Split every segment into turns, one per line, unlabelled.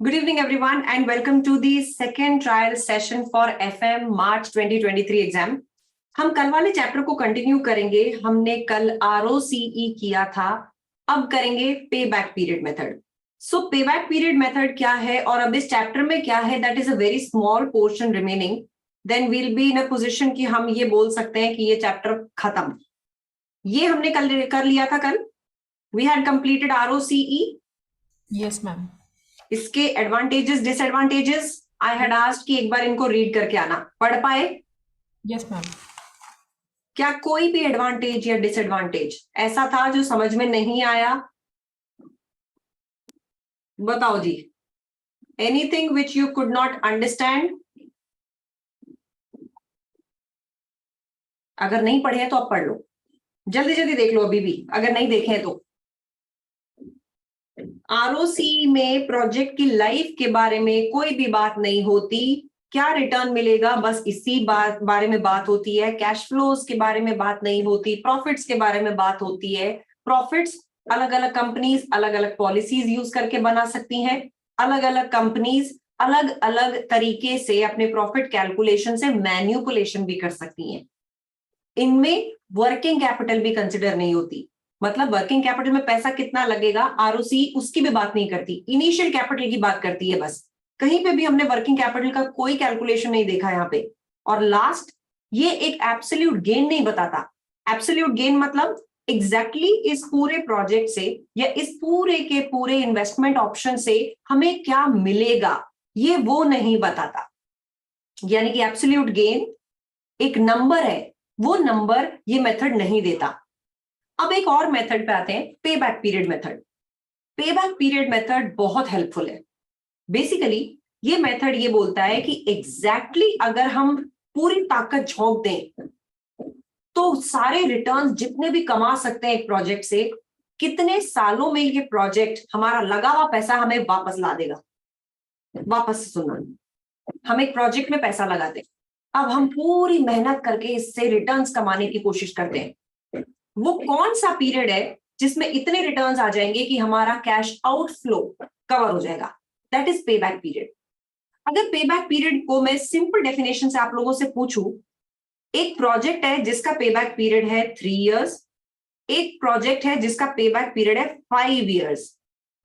Good evening, everyone, and welcome to the second trial session for FM March 2023 exam. हम कल वाले chapter को continue करेंगे। हमने कल ROCE किया था, अब करेंगे पे बैक पीरियड मेथड। सो पे बैक पीरियड मेथड क्या है और अब इस चैप्टर में क्या है, that is a very small portion remaining. Then we'll be in a position कि हम ये बोल सकते हैं कि ये चैप्टर खत्म। ये हमने कल कर लिया था। कल we had completed ROCE।
Yes ma'am.
इसके advantages disadvantages I had asked कि एक बार इनको रीड करके आना। पढ़ पाए?
Yes ma'am.
क्या कोई भी एडवांटेज या डिसएडवांटेज ऐसा था जो समझ में नहीं आया? बताओ जी। Anything which you could not understand? अगर नहीं पढ़े हैं तो अब पढ़ लो, जल्दी जल्दी देख लो अभी भी, अगर नहीं देखे हैं तो। ROCE में प्रोजेक्ट की लाइफ के बारे में कोई भी बात नहीं होती। क्या रिटर्न मिलेगा बस इसी बारे में बात होती है। कैश फ्लोज के बारे में बात नहीं होती, प्रॉफिट्स के बारे में बात होती है। प्रॉफिट्स अलग अलग कंपनीज अलग अलग पॉलिसीज यूज करके बना सकती हैं। अलग अलग कंपनीज अलग अलग तरीके से अपने प्रॉफिट कैलकुलेशन से मैन्युपुलेशन भी कर सकती हैं। इनमें वर्किंग कैपिटल भी कंसिडर नहीं होती। मतलब वर्किंग कैपिटल में पैसा कितना लगेगा, ROCE उसकी भी बात नहीं करती, इनिशियल कैपिटल की बात करती है बस। कहीं पे भी हमने वर्किंग कैपिटल का कोई कैलकुलेशन नहीं देखा यहाँ पे। और लास्ट, ये एक एब्सोल्यूट गेन नहीं बताता। एब्सोल्यूट गेन मतलब एग्जैक्टली इस पूरे प्रोजेक्ट से या इस पूरे के पूरे इन्वेस्टमेंट ऑप्शन से हमें क्या मिलेगा, ये वो नहीं बताता। यानी कि एब्सोल्यूट गेन एक नंबर है, वो नंबर ये मेथड नहीं देता। अब एक और मेथड पे आते हैं, पे बैक पीरियड मेथड। पे बैक पीरियड मेथड बहुत हेल्पफुल है। बेसिकली ये मेथड ये बोलता है कि एग्जैक्टली अगर हम पूरी ताकत झोंक दें तो सारे रिटर्न्स जितने भी कमा सकते हैं एक प्रोजेक्ट से, कितने सालों में ये प्रोजेक्ट हमारा लगा हुआ पैसा हमें वापस ला देगा। वापस से सुनना, हम एक प्रोजेक्ट में पैसा लगाते हैं, अब हम पूरी मेहनत करके इससे रिटर्न्स कमाने की कोशिश करते हैं। वो कौन सा पीरियड है जिसमें इतने रिटर्न्स आ जाएंगे कि हमारा कैश आउटफ्लो कवर हो जाएगा? दैट इज पे बैक पीरियड। अगर पे बैक पीरियड को मैं सिंपल डेफिनेशन से आप लोगों से पूछूं, एक प्रोजेक्ट है जिसका पे बैक पीरियड है 3 इयर्स, एक प्रोजेक्ट है जिसका पे बैक पीरियड है 5 इयर्स।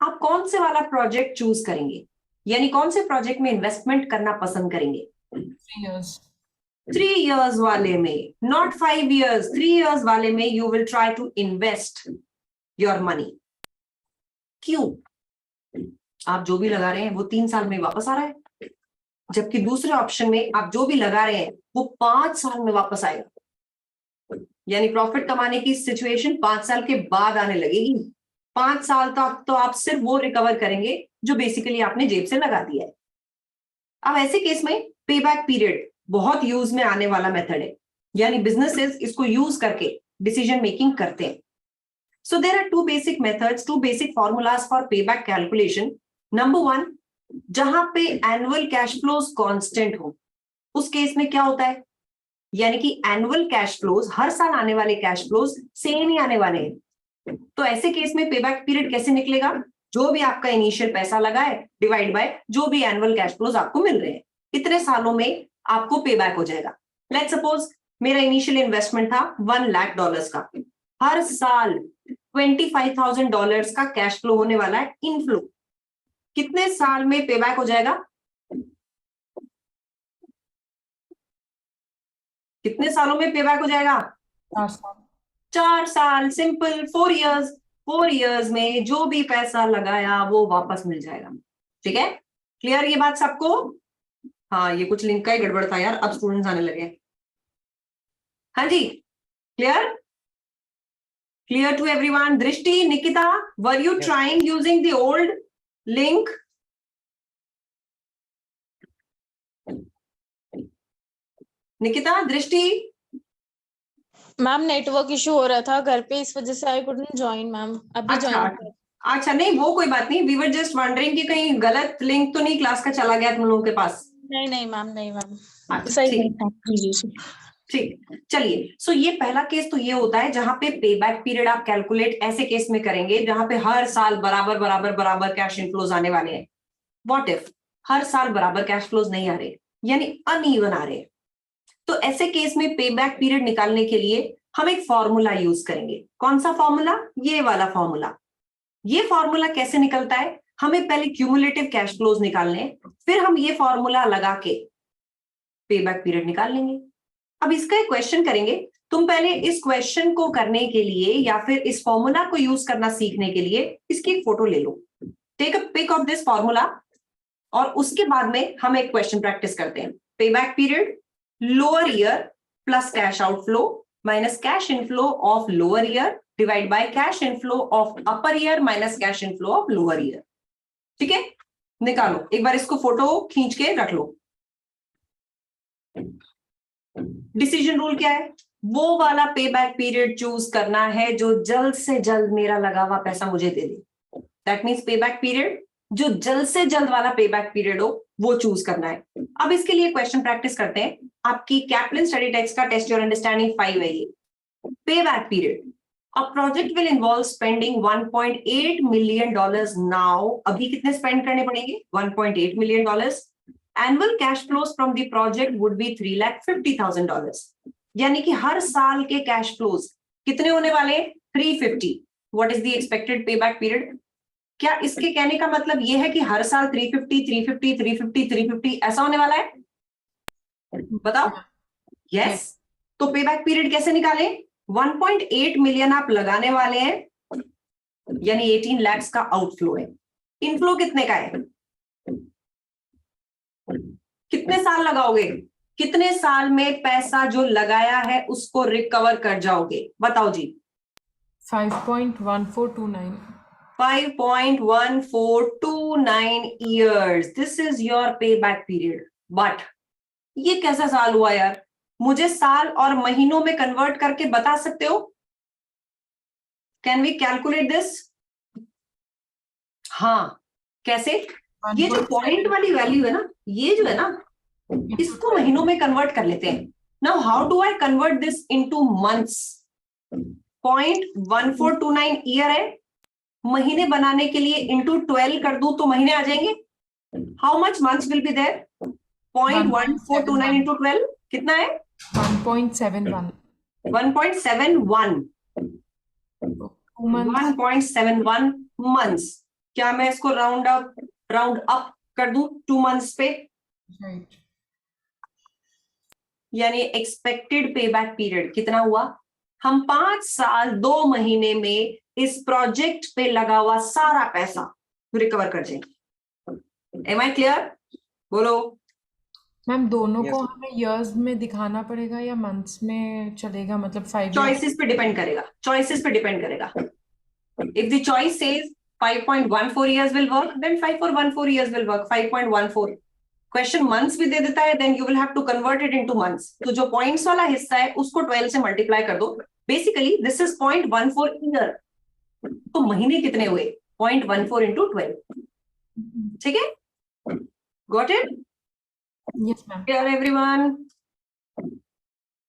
आप कौन से वाला प्रोजेक्ट चूज करेंगे, यानी कौन से प्रोजेक्ट में इन्वेस्टमेंट करना पसंद करेंगे?
3 years।
3 इयर्स वाले में, नॉट 5 इयर्स, 3 इयर्स वाले में you will try to invest your money. क्यों? आप जो भी लगा रहे हैं वो 3 साल में वापस आ रहा है, जबकि दूसरे ऑप्शन में आप जो भी लगा रहे हैं वो 5 साल में वापस आएगा। यानी प्रॉफिट कमाने की सिचुएशन 5 साल के बाद आने लगेगी। 5 साल तक तो आप सिर्फ वो रिकवर करेंगे जो बेसिकली आपने जेब से लगा दिया है। अब ऐसे केस में पे बैक पीरियड बहुत यूज में आने वाला मेथड है, यानी बिजनेसेस इसको यूज करके डिसीजन मेकिंग करते हैं। So there are 2 basic methods, 2 basic formulas for pay back calculation. Number 1, जहां पे एनुअल कैश फ्लोज कांस्टेंट हो, उस केस में क्या होता है, यानी कि एनुअल कैश फ्लोज, हर साल आने वाले कैश फ्लोज सेम ही आने वाले हैं। तो ऐसे केस में पे बैक पीरियड कैसे निकलेगा? जो भी आपका इनिशियल पैसा लगा है डिवाइड बाय जो भी एनुअल कैश फ्लोज आपको मिल रहे हैं, इतने सालों में आपको पे बैक हो जाएगा। लेट्स सपोज मेरा इनिशियल इन्वेस्टमेंट था $1 लाख का, हर साल $25,000 का कैश फ्लो होने वाला है, इनफ्लो। कितने साल में पे बैक हो जाएगा? कितने सालों में पे बैक हो जाएगा?
4 साल।
4 साल, सिंपल, 4 इयर्स। 4 इयर्स में जो भी पैसा लगाया वो वापस मिल जाएगा। ठीक है, क्लियर ये बात सबको? हाँ, ये कुछ लिंक का ही गड़बड़ था यार, अब स्टूडेंट्स आने लगे। हाँ जी, clear? Clear to everyone? Drishti, Nikita, were you trying using the old link? Nikita, Drishti?
Ma'am network issue हो रहा था घर पे, इस वजह से आई कुडंट ज्वाइन मैम। अभी ज्वाइन।
अच्छा, नहीं वो कोई बात नहीं, वी वर जस्ट वंडरिंग कि कहीं गलत लिंक तो नहीं क्लास का चला गया तुम लोगों के पास?
नहीं मैम, नहीं मैम,
सही है। ठीक, चलिए। सो ये पहला केस तो ये होता है जहां पे पे बैक पीरियड आप कैलकुलेट ऐसे केस में करेंगे जहां पे हर साल बराबर बराबर बराबर कैश इनफ्लोज आने वाले हैं। व्हाट इफ हर साल बराबर कैश फ्लोज नहीं आ रहे, यानी अनइवन आ रहे, तो ऐसे केस में पे बैक पीरियड निकालने के लिए हम एक फॉर्मूला यूज करेंगे। कौन सा फॉर्मूला? ये वाला फॉर्मूला। ये फॉर्मूला कैसे निकलता है? हमें पहले क्यूमुलेटिव कैश फ्लोज निकालने, फिर हम ये फॉर्मूला लगा के पे बैक पीरियड निकाल लेंगे। अब इसका एक क्वेश्चन करेंगे। तुम पहले इस क्वेश्चन को करने के लिए या फिर इस फॉर्मूला को यूज करना सीखने के लिए इसकी एक फोटो ले लो, take a pic of this formula, और उसके बाद में हम एक क्वेश्चन प्रैक्टिस करते हैं। पे back period lower year plus cash outflow minus cash inflow of lower year divide by cash inflow of upper year minus cash inflow of lower year. ठीक है, निकालो एक बार, इसको फोटो खींच के रख लो। डिसीजन रूल क्या है? वो वाला पे बैक पीरियड चूज करना है जो जल्द से जल्द मेरा लगा हुआ पैसा मुझे दे दे। दैट मीन्स पे बैक पीरियड जो जल्द से जल्द वाला पे बैक पीरियड हो वो चूज करना है। अब इसके लिए क्वेश्चन प्रैक्टिस करते हैं। आपकी कैप्लिन स्टडी टेक्स्ट का टेस्ट योर अंडरस्टैंडिंग 5 है ये। पे back period, a project will involve spending $1.8 million now. अभी कितने स्पेंड करने पड़ेंगे? $1.8 million। Annual cash flows from the project would be $350,000। यानी कि हर साल के कैश फ्लोज कितने होने वाले? 350। व्हाट इज द एक्सपेक्टेड पे बैक पीरियड? क्या इसके कहने का मतलब यह है कि हर साल 350 350 350 350 ऐसा होने वाला है? बताओ। यस। तो पे बैक पीरियड कैसे निकालें? 1.8 मिलियन आप लगाने वाले हैं, यानी 18 lakhs का आउटफ्लो है। इनफ्लो कितने का है? कितने साल लगाओगे? कितने साल में पैसा जो लगाया है उसको रिकवर कर जाओगे? बताओ जी।
5.1429
5.1429 years। दिस इज योर पे बैक पीरियड। बट ये कैसा साल हुआ यार? मुझे साल और महीनों में कन्वर्ट करके बता सकते हो? Can we calculate this? हाँ, कैसे? ये जो पॉइंट वाली वैल्यू है ना, ये जो है ना, इसको महीनों में कन्वर्ट कर लेते हैं। Now how do I convert this into months? 0.1429 year है, महीने बनाने के लिए इंटू 12 कर दूं तो महीने आ जाएंगे। How much months will be there? 0.1429 into 12 कितना है?
1.71
1.71 1.71 मंथ्स। क्या मैं इसको राउंड अप कर दूं 2 मंथ्स पे?
राइट।
यानी एक्सपेक्टेड पे बैक पीरियड कितना हुआ? हम 5 साल 2 महीने में इस प्रोजेक्ट पे लगा हुआ सारा पैसा रिकवर कर जाएंगे। Am I clear? बोलो।
मैम दोनों
Yes,
को
ma'am.
हमें इयर्स में दिखाना पड़ेगा या मंथ्स में चलेगा? मतलब 5
चॉइसेस पे डिपेंड करेगा, चॉइसेस पे डिपेंड करेगा। If the choice says 5.14 years will work, then 5.14 years will work। 5.14 question months भी दे देता है, then you will have to convert it into months. तो जो पॉइंट्स वाला हिस्सा है उसको 12 से मल्टीप्लाई कर दो। Basically this is 0.14 year. तो महीने कितने हुए? 0.14 इंटू 12। ठीक है, got it?
Yes ma'am.
Clear everyone?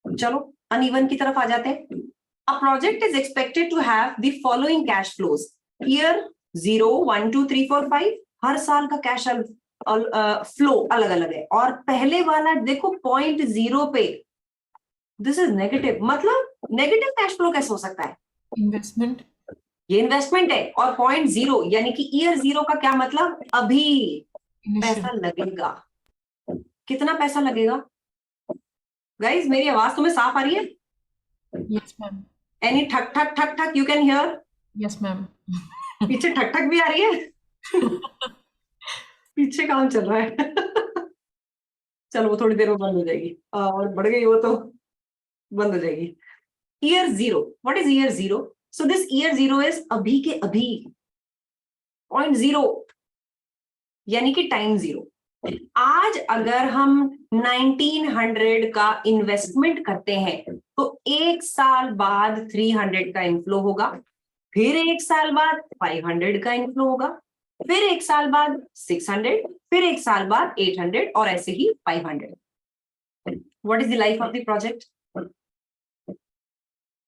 चलो अनइवन की तरफ आ जाते हैं। A project is expected to have the following cash flows. Year 0 1 2 3 4 5, हर साल का कैश फ्लो अलग अलग है। और पहले वाला देखो 0.0 पे, दिस इज नेगेटिव। मतलब नेगेटिव कैश फ्लो कैसे हो सकता है?
इन्वेस्टमेंट।
ये इन्वेस्टमेंट है। और 0.0 यानी कि ईयर 0 का क्या मतलब? अभी पैसा लगेगा। कितना पैसा लगेगा? गाइज मेरी आवाज तुम्हें साफ आ रही है?
Yes ma'am.
एनी ठक ठक ठक ठक you can hear?
Yes ma'am.
पीछे ठक ठक भी आ रही है? पीछे काम चल रहा है। चलो वो थोड़ी देर में बंद हो जाएगी, और बढ़ गई वो तो बंद हो जाएगी। Year 0, what is year 0? So this year 0 is अभी के अभी। 0.0 यानी कि टाइम 0। आज अगर हम 1900 का इन्वेस्टमेंट करते हैं तो 1 साल बाद 300 का इनफ्लो होगा, फिर 1 साल बाद 500 का इनफ्लो होगा, फिर 1 साल बाद 600, फिर 1 साल बाद 800, और ऐसे ही 500। What is the life of the project?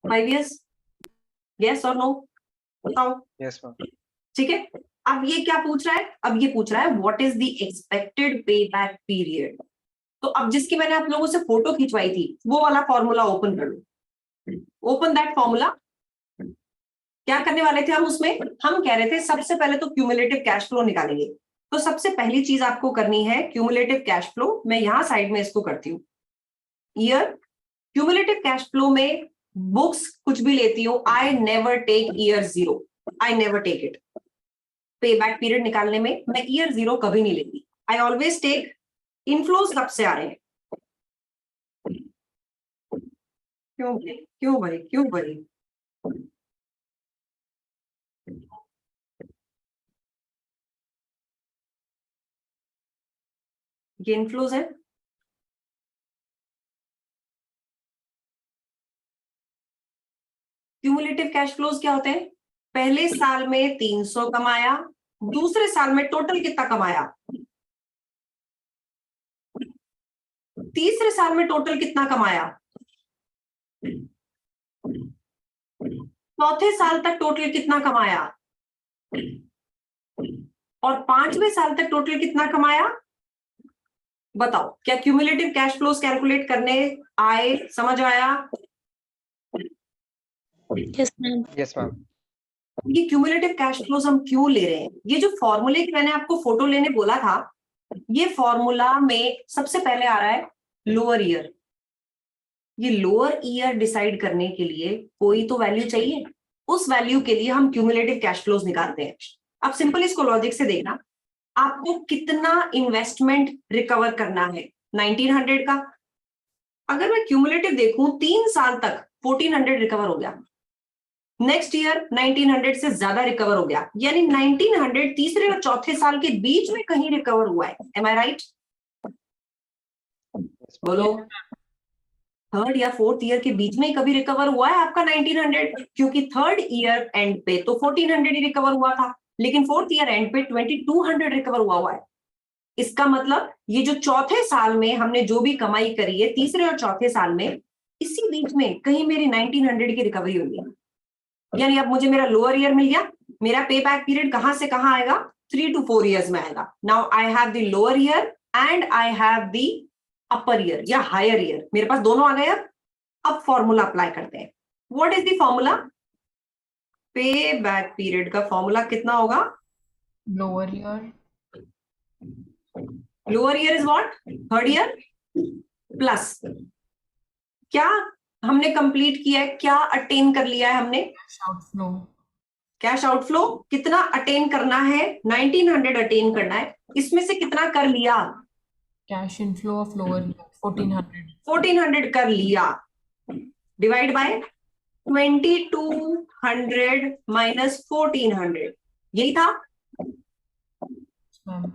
5 years? Yes और नो? बताओ।
Yes, ma'am.
ठीक है, अब ये क्या पूछ रहा है, अब ये पूछ रहा है व्हाट इज द एक्सपेक्टेड पे बैक पीरियड। तो अब जिसकी मैंने आप लोगों से फोटो खिंचवाई थी वो वाला फॉर्मूला ओपन कर लो, ओपन दैट फॉर्मूला। क्या करने वाले थे हम उसमें, हम कह रहे थे सबसे पहले तो क्यूमुलेटिव कैश फ्लो निकालेंगे। तो सबसे पहली चीज आपको करनी है क्यूमुलेटिव कैश फ्लो। मैं यहां साइड में इसको करती हूँ ईयर। क्यूमुलेटिव कैश फ्लो में बुक्स कुछ भी लेती हूँ, I never take year zero, I never take it. Pay back period निकालने में मैं ईयर जीरो कभी नहीं लेती, आई ऑलवेज टेक इनफ्लोज कब से आ रहे हैं। क्यों भरी ये इनफ्लोज है। क्यूमुलेटिव कैश फ्लोज क्या होते हैं, पहले साल में 300 कमाया, दूसरे साल में टोटल कितना कमाया, तीसरे साल में टोटल कितना कमाया, चौथे साल तक टोटल कितना कमाया, और पांचवें साल तक टोटल कितना कमाया। बताओ क्या क्यूमुलेटिव कैश फ्लोज कैलकुलेट करने आए, समझ आया।
Yes ma'am.
Yes ma'am.
ये क्यूमुलेटिव कैश फ्लोज हम क्यों ले रहे हैं, ये जो फॉर्मूले की मैंने आपको फोटो लेने बोला था, ये फॉर्मूला में सबसे पहले आ रहा है लोअर ईयर। ये लोअर ईयर डिसाइड करने के लिए कोई तो वैल्यू चाहिए, उस वैल्यू के लिए हम क्यूमुलेटिव कैश फ्लोज निकालते हैं। अब सिंपल इसको लॉजिक से देखना, आपको कितना इन्वेस्टमेंट रिकवर करना है 1900 का। अगर मैं क्यूमुलेटिव देखूं 3 साल तक 1400 रिकवर हो गया, नेक्स्ट ईयर 1900 से ज्यादा रिकवर हो गया, यानी 1900 तीसरे और चौथे साल के बीच में कहीं रिकवर हुआ है। एम आई राइट? बोलो, थर्ड या फोर्थ ईयर के बीच में कभी रिकवर हुआ है आपका 1900? क्योंकि थर्ड ईयर एंड पे तो 1400 ही रिकवर हुआ था, लेकिन फोर्थ ईयर एंड पे 2200 रिकवर हुआ है। इसका मतलब ये जो चौथे साल में हमने जो भी कमाई करी है तीसरे और चौथे साल में, इसी बीच में कहीं मेरी 1900 की रिकवरी हुई है। यानी अब मुझे मेरा लोअर ईयर मिल गया, मेरा पे बैक पीरियड कहां से कहां आएगा, 3 to 4 years में आएगा। Now I have the lower year and I have the upper year या हायर ईयर, मेरे पास दोनों आ गए। अब फॉर्मूला अप्लाई करते हैं। व्हाट इज द फॉर्मूला, पे बैक पीरियड का फॉर्मूला कितना होगा,
lower year,
lower year is what, third year plus क्या हमने कंप्लीट किया है, क्या अटेन कर लिया है हमने,
कैश आउटफ्लो,
कैश आउटफ्लो कितना अटेन करना है, 1900 अटेन करना है, इसमें से कितना कर लिया,
cash inflow of lower year
1400 कर लिया, डिवाइड बाय 2200 माइनस 1400, यही था।
मैम।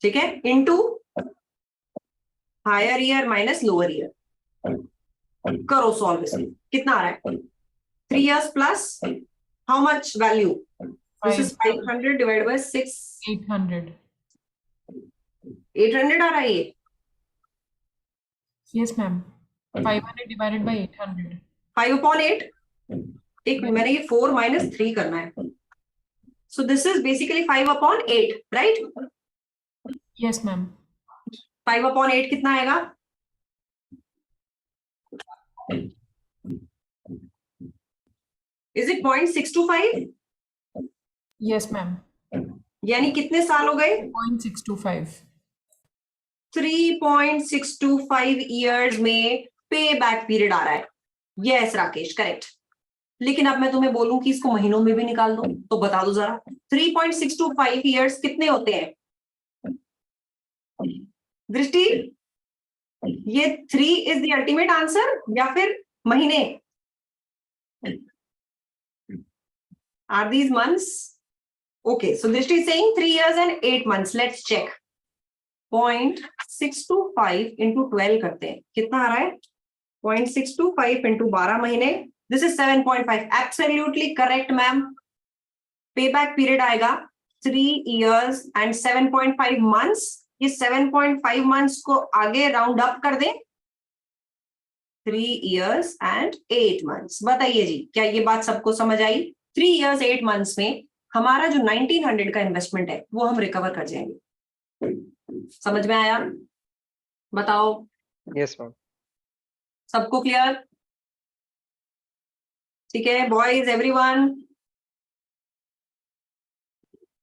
ठीक है, into higher year minus lower year. करो सॉल्व इसमें, कितना आ रहा है, 3 years plus how much value, this is 500 divide by 6,
800।
800 आ रहा है ये।
Yes ma'am, 500 divided by 800।
5/8। एक मिनट, मैंने ये 4 माइनस 3 करना है, so this is basically 5/8, right?
Yes ma'am.
5/8 कितना आएगा, इज इट 0.625?
यस मैम,
यानी कितने साल हो गए,
0.625।
3.625 ईयर्स में पे बैक पीरियड आ रहा है। Yes Rakesh, correct. लेकिन अब मैं तुम्हें बोलूं कि इसको महीनों में भी निकाल दो, तो बता दो जरा, 3.625 ईयर्स कितने होते हैं दृष्टि? ये 3 इज द अल्टीमेट आंसर या फिर महीने, are these months? Okay, so Drishti is saying 3 years and 8 months। Let's check, 0.625 into 12 करते हैं, कितना आ रहा है, 0.625 इंटू 12 महीने, this is 7.5। Absolutely correct ma'am, पे बैक पीरियड आएगा 3 years and 7.5 months। ये 7.5 months को आगे राउंड अप कर दें, 3 years and 8 months। बताइए जी, क्या ये बात सबको समझ आई? 3 years 8 months में हमारा जो 1900 का इन्वेस्टमेंट है वो हम रिकवर कर जाएंगे। समझ में आया? बताओ।
Yes ma'am.
सबको क्लियर? ठीक है boys, everyone,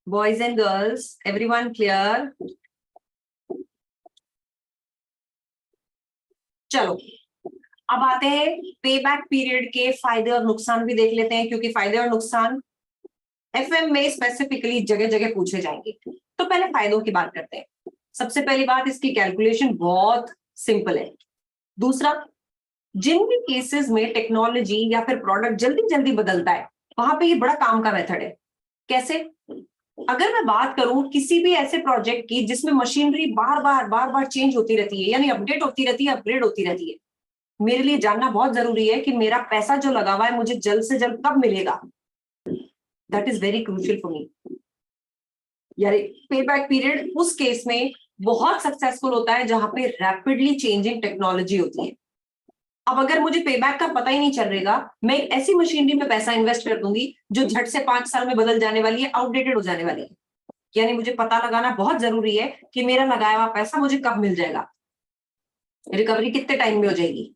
boys and girls, everyone clear? चलो अब आते हैं पे बैक पीरियड के फायदे और नुकसान भी देख लेते हैं, क्योंकि फायदे और नुकसान एफएम में स्पेसिफिकली जगह जगह पूछे जाएंगे। तो पहले फायदों की बात करते हैं। सबसे पहली बात, इसकी कैलकुलेशन बहुत सिंपल है। दूसरा, जिन भी केसेस में टेक्नोलॉजी या फिर प्रोडक्ट जल्दी जल्दी बदलता है वहां पे ये बड़ा काम का मेथड है। कैसे? अगर मैं बात करूं किसी भी ऐसे प्रोजेक्ट की जिसमें मशीनरी बार बार चेंज होती रहती है, यानी अपडेट होती रहती है, अपग्रेड होती रहती है, मेरे लिए जानना बहुत जरूरी है कि मेरा पैसा जो लगा हुआ है मुझे जल्द से जल्द कब मिलेगा। That is very crucial for me. यानी पे बैक पीरियड उस केस में बहुत सक्सेसफुल होता है जहां पे रैपिडली चेंजिंग टेक्नोलॉजी होती है। अब अगर मुझे पे बैक का पता ही नहीं चल रहेगा, मैं एक ऐसी मशीनरी में पैसा इन्वेस्ट कर दूंगी जो झट से 5 साल में बदल जाने वाली है, आउटडेटेड हो जाने वाली है। यानी मुझे पता लगाना बहुत जरूरी है कि मेरा लगाया हुआ पैसा मुझे कब मिल जाएगा, रिकवरी कितने टाइम में हो जाएगी।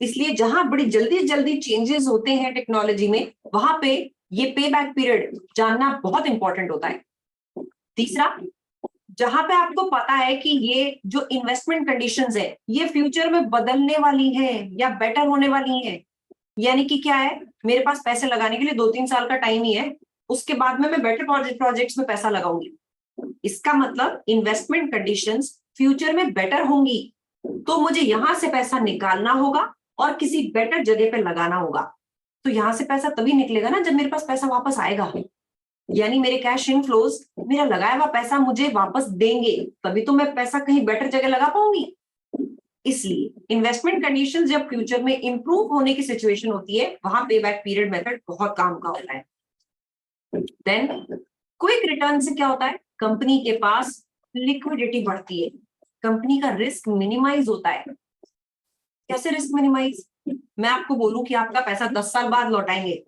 इसलिए जहां बड़ी जल्दी जल्दी चेंजेस होते हैं टेक्नोलॉजी में, वहां पे ये पे बैक पीरियड जानना बहुत इंपॉर्टेंट होता है। तीसरा, जहां पे आपको पता है कि ये जो इन्वेस्टमेंट कंडीशंस है ये फ्यूचर में बदलने वाली है या बेटर होने वाली है, यानी कि क्या है, मेरे पास पैसे लगाने के लिए 2-3 साल का टाइम ही है, उसके बाद में मैं बेटर प्रोजेक्ट्स में पैसा लगाऊंगी। इसका मतलब इन्वेस्टमेंट कंडीशंस फ्यूचर में बेटर होंगी, तो मुझे यहां से पैसा निकालना होगा और किसी बेटर जगह पे लगाना होगा। तो यहां से पैसा तभी निकलेगा ना जब मेरे पास पैसा वापस आएगा, यानी मेरे कैश इनफ्लोज मेरा लगाया हुआ पैसा मुझे वापस देंगे, तभी तो मैं पैसा कहीं बेटर जगह लगा पाऊंगी। इसलिए इन्वेस्टमेंट कंडीशंस जब फ्यूचर में इंप्रूव होने की सिचुएशन होती है वहां पे बैक पीरियड मेथड बहुत काम का होता है। देन क्विक रिटर्न से क्या होता है, कंपनी के पास लिक्विडिटी बढ़ती है, कंपनी का रिस्क मिनिमाइज होता है। कैसे रिस्क मिनिमाइज? मैं आपको बोलूं कि आपका पैसा 10 साल बाद लौटाएंगे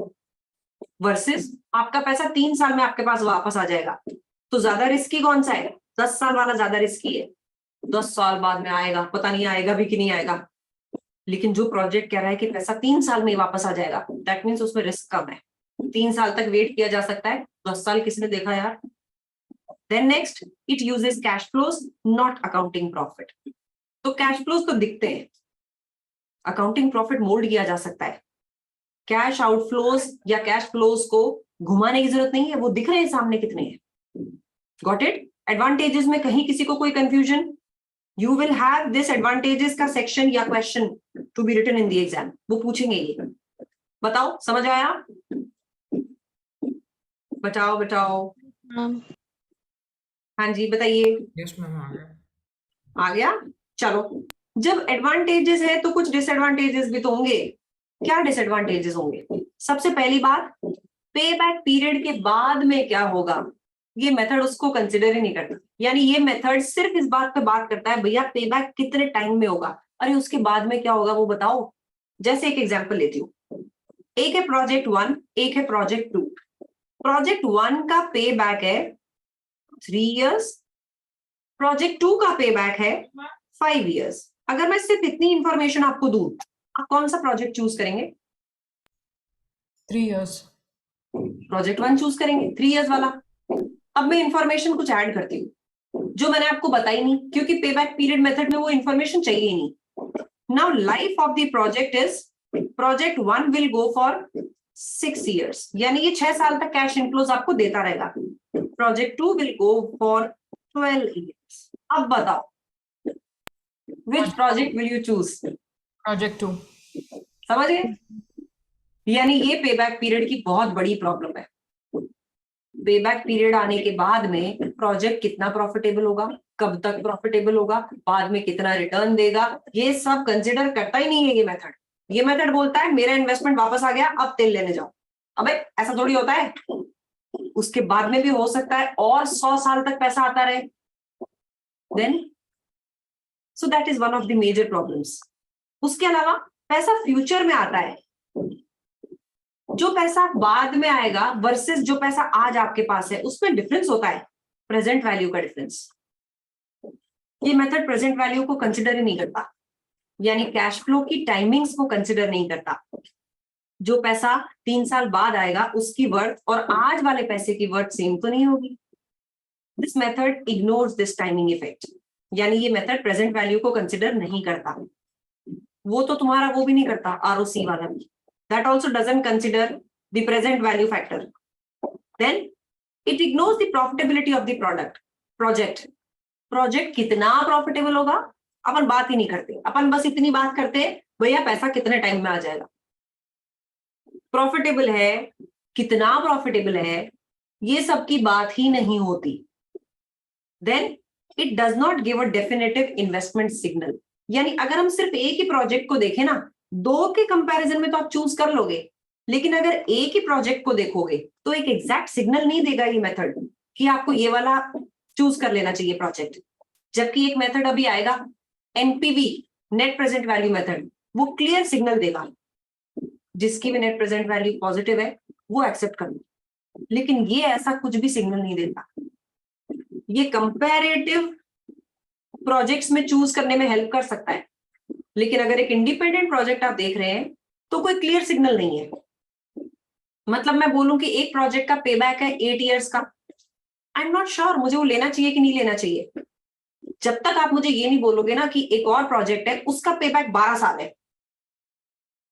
वर्सेस आपका पैसा 3 साल में आपके पास वापस आ जाएगा, तो ज्यादा रिस्की कौन सा है? 10 साल वाला ज्यादा रिस्की है। 10 साल बाद में आएगा, पता नहीं आएगा भी कि नहीं आएगा, लेकिन जो प्रोजेक्ट कह रहा है कि पैसा 3 साल में वापस आ जाएगा, दैट मीन्स उसमें रिस्क कम है। 3 साल तक वेट किया जा सकता है, 10 साल किसने देखा यार। Then next, it uses cash flows not accounting profit. तो कैश फ्लोज तो दिखते हैं, अकाउंटिंग प्रॉफिट मोल्ड किया जा सकता है। कैश आउटफ्लोज या कैश फ्लोज को घुमाने की जरूरत नहीं है, वो दिख रहे हैं सामने कितने हैं। Got it? एडवांटेजेस में कहीं किसी को कोई confusion? You will have this advantages का सेक्शन या question to be written in the exam, वो पूछेंगे ये। बताओ समझ आया? बताओ बताओ। हाँ जी बताइए।
यस मैम आ गया।
आ गया? चलो, जब एडवांटेजेस है तो कुछ डिसएडवांटेजेस भी तो होंगे। क्या डिसएडवांटेजेस होंगे? सबसे पहली बात, पे बैक पीरियड के बाद में क्या होगा, ये मेथड उसको कंसिडर ही नहीं करता। यानी ये मेथड सिर्फ इस बात पे बात करता है भैया पे बैक कितने टाइम में होगा, अरे उसके बाद में क्या होगा वो बताओ। जैसे एक एग्जांपल लेती हूँ, एक है प्रोजेक्ट 1, एक है प्रोजेक्ट 2। प्रोजेक्ट 1 का पे बैक है 3 इयर्स, प्रोजेक्ट 2 का पे बैक है 5 इयर्स। अगर मैं सिर्फ इतनी इंफॉर्मेशन आपको दूं, आप कौन सा प्रोजेक्ट चूज करेंगे?
3 इयर्स।
प्रोजेक्ट 1 चूज करेंगे, 3 इयर्स वाला। अब मैं इंफॉर्मेशन कुछ ऐड करती हूँ जो मैंने आपको बताई नहीं, क्योंकि पे बैक पीरियड मेथड में वो इंफॉर्मेशन चाहिए ही नहीं। Now life of the project is, project 1 will go for 6 years, यानी ये 6 साल तक कैश इनफ्लोज आपको देता रहेगा। Project 2 will go for 12 years. अब बताओ which project will you choose?
Project 2।
समझ गए? यानी ये पे बैक पीरियड की बहुत बड़ी प्रॉब्लम है। पे बैक पीरियड आने के बाद में प्रोजेक्ट कितना प्रॉफिटेबल होगा, कब तक प्रॉफिटेबल होगा, बाद में कितना रिटर्न देगा, ये सब कंसिडर करता ही नहीं है ये मेथड। ये मेथड बोलता है मेरा इन्वेस्टमेंट वापस आ गया, अब तेल लेने जाओ। अबे ऐसा थोड़ी होता है, उसके बाद में भी हो सकता है और 100 साल तक पैसा आता रहे। Then so that is one of the major problems. उसके अलावा पैसा फ्यूचर में आता है, जो पैसा बाद में आएगा वर्सेस जो पैसा आज आपके पास है उसमें डिफरेंस होता है, प्रेजेंट वैल्यू का डिफरेंस। ये मेथड प्रेजेंट वैल्यू को कंसिडर ही नहीं करता, यानी कैश फ्लो की टाइमिंग्स को कंसिडर नहीं करता। जो पैसा 3 साल बाद आएगा उसकी वर्थ और आज वाले पैसे की वर्थ सेम तो नहीं होगी। This method ignores this timing effect, यानी ये मेथड प्रेजेंट वैल्यू को कंसिडर नहीं करता। वो तो तुम्हारा वो भी नहीं करता, आरओसी वाला भी, that also doesn't consider the present value factor. Then it ignores the profitability of the project कितना प्रॉफिटेबल होगा अपन बात ही नहीं करते, अपन बस इतनी बात करते हैं भैया पैसा कितने टाइम में आ जाएगा। प्रॉफिटेबल है, कितना प्रॉफिटेबल है, ये सब की बात ही नहीं होती। Then it does not give a definitive investment signal, यानी अगर हम सिर्फ एक ही प्रोजेक्ट को देखें ना, दो के कंपैरिजन में तो आप चूज कर लोगे, लेकिन अगर एक ही प्रोजेक्ट को देखोगे तो एक एग्जैक्ट सिग्नल नहीं देगा ये मेथड कि आपको ये वाला चूज कर लेना चाहिए प्रोजेक्ट। जबकि एक मेथड अभी आएगा NPV, net present value method, वो क्लियर सिग्नल देगा, जिसकी भी नेट प्रेजेंट वैल्यू पॉजिटिव है वो एक्सेप्ट कर लो। लेकिन ये ऐसा कुछ भी सिग्नल नहीं देता। ये कंपैरेटिव प्रोजेक्ट्स में चूज करने में हेल्प कर सकता है, लेकिन अगर एक इंडिपेंडेंट प्रोजेक्ट आप देख रहे हैं तो कोई क्लियर सिग्नल नहीं है। मतलब मैं बोलूं कि एक प्रोजेक्ट का पे बैक है 8 इयर्स का, आई एम नॉट श्योर मुझे वो लेना चाहिए कि नहीं लेना चाहिए। जब तक आप मुझे ये नहीं बोलोगे ना कि एक और प्रोजेक्ट है उसका पे बैक 12 साल है,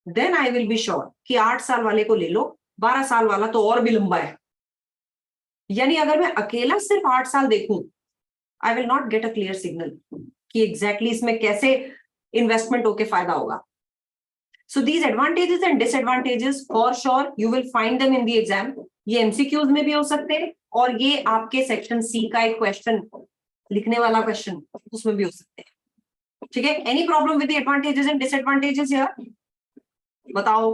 then I will be sure कि 8 साल वाले को ले लो, 12 साल वाला तो और भी लंबा है। यानी अगर मैं अकेला सिर्फ 8 साल देखूं, आई will not get a clear signal कि एग्जैक्टली इसमें कैसे इन्वेस्टमेंट होके फायदा होगा। So these advantages and disadvantages for sure you will find them in the exam. ये MCQs में भी हो सकते हैं और ये आपके सेक्शन सी का एक क्वेश्चन लिखने वाला क्वेश्चन उसमें भी हो सकते हैं। ठीक है, any problem with the advantages and disadvantages here? बताओ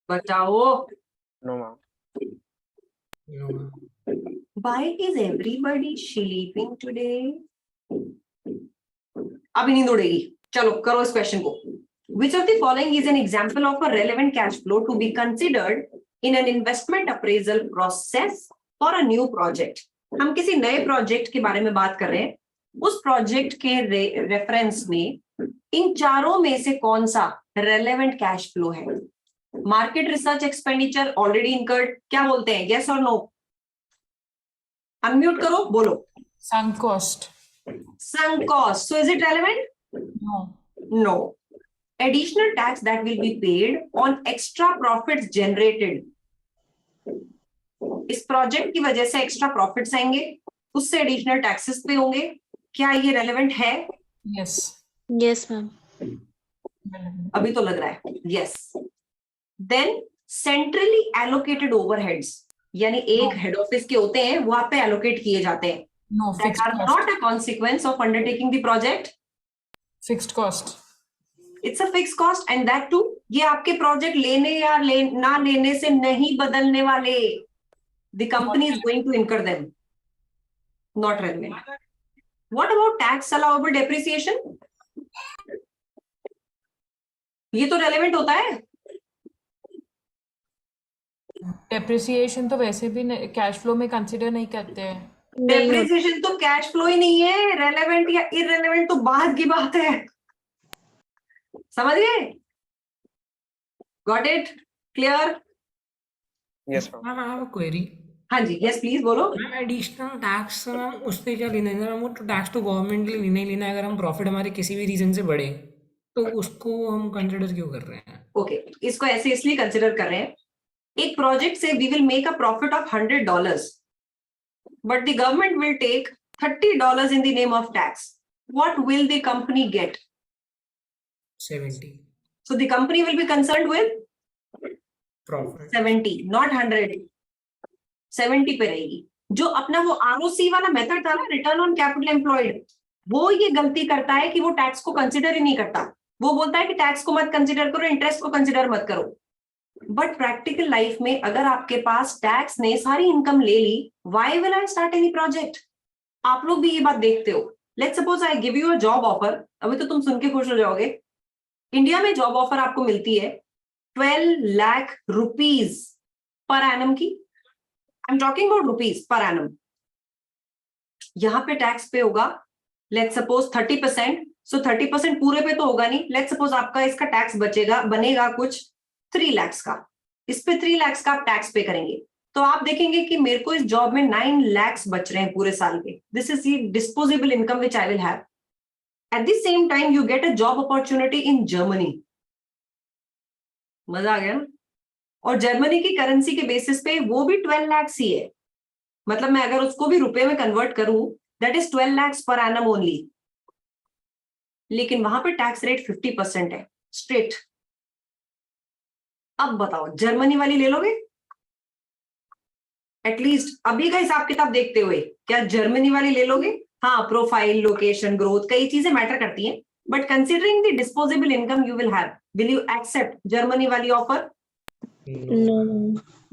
बताओ।
No, ma'am.
No, ma'am.
Why is everybody sleeping today? अभी नींद उड़ेगी। चलो करो इस क्वेश्चन को। Which of the following is an example of a relevant cash flow to be considered in an investment appraisal process for a new project? हम किसी नए project के बारे में बात कर रहे हैं, उस प्रोजेक्ट के रेफरेंस में इन चारों में से कौन सा रेलेवेंट कैश फ्लो है? Market research expenditure already incurred, क्या बोलते हैं, यस और नो? अनम्यूट करो, बोलो।
sunk cost.
Sunk cost. So is it relevant?
No.
No. Additional tax that will be paid on extra profits generated. इस project की वजह से एक्स्ट्रा प्रॉफिट्स आएंगे, उससे एडिशनल टैक्सेस पे होंगे, क्या ये रेलेवेंट है?
Yes.
Yes, ma'am.
अभी तो लग रहा है yes. Then centrally allocated overheads, यानी एक हेड ऑफिस के होते हैं, वहां पे एलोकेट किए जाते हैं,
No.
that
Fixed
are
cost.
not a consequence of undertaking the project.
Fixed cost.
It's a fixed cost and that too ये आपके प्रोजेक्ट लेने या ना लेने से नहीं बदलने वाले। The company is going to incur them. Not relevant. What about tax allowable depreciation? ये तो relevant होता है।
Depreciation तो वैसे भी कैश फ्लो में कंसिडर नहीं करते हैं।
नहीं होता।
Depreciation तो कैश फ्लो ही नहीं है, relevant या irrelevant तो बाद की बात है। समझ गए? Got it? Clear?
Yes, ma'am.
Ma'am, I have a query.
हाँ जी, yes please बोलो।
मैम एडिशनल टैक्स मैम उससे क्या लेना है? वो तो टैक्स तो गवर्नमेंट के लिए लेना ही लेना है। अगर हम प्रॉफिट हमारे किसी भी रीजन से बढ़े तो उसको हम कंसिडर क्यों कर रहे हैं?
ओके, इसको ऐसे इसलिए कंसिडर कर रहे हैं, एक प्रोजेक्ट से we will make a profit of $100 but the government will take $30 in the name of tax. What will the company get?
70
so the company will be concerned with
profit.
70, not 100। 70 पे रहेगी। जो अपना वो ROC वाला method था ना, return on capital employed, वो ये गलती करता है कि वो टैक्स को कंसिडर ही नहीं करता। वो बोलता है कि टैक्स को मत कंसिडर करो, इंटरेस्ट को कंसिडर मत करो। बट प्रैक्टिकल लाइफ में अगर आपके पास टैक्स ने सारी इनकम ले ली, why will I start any project? आप लोग भी ये बात देखते हो। Let's suppose I give you a job offer, अभी तो तुम सुन के खुश हो जाओगे। इंडिया में जॉब ऑफर आपको मिलती है, 12 लाख रुपीज पर एनम की, I am talking about rupees per annum. यहां पे टैक्स पे होगा लेट्स सपोज 30%, सो 30% पूरे पे तो होगा नहीं, लेट्स सपोज आपका इसका टैक्स बनेगा कुछ 3 लाख का, इस पे 3 लाख का आप टैक्स पे करेंगे, तो आप देखेंगे कि मेरे को इस जॉब में 9 लाख बच रहे हैं पूरे साल के। This is the disposable income which I will have. At the same time you get a job opportunity in Germany. मजा आ गया ना? और जर्मनी की करेंसी के बेसिस पे वो भी 12 लाख ही है, मतलब मैं अगर उसको भी रुपए में कन्वर्ट करूं that is 12 lakh per annum only, लेकिन वहां पे टैक्स रेट 50% है स्ट्रेट। अब बताओ जर्मनी वाली ले लोगे? एटलीस्ट अभी का हिसाब किताब देखते हुए क्या जर्मनी वाली ले लोगे? हाँ, प्रोफाइल, लोकेशन, ग्रोथ, कई चीजें मैटर करती हैं, but considering the disposable income you will have, will you accept Germany वाली ऑफर?
नो।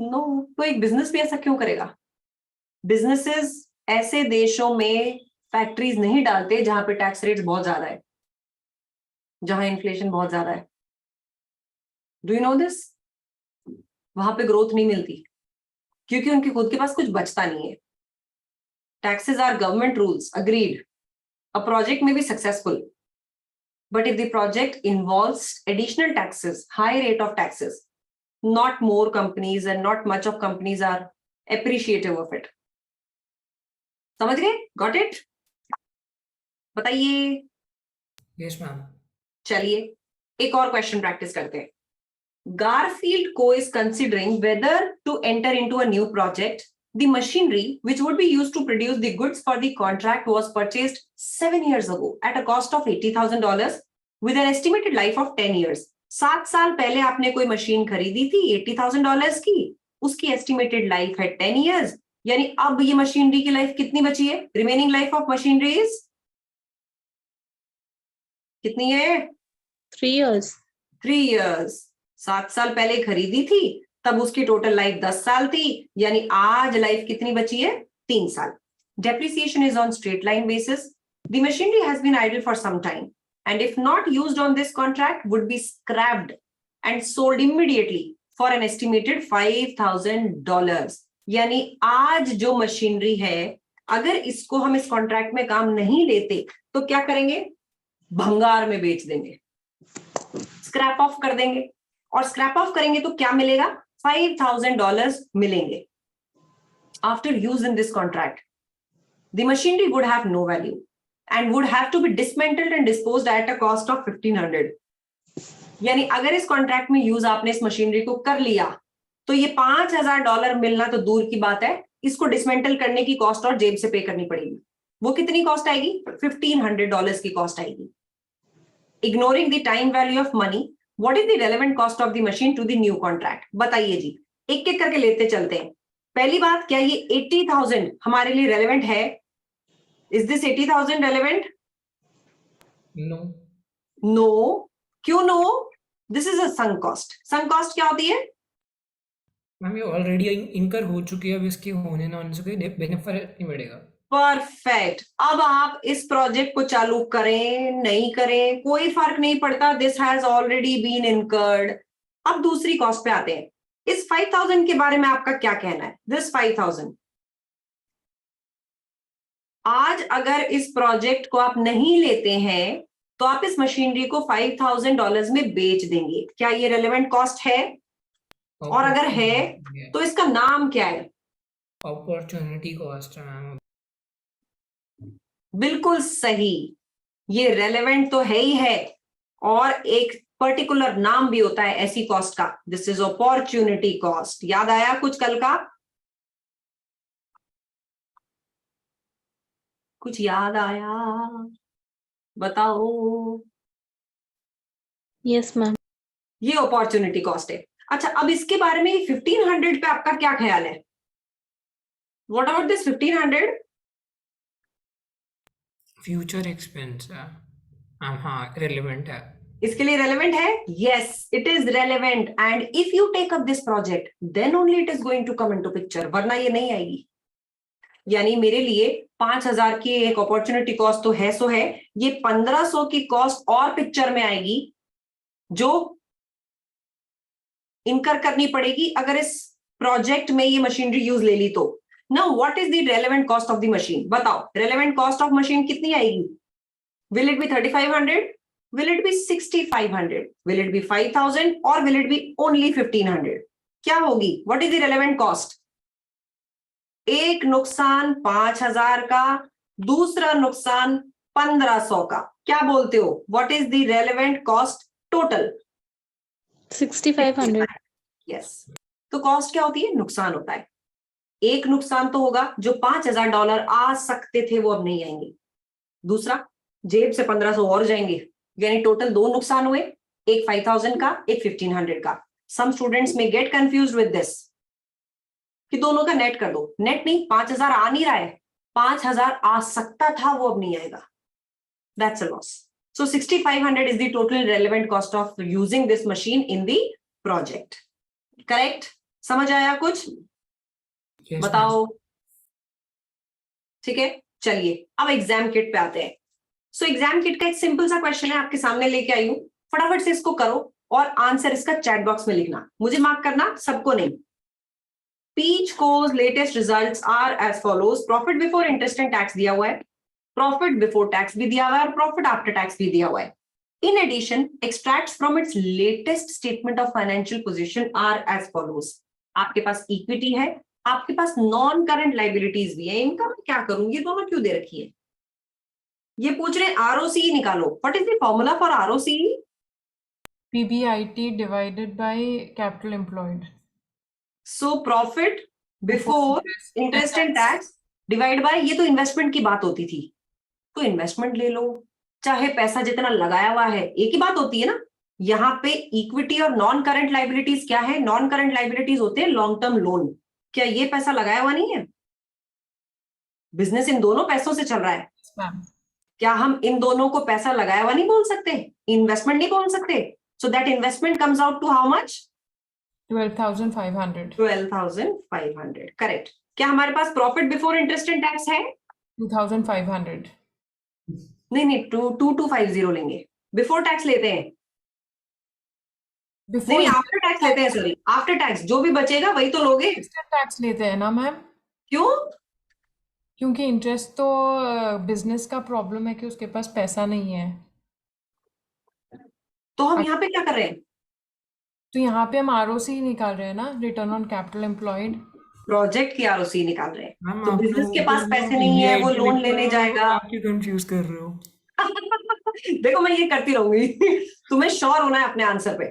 नो। तो एक बिजनेस भी ऐसा क्यों करेगा? बिजनेसेस ऐसे देशों में फैक्ट्रीज नहीं डालते जहां पे टैक्स रेट बहुत ज्यादा है, जहां इन्फ्लेशन बहुत ज्यादा है। Do you know this? वहां पे ग्रोथ नहीं मिलती क्योंकि उनके खुद के पास कुछ बचता नहीं है। Taxes are government rules, agreed. A project में be successful, but if the project involves additional taxes, high rate of taxes, not more companies and not much of companies are appreciative of it. समझ गए? Got it? बताइए।
Yes ma'am.
चलिए एक और question practice करते हैं। Garfield Co is considering whether to enter into a new project. The machinery which would be used to produce the goods for the contract was purchased 7 years ago at a cost of $80,000 with an estimated life of 10 years. 7 साल पहले आपने कोई machine खरीदी थी $80,000 की, उसकी estimated life है 10 years, यानी अब ये मशीनरी की लाइफ कितनी बची है? Remaining life of machinery is कितनी है?
3 years.
3 years. 7 साल पहले खरीदी थी, तब उसकी टोटल लाइफ 10 साल थी, यानी आज लाइफ कितनी बची है? 3 साल। Depreciation is on straight line basis. The machinery has been idle for some time, and if not used on this contract, would be scrapped and sold immediately for an estimated $5,000. यानी आज जो machinery है, अगर इसको हम इस contract में काम नहीं लेते तो क्या करेंगे? भंगार में बेच देंगे, स्क्रैप ऑफ कर देंगे, और स्क्रैप ऑफ करेंगे तो क्या मिलेगा? $5,000 मिलेंगे। After use in this contract, the machinery would have no value and would have to be dismantled and disposed at a cost of $1,500. यानी अगर इस कॉन्ट्रैक्ट में यूज आपने इस मशीनरी को कर लिया तो ये $5,000 मिलना तो दूर की बात है, इसको डिसमेंटल करने की कॉस्ट और जेब से पे करनी पड़ेगी। वो कितनी कॉस्ट आएगी? $1,500 की कॉस्ट आएगी। Ignoring the time value of money, what is the relevant cost of the machine to the new contract? बताइए जी, एक एक करके लेते चलते हैं। पहली बात, क्या ये 80,000 हमारे लिए रेलेवेंट है? Is this 80,000 relevant?
No.
No. क्यों no? This is a sunk cost. Sunk cost क्या होती है?
मैम ये ऑलरेडी इनकर हो चुकी है, अब इसके होने ना होने से कोई बेनिफिट नहीं मिलेगा।
परफेक्ट। अब आप इस प्रोजेक्ट को चालू करें नहीं करें कोई फर्क नहीं पड़ता, this has already been incurred. अब दूसरी कॉस्ट पे आते हैं। इस 5,000 के बारे में आपका क्या कहना है? दिस 5,000 आज अगर इस प्रोजेक्ट को आप नहीं लेते हैं तो आप इस मशीनरी को $5,000 में बेच देंगे। क्या ये रेलेवेंट कॉस्ट है? और अगर है तो इसका नाम क्या है?
अपॉर्चुनिटी कॉस्ट है मैम।
बिल्कुल सही, ये रेलेवेंट तो है ही है, और एक पर्टिकुलर नाम भी होता है ऐसी कॉस्ट का, दिस इज अपॉर्चुनिटी कॉस्ट। याद आया कुछ कल का? कुछ याद आया? बताओ।
Yes, ma'am.
ये अपॉर्चुनिटी कॉस्ट है। अच्छा, अब इसके बारे में 1,500 पे आपका क्या ख्याल है? What about this 1,500?
Future expense है। हाँ, रेलेवेंट है।
इसके लिए रेलेवेंट है? Yes, it is relevant, and if you take up this project then only it is going to come into picture, वरना ये नहीं आएगी। यानी मेरे लिए 5,000 की एक अपॉर्चुनिटी कॉस्ट तो है सो है, ये 1,500 की कॉस्ट और पिक्चर में आएगी, जो इनकर करनी पड़ेगी अगर इस प्रोजेक्ट में ये मशीनरी यूज ले ली तो। Now what is the relevant cost of the machine? बताओ रेलेवेंट कॉस्ट ऑफ मशीन कितनी आएगी? Will it be 3500? Will it be 6500? Will it be 5000 और विल इट बी ओनली 1500? क्या होगी? What is the relevant cost? एक नुकसान 5000 का, दूसरा नुकसान 1500 का। क्या बोलते हो? What is the relevant cost total?
6500।
Yes. तो कॉस्ट क्या होती है? नुकसान होता है। एक नुकसान तो होगा, जो $5000 आ सकते थे वो अब नहीं आएंगे। दूसरा, जेब से 1500 और जाएंगे, यानी टोटल दो नुकसान हुए, एक 5000 का, एक 1500 का। सम स्टूडेंट्स में गेट कंफ्यूज्ड विद दिस कि दोनों का नेट कर दो। नेट नहीं, 5000 आ नहीं रहा है, 5000 आ सकता था वो अब नहीं आएगा। That's a loss. So 6500 is the total relevant cost of using this machine in the project. Correct? समझ आया कुछ?
Yes,
बताओ। ठीक है, चलिए अब एग्जाम किट पे आते हैं। सो एग्जाम किट का एक सिंपल सा क्वेश्चन है, आपके सामने लेके आई हूं, फटाफट से इसको करो और आंसर इसका चैट बॉक्स में लिखना। मुझे मार्क करना, सबको नहीं। Peach Co's latest results are as follows. Profit before interest and tax दिया हुआ है, प्रॉफिट बिफोर टैक्स भी दिया हुआ है और प्रॉफिट आफ्टर टैक्स भी दिया हुआ है। In addition extracts from its latest statement of financial position are as follows. आपके पास इक्विटी है, आपके पास नॉन करंट लाइबिलिटीज भी है। इनका मैं क्या करूं, ये दोनों क्यों दे रखी है? ये पूछ रहे आरओसी निकालो। What is the formula for ROC?
PBIT divided by capital employed.
So profit before interest and tax divide by, ये तो इन्वेस्टमेंट की बात होती थी, तो इन्वेस्टमेंट ले लो, चाहे पैसा जितना लगाया हुआ है, एक ही बात होती है ना। यहाँ पे इक्विटी और नॉन करंट लाइबिलिटीज क्या है? नॉन करंट लाइबिलिटीज होते हैं लॉन्ग टर्म लोन। क्या ये पैसा लगाया हुआ नहीं है? बिजनेस इन दोनों पैसों से चल रहा है।
Yes, ma'am.
क्या हम इन दोनों को पैसा लगाया हुआ नहीं बोल सकते? इन्वेस्टमेंट नहीं बोल सकते? So that investment comes out to how much?
12,500.
12,500। Correct. क्या हमारे पास profit before interest and tax है?
2,500.
नहीं, 2250 लेंगे। बिफोर टैक्स लेते हैं?
Before
नहीं, आफ्टर टैक्स लेते हैं। सॉरी, आफ्टर टैक्स जो भी बचेगा वही तो लोगे।
टैक्स लेते हैं ना मैम,
क्यों?
क्योंकि इंटरेस्ट तो बिजनेस का प्रॉब्लम है कि उसके पास पैसा नहीं है।
तो हम यहाँ पे क्या कर रहे हैं?
तो यहाँ पे हम ROC निकाल रहे हैं ना, return on capital employed.
Project की आरओसी निकाल रहे हैं।
मैम
तो
आप
बिजनेस
लोग
के पास पैसे नहीं है, वो लोन लेने जाएगा।
आप क्यों कंफ्यूज कर रहे हो?
देखो मैं ये करती रहूंगी। तुम्हें श्योर होना है अपने आंसर पे,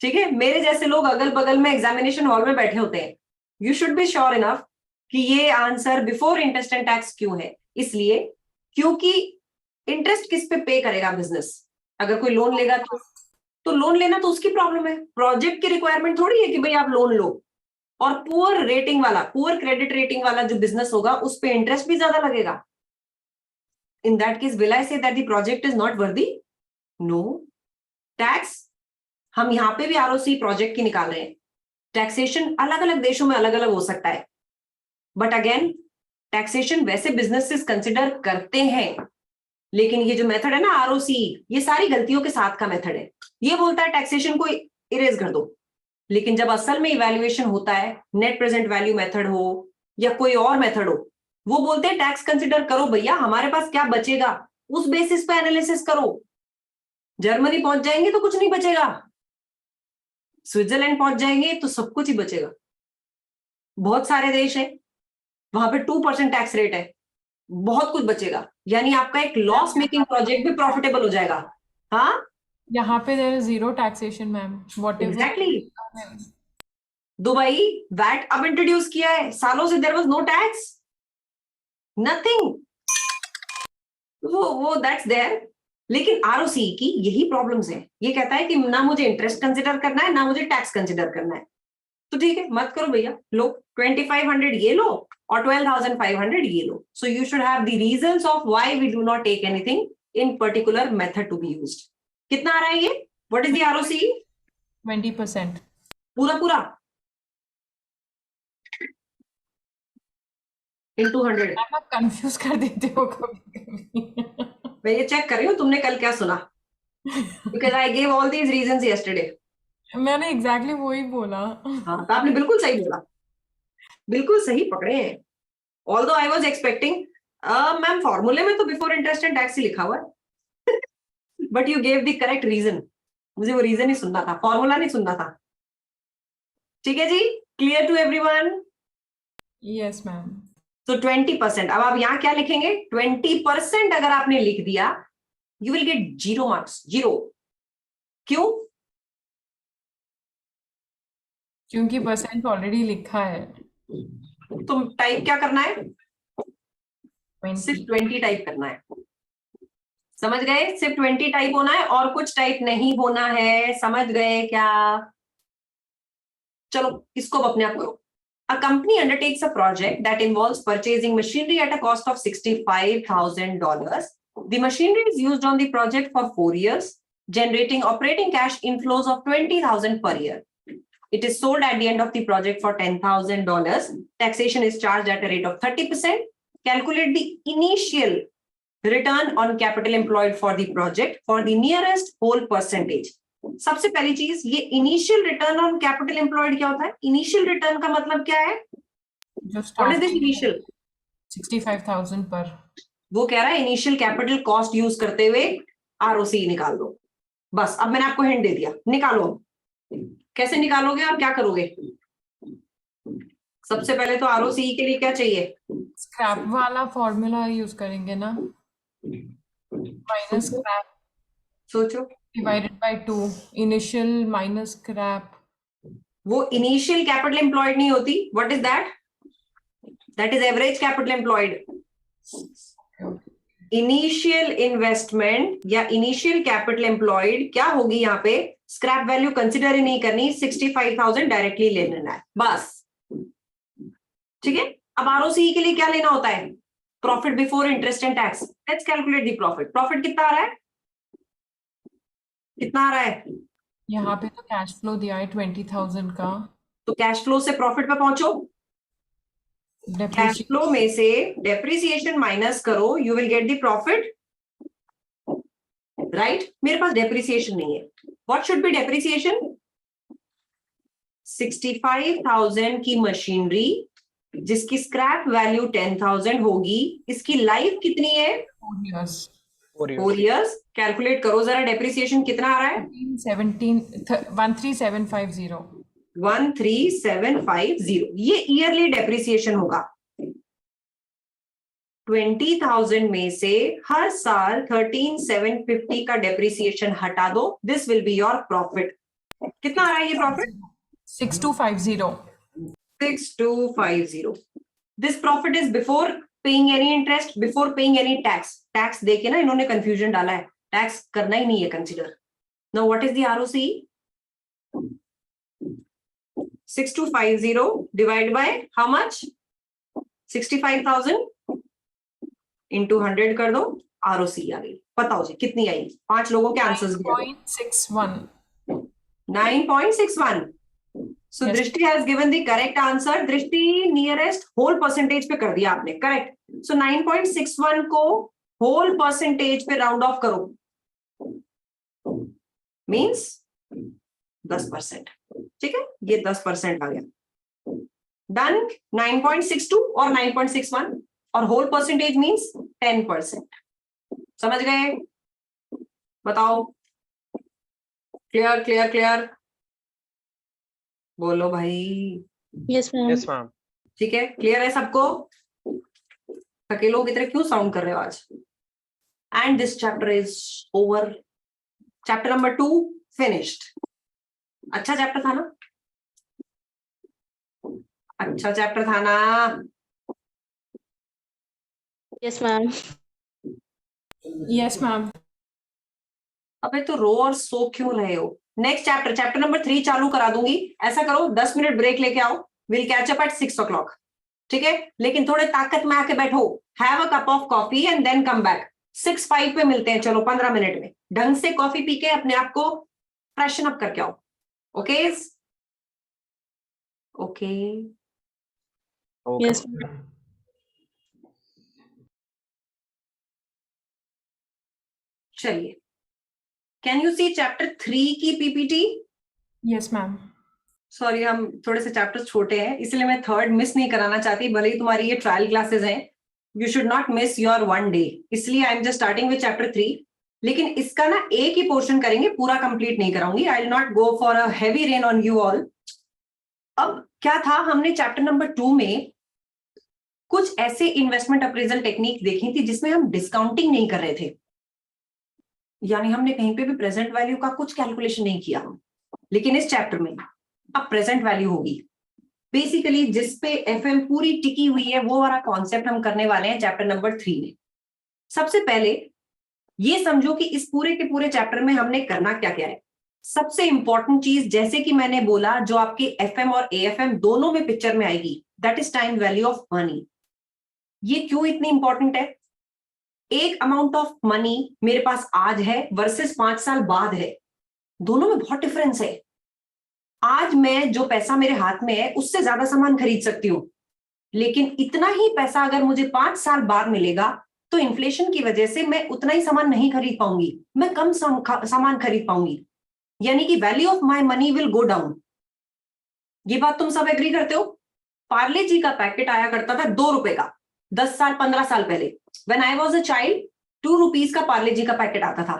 ठीक है? मेरे जैसे लोग अगल बगल में एग्जामिनेशन हॉल में बैठे होते हैं। You should be sure enough कि ये answer before interest and tax क्यों है। इसलिए क्योंकि इंटरेस्ट किस पे करेगा बिजनेस? अगर कोई लोन लेगा तो लोन लेना तो उसकी प्रॉब्लम है। प्रोजेक्ट की रिक्वायरमेंट थोड़ी है कि भाई आप लोन लो। और पुअर रेटिंग वाला, पुअर क्रेडिट रेटिंग वाला जो बिजनेस होगा उस पे इंटरेस्ट भी ज्यादा लगेगा। In that case will I say that the project is not worthy? No. Tax, हम यहाँ पे भी आरओसी प्रोजेक्ट की निकाल रहे हैं। टैक्सेशन अलग अलग देशों में अलग अलग हो सकता है, बट अगेन टैक्सेशन वैसे बिजनेसेस कंसिडर करते हैं। लेकिन ये जो मेथड है ना आरओसी, ये सारी गलतियों के साथ का मेथड है। ये बोलता है टैक्सेशन को इरेज कर दो, लेकिन जब असल में इवैल्यूएशन होता है, नेट प्रेजेंट वैल्यू मेथड हो या कोई और मेथड हो, वो बोलते हैं टैक्स कंसिडर करो भैया, हमारे पास क्या बचेगा उस बेसिस पे एनालिसिस करो। जर्मनी पहुंच जाएंगे तो कुछ नहीं बचेगा, स्विट्जरलैंड पहुंच जाएंगे तो सब कुछ ही बचेगा। बहुत सारे देश है वहां पे 2% टैक्स रेट है, बहुत कुछ बचेगा। यानी आपका एक लॉस मेकिंग प्रोजेक्ट भी प्रॉफिटेबल हो जाएगा। हाँ,
यहाँ पे there is zero taxation ma'am, whatever.
Exactly. Dubai VAT अब इंट्रोड्यूस किया है, सालों से there was no tax, nothing. वो दैट्स देयर। लेकिन आरओसी की यही प्रॉब्लम्स है। ये कहता है कि ना मुझे इंटरेस्ट कंसिडर करना है, ना मुझे टैक्स कंसिडर करना है। तो ठीक है, मत करो भैया, लो 2500 ये लो और 12,500 ये लो। So you should have the reasons of why we do not take anything in particular method to be used. कितना आ रहा है ये? What is the ROC?
20%।
पूरा into 100।
आप कंफ्यूज कर देते हो कभी कभी।
मैं ये चेक कर रही हूँ तुमने कल क्या सुना, because I gave all these reasons yesterday।
मैंने एग्जैक्टली वही बोला।
हाँ, तो आपने बिल्कुल सही बोला, बिल्कुल सही पकड़े हैं। Although I was expecting ma'am फॉर्मूले में तो बिफोर इंटरेस्ट एंड टैक्स ही लिखा हुआ है, but you gave the correct reason. मुझे वो रीजन ही सुनना था, फॉर्मूला नहीं सुनना था। ठीक है जी, clear to everyone?
Yes ma'am.
तो 20%, अब आप यहां क्या लिखेंगे? 20% अगर आपने लिख दिया, यू विल गेट 0 मार्क्स, 0। क्यों?
क्योंकि परसेंट ऑलरेडी लिखा है।
तुम टाइप क्या करना है?
20।
सिर्फ 20 टाइप करना है। समझ गए? सिर्फ 20 टाइप होना है और कुछ टाइप नहीं होना है। समझ गए क्या? चलो इसको अब अपने आप करो। A company undertakes a project that involves purchasing machinery at a cost of $65,000. The machinery is used on the project for 4 years, generating operating cash inflows of $20,000 per year. It is sold at the end of the project for $10,000. Taxation is charged at a rate of 30%. Calculate the initial return on capital employed for the project for the nearest whole percentage. सबसे पहली चीज, ये initial return on capital employed क्या होता है? Initial return का मतलब क्या है?
जो
what is this
starting
initial?
65,000 पर।
वो कह रहा है इनिशियल कैपिटल कॉस्ट यूज करते हुए आरओसी निकाल दो। बस, अब मैंने आपको हिंट दे दिया, निकालो। कैसे निकालोगे और क्या करोगे? सबसे पहले तो आरओसी के लिए क्या चाहिए?
स्क्रैप वाला फॉर्मूला यूज करेंगे ना, माइनस
सोचो
स्क्रैप
सोचो।
Divided by 2, initial minus scrap.
वो इनिशियल कैपिटल एम्प्लॉयड नहीं होती। What is that? That is average capital employed. Initial investment या इनिशियल कैपिटल एम्प्लॉयड क्या होगी यहाँ पे? स्क्रैप वैल्यू कंसिडर ही नहीं करनी, 65,000 डायरेक्टली ले लेना है बस। ठीक है, अब आरओसी के लिए क्या लेना होता है? Profit before interest and tax. Let's calculate the profit. Profit कितना आ रहा है? कितना आ रहा है?
यहाँ पे तो कैश फ्लो दिया है 20,000 का।
तो कैश फ्लो से प्रॉफिट पे पहुंचो। कैश फ्लो में से डेप्रिसिएशन माइनस करो, you will get the profit, right? मेरे पास डेप्रिसिएशन नहीं है। What should be depreciation? 65,000 की मशीनरी जिसकी स्क्रैप वैल्यू 10,000 होगी, इसकी लाइफ कितनी है?
4 years।
4 इयर्स। कैलकुलेट करो जरा, डेप्रिसिएशन कितना आ रहा है?
13750।
13750, ये ईयरली डेप्रिसिएशन होगा। 20,000 में से हर साल 13,750 का डेप्रिसिएशन हटा दो, this will be your profit. कितना आ रहा है ये profit?
6250।
6250। This profit is before paying any interest, before paying any tax. Tax देके ना इन्होंने कंफ्यूजन डाला है, टैक्स करना ही नहीं है consider. Now what is the ROC? 6250 divide by how much? 65,000 into 100 कर दो, आरओसी आ गई। बताओ जी कितनी आई? 5 लोगों के आंसर्स दिए।
9.61।
9.61। So
Yes.
Drishti has given the correct answer. Drishti nearest whole percentage पे कर दिया आपने, correct? So 9.61 को whole percentage पे round off करो, means 10%। ठीक है, ये 10% आ गया। Done। 9.62 और 9.61 और whole percentage means 10%। समझ गए? बताओ। Clear clear clear? बोलो भाई।
Yes ma'am.
Yes, ma'am.
ठीक है, क्लियर है सबको? थके लोग इतने क्यों साउंड कर रहे हो आज? And this chapter is over. Chapter number 2 finished. अच्छा चैप्टर था ना? अच्छा चैप्टर था ना?
Yes ma'am.
Yes ma'am.
अबे तो रो और सो क्यों रहे हो? नेक्स्ट चैप्टर, चैप्टर नंबर 3 चालू करा दूंगी। ऐसा करो 10 मिनट ब्रेक लेके आओ, will catch up at 6 o'clock। ठीक है, लेकिन थोड़े ताकत में आके बैठो, have a cup of coffee and then come back. 6:05 पे मिलते हैं। चलो 15 मिनट में ढंग से कॉफी पी के अपने आप को फ्रेशन अप करके आओ। Okay okay.
Okay.
यस
चलिए, कैन यू सी चैप्टर 3 की पीपीटी?
Yes ma'am.
सॉरी, हम थोड़े से चैप्टर्स छोटे हैं, इसलिए मैं थर्ड मिस नहीं कराना चाहती, भले ही तुम्हारी ये ट्रायल क्लासेस हैं। You should not miss your one day, इसलिए I am just starting with chapter 3। लेकिन इसका ना एक ही पोर्शन करेंगे, पूरा कंप्लीट नहीं कराऊंगी। I will not go for a heavy rain on you all. अब क्या था, हमने चैप्टर नंबर 2 में कुछ ऐसे इन्वेस्टमेंट अप्रेजल टेक्निक देखी थी जिसमें हम डिस्काउंटिंग नहीं कर रहे थे, यानी हमने कहीं पे भी प्रेजेंट वैल्यू का कुछ कैलकुलेशन नहीं किया। लेकिन इस चैप्टर में अब प्रेजेंट वैल्यू होगी, बेसिकली जिस पे एफएम पूरी टिकी हुई है, वो वाला कॉन्सेप्ट हम करने वाले हैं चैप्टर नंबर 3 में। सबसे पहले ये समझो कि इस पूरे के पूरे चैप्टर में हमने करना क्या क्या है। सबसे इंपॉर्टेंट चीज, जैसे कि मैंने बोला, जो आपके एफएम और एएफएम दोनों में पिक्चर में आएगी, that is time value of money. ये क्यों इतनी इंपॉर्टेंट है? एक अमाउंट ऑफ मनी मेरे पास आज है वर्सेस 5 साल बाद है, दोनों में बहुत डिफरेंस है। आज मैं जो पैसा मेरे हाथ में है उससे ज्यादा सामान खरीद सकती हूँ, लेकिन इतना ही पैसा अगर मुझे 5 साल बाद मिलेगा तो इन्फ्लेशन की वजह से मैं उतना ही सामान नहीं खरीद पाऊंगी, मैं कम सामान खरीद पाऊंगी, यानी कि value of my money will go down. ये बात तुम सब एग्री करते हो? पार्ले जी का पैकेट आया करता था 2 रुपए का 10 साल 15 साल पहले। When I was a child 2 rupees का पार्ले जी का पैकेट आता था,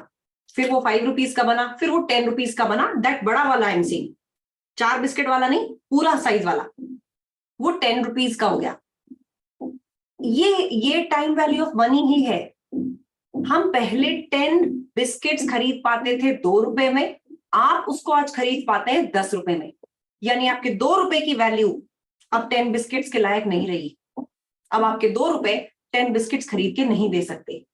फिर वो 5 रुपीज का बना, फिर वो 10 रुपीज का बना। दैट बड़ा वाला आई एम सेइंग, 4 बिस्किट वाला नहीं, पूरा साइज वाला, वो 10 रुपीज का हो गया। ये टाइम वैल्यू ऑफ मनी ही है। हम पहले 10 बिस्किट्स खरीद पाते थे 2 रुपए में, आप उसको आज खरीद पाते हैं 10 रुपए में, यानी आपके 2 रुपए की वैल्यू अब 10 बिस्किट्स के लायक नहीं रही। अब आपके 2 रुपए 10 बिस्किट्स खरीद के नहीं दे सकते।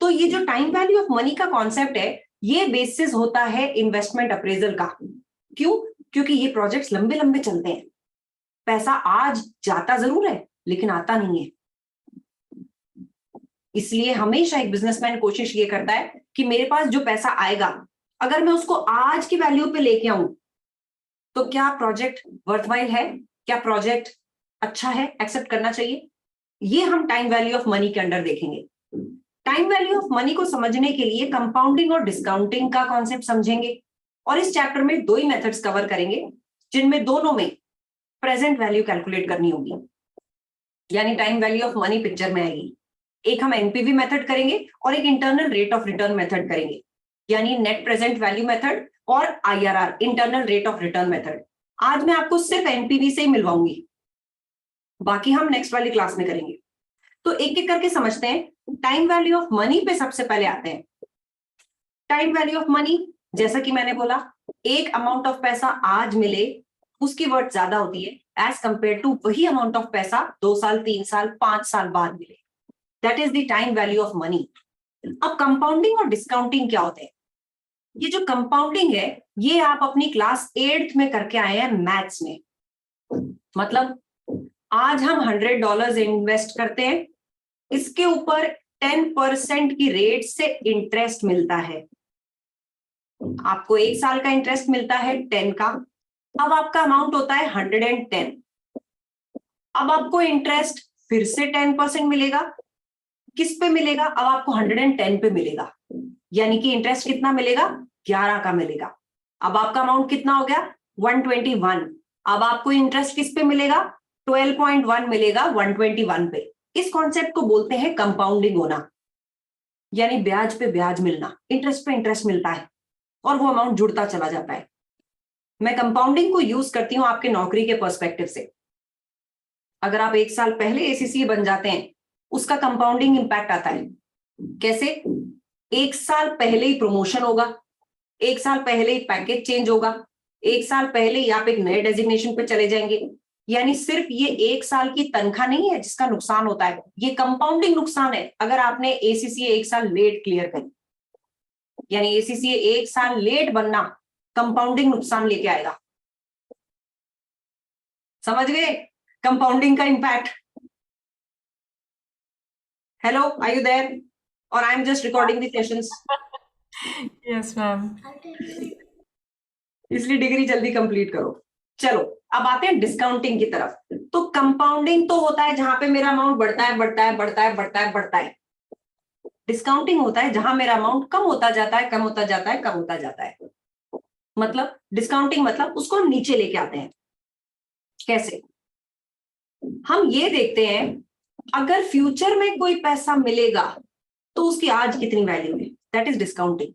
तो ये जो टाइम वैल्यू ऑफ मनी का कॉन्सेप्ट है, ये बेसिस होता है इन्वेस्टमेंट अप्रेजल का। क्यों? क्योंकि ये प्रोजेक्ट्स लंबे लंबे चलते हैं। पैसा आज जाता जरूर है लेकिन आता नहीं है, इसलिए हमेशा एक बिजनेसमैन कोशिश ये करता है कि मेरे पास जो पैसा आएगा, अगर मैं उसको आज की वैल्यू पे लेके आऊं तो क्या प्रोजेक्ट वर्थवाइल है, क्या प्रोजेक्ट अच्छा है, एक्सेप्ट करना चाहिए। ये हम टाइम वैल्यू ऑफ मनी के अंडर देखेंगे। टाइम वैल्यू ऑफ मनी को समझने के लिए कंपाउंडिंग और डिस्काउंटिंग का कॉन्सेप्ट समझेंगे, और इस चैप्टर में 2 ही मेथड्स कवर करेंगे, जिनमें दोनों में प्रेजेंट वैल्यू कैलकुलेट करनी होगी, यानी time value of money picture में आएगी। एक हम एनपीवी मेथड करेंगे और एक internal rate of return method करेंगे, यानी नेट प्रेजेंट वैल्यू मेथड और IRR, internal rate of return method. आज मैं आपको सिर्फ एनपीवी से ही मिलवाऊंगी, बाकी हम नेक्स्ट वाली क्लास में करेंगे। तो एक एक करके समझते हैं। टाइम वैल्यू ऑफ मनी पे सबसे पहले आते हैं। टाइम वैल्यू ऑफ मनी, जैसा कि मैंने बोला, एक अमाउंट ऑफ पैसा आज मिले उसकी वर्थ ज्यादा होती है एज कंपेयर टू वही अमाउंट ऑफ पैसा 2 साल 3 साल 5 साल बाद मिले। That is the time value of money. अब कंपाउंडिंग और डिस्काउंटिंग क्या होते हैं? ये जो कंपाउंडिंग है, ये आप अपनी क्लास 8th में करके आए हैं मैथ्स में। मतलब आज हम $100 इन्वेस्ट करते हैं, इसके ऊपर 10% की रेट से इंटरेस्ट मिलता है। आपको 1 साल का इंटरेस्ट मिलता है 10 का, अब आपका अमाउंट होता है 110। अब आपको इंटरेस्ट फिर से 10% मिलेगा। किस पे मिलेगा? अब आपको 110 पे मिलेगा, यानी कि इंटरेस्ट कितना मिलेगा? 11 का मिलेगा। अब आपका अमाउंट कितना हो गया? 121। अब आपको इंटरेस्ट किस पे मिलेगा? 12.1 मिलेगा 121 पे। इस कॉन्सेप्ट को बोलते हैं कंपाउंडिंग होना, यानी ब्याज पे ब्याज मिलना, इंटरेस्ट पे इंटरेस्ट मिलता है और वो अमाउंट जुड़ता चला जाता है। मैं कंपाउंडिंग को यूज करती हूं आपके नौकरी के पर्सपेक्टिव से। अगर आप 1 साल पहले एसीसी बन जाते हैं, उसका कंपाउंडिंग इंपैक्ट आता है। कैसे? 1 साल पहले ही प्रमोशन होगा, 1 साल पहले ही पैकेज चेंज होगा, 1 साल पहले ही आप एक नए डेजिग्नेशन पे चले जाएंगे। यानी सिर्फ ये 1 साल की तनख्वाह नहीं है जिसका नुकसान होता है, ये कंपाउंडिंग नुकसान है। अगर आपने एसीसी 1 साल लेट क्लियर करी, यानी एसीसी 1 साल लेट बनना कंपाउंडिंग नुकसान लेके आएगा। समझ गए कंपाउंडिंग का impact? Hello, are you there और I am just recording the sessions?
Yes ma'am.
इसलिए डिग्री जल्दी कंप्लीट करो। चलो अब आते हैं डिस्काउंटिंग की तरफ। तो कंपाउंडिंग तो होता है जहां पे मेरा अमाउंट बढ़ता है बढ़ता है बढ़ता है बढ़ता है बढ़ता है। डिस्काउंटिंग होता है जहां मेरा अमाउंट कम होता जाता है कम होता जाता है कम होता जाता है। मतलब डिस्काउंटिंग मतलब उसको हम नीचे लेके आते हैं। कैसे? हम ये देखते हैं अगर फ्यूचर में कोई पैसा मिलेगा तो उसकी आज कितनी वैल्यू है, दैट इज डिस्काउंटिंग।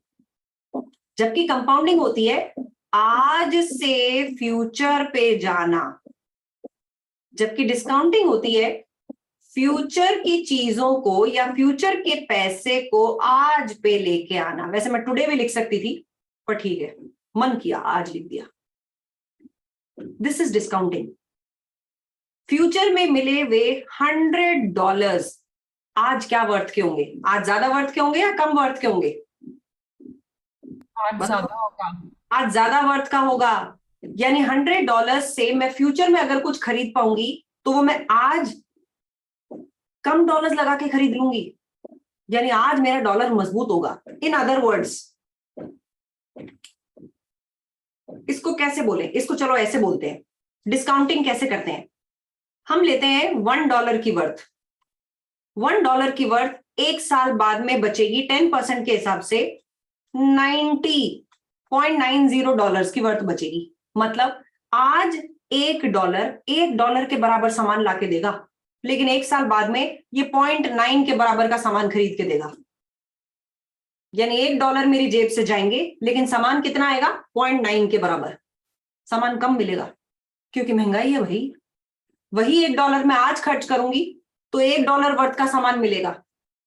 जबकि कंपाउंडिंग होती है आज से फ्यूचर पे जाना, जबकि डिस्काउंटिंग होती है फ्यूचर की चीजों को या फ्यूचर के पैसे को आज पे लेके आना। वैसे मैं टुडे भी लिख सकती थी, पर ठीक है, मन किया आज लिख दिया। This is discounting. फ्यूचर में मिले वे $100 आज क्या वर्थ के होंगे? आज ज्यादा वर्थ के होंगे या कम वर्थ के होंगे?
आज ज्यादा होगा।
आज ज्यादा वर्थ का होगा। यानी $100 से मैं फ्यूचर में अगर कुछ खरीद पाऊंगी तो वो मैं आज कम डॉलर्स लगा के खरीद लूंगी। यानी आज मेरा डॉलर मजबूत होगा। इन अदर वर्ड्स, इसको कैसे बोले? इसको चलो ऐसे बोलते हैं। डिस्काउंटिंग कैसे करते हैं? हम लेते हैं $1 की वर्थ। $1 की वर्थ एक साल बाद में बचेगी 10% के हिसाब से $90.90 की वर्थ बचेगी। मतलब आज $1 के बराबर सामान लाके देगा, लेकिन एक साल बाद में ये 0.9 के बराबर का सामान खरीद के देगा। यानी $1 मेरी जेब से जाएंगे, लेकिन सामान कितना आएगा? 0.9 के बराबर। सामान कम मिलेगा क्योंकि महंगाई है भाई। वही $1 मैं आज खर्च करूंगी तो $1 वर्थ का सामान मिलेगा,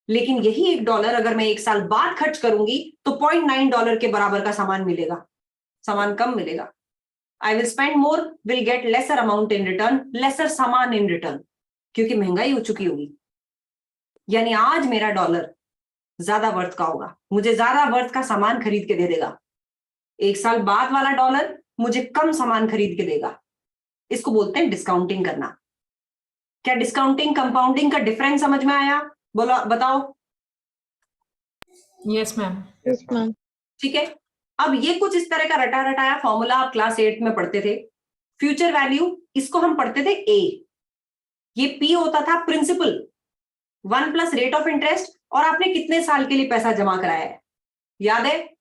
लेकिन यही $1 अगर मैं एक साल बाद खर्च करूंगी तो $0.9 के बराबर का सामान मिलेगा। सामान कम मिलेगा। I will spend more, will get lesser amount in return, lesser सामान इन रिटर्न, क्योंकि महंगाई हो चुकी होगी। यानी आज मेरा डॉलर ज्यादा वर्थ का होगा, मुझे ज्यादा वर्थ का सामान खरीद के दे देगा। एक साल बाद वाला डॉलर मुझे कम सामान खरीद के देगा। इसको बोलते हैं डिस्काउंटिंग करना। क्या डिस्काउंटिंग कंपाउंडिंग का डिफरेंस समझ में आया? बोलो, बताओ।
Yes ma'am.
Yes ma'am.
ठीक है। अब ये कुछ इस तरह का रटा रटाया फॉर्मूला आप क्लास 8 में पढ़ते थे। फ्यूचर वैल्यू, इसको हम पढ़ते थे ए। ये पी होता था principal, 1 plus rate of interest, और आपने कितने साल के लिए पैसा जमा कराया है, याद है?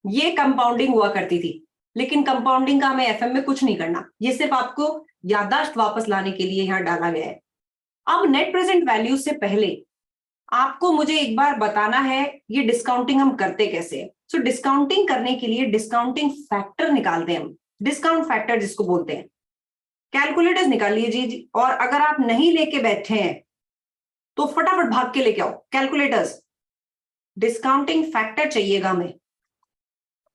ये कंपाउंडिंग हुआ करती थी। लेकिन कंपाउंडिंग का हमें एफएम में कुछ नहीं करना, ये सिर्फ आपको याददाश्त वापस लाने के लिए यहां डाला गया है। अब नेट प्रेजेंट वैल्यू से पहले आपको मुझे एक बार बताना है ये डिस्काउंटिंग हम करते कैसे हैं। सो डिस्काउंटिंग करने के लिए डिस्काउंटिंग फैक्टर निकालते हैं हम, डिस्काउंट फैक्टर जिसको बोलते हैं। कैलकुलेटर्स निकाल लीजिए, और अगर आप नहीं लेके बैठे हैं तो फटाफट भाग के लेके आओ कैलकुलेटर्स। डिस्काउंटिंग फैक्टर चाहिएगा हमें।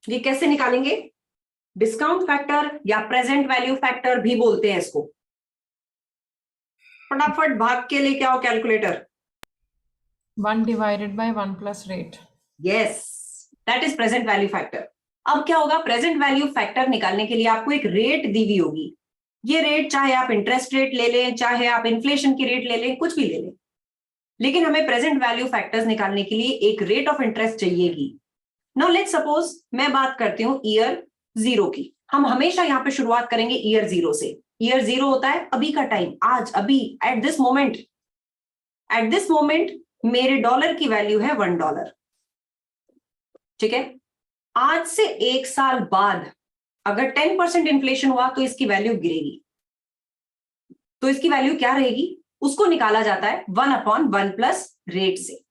ये कैसे निकालेंगे? डिस्काउंट फैक्टर या प्रेजेंट वैल्यू फैक्टर भी बोलते हैं इसको। फटाफट भाग के लेके आओ calculator.
1 divided by 1 plus rate.
Yes, that is present value factor. अब क्या होगा? प्रेजेंट वैल्यू फैक्टर निकालने के लिए आपको एक रेट दी हुई होगी। ये रेट चाहे आप इंटरेस्ट रेट ले लें, चाहे आप इन्फ्लेशन की रेट ले लें, कुछ भी ले लें, लेकिन हमें प्रेजेंट वैल्यू फैक्टर्स निकालने के लिए एक रेट ऑफ इंटरेस्ट चाहिएगी। नाउ लेट्स सपोज मैं बात करती हूँ ईयर 0 की। हम हमेशा यहाँ पे शुरुआत करेंगे ईयर 0 से। ईयर 0 होता है अभी का टाइम, आज, अभी, at this moment. At this moment मेरे डॉलर की वैल्यू है $1। ठीक है। आज से एक साल बाद अगर 10% इन्फ्लेशन हुआ तो इसकी वैल्यू गिरेगी। तो इसकी वैल्यू क्या रहेगी? उसको निकाला जाता है 1/1 प्लस रेट से,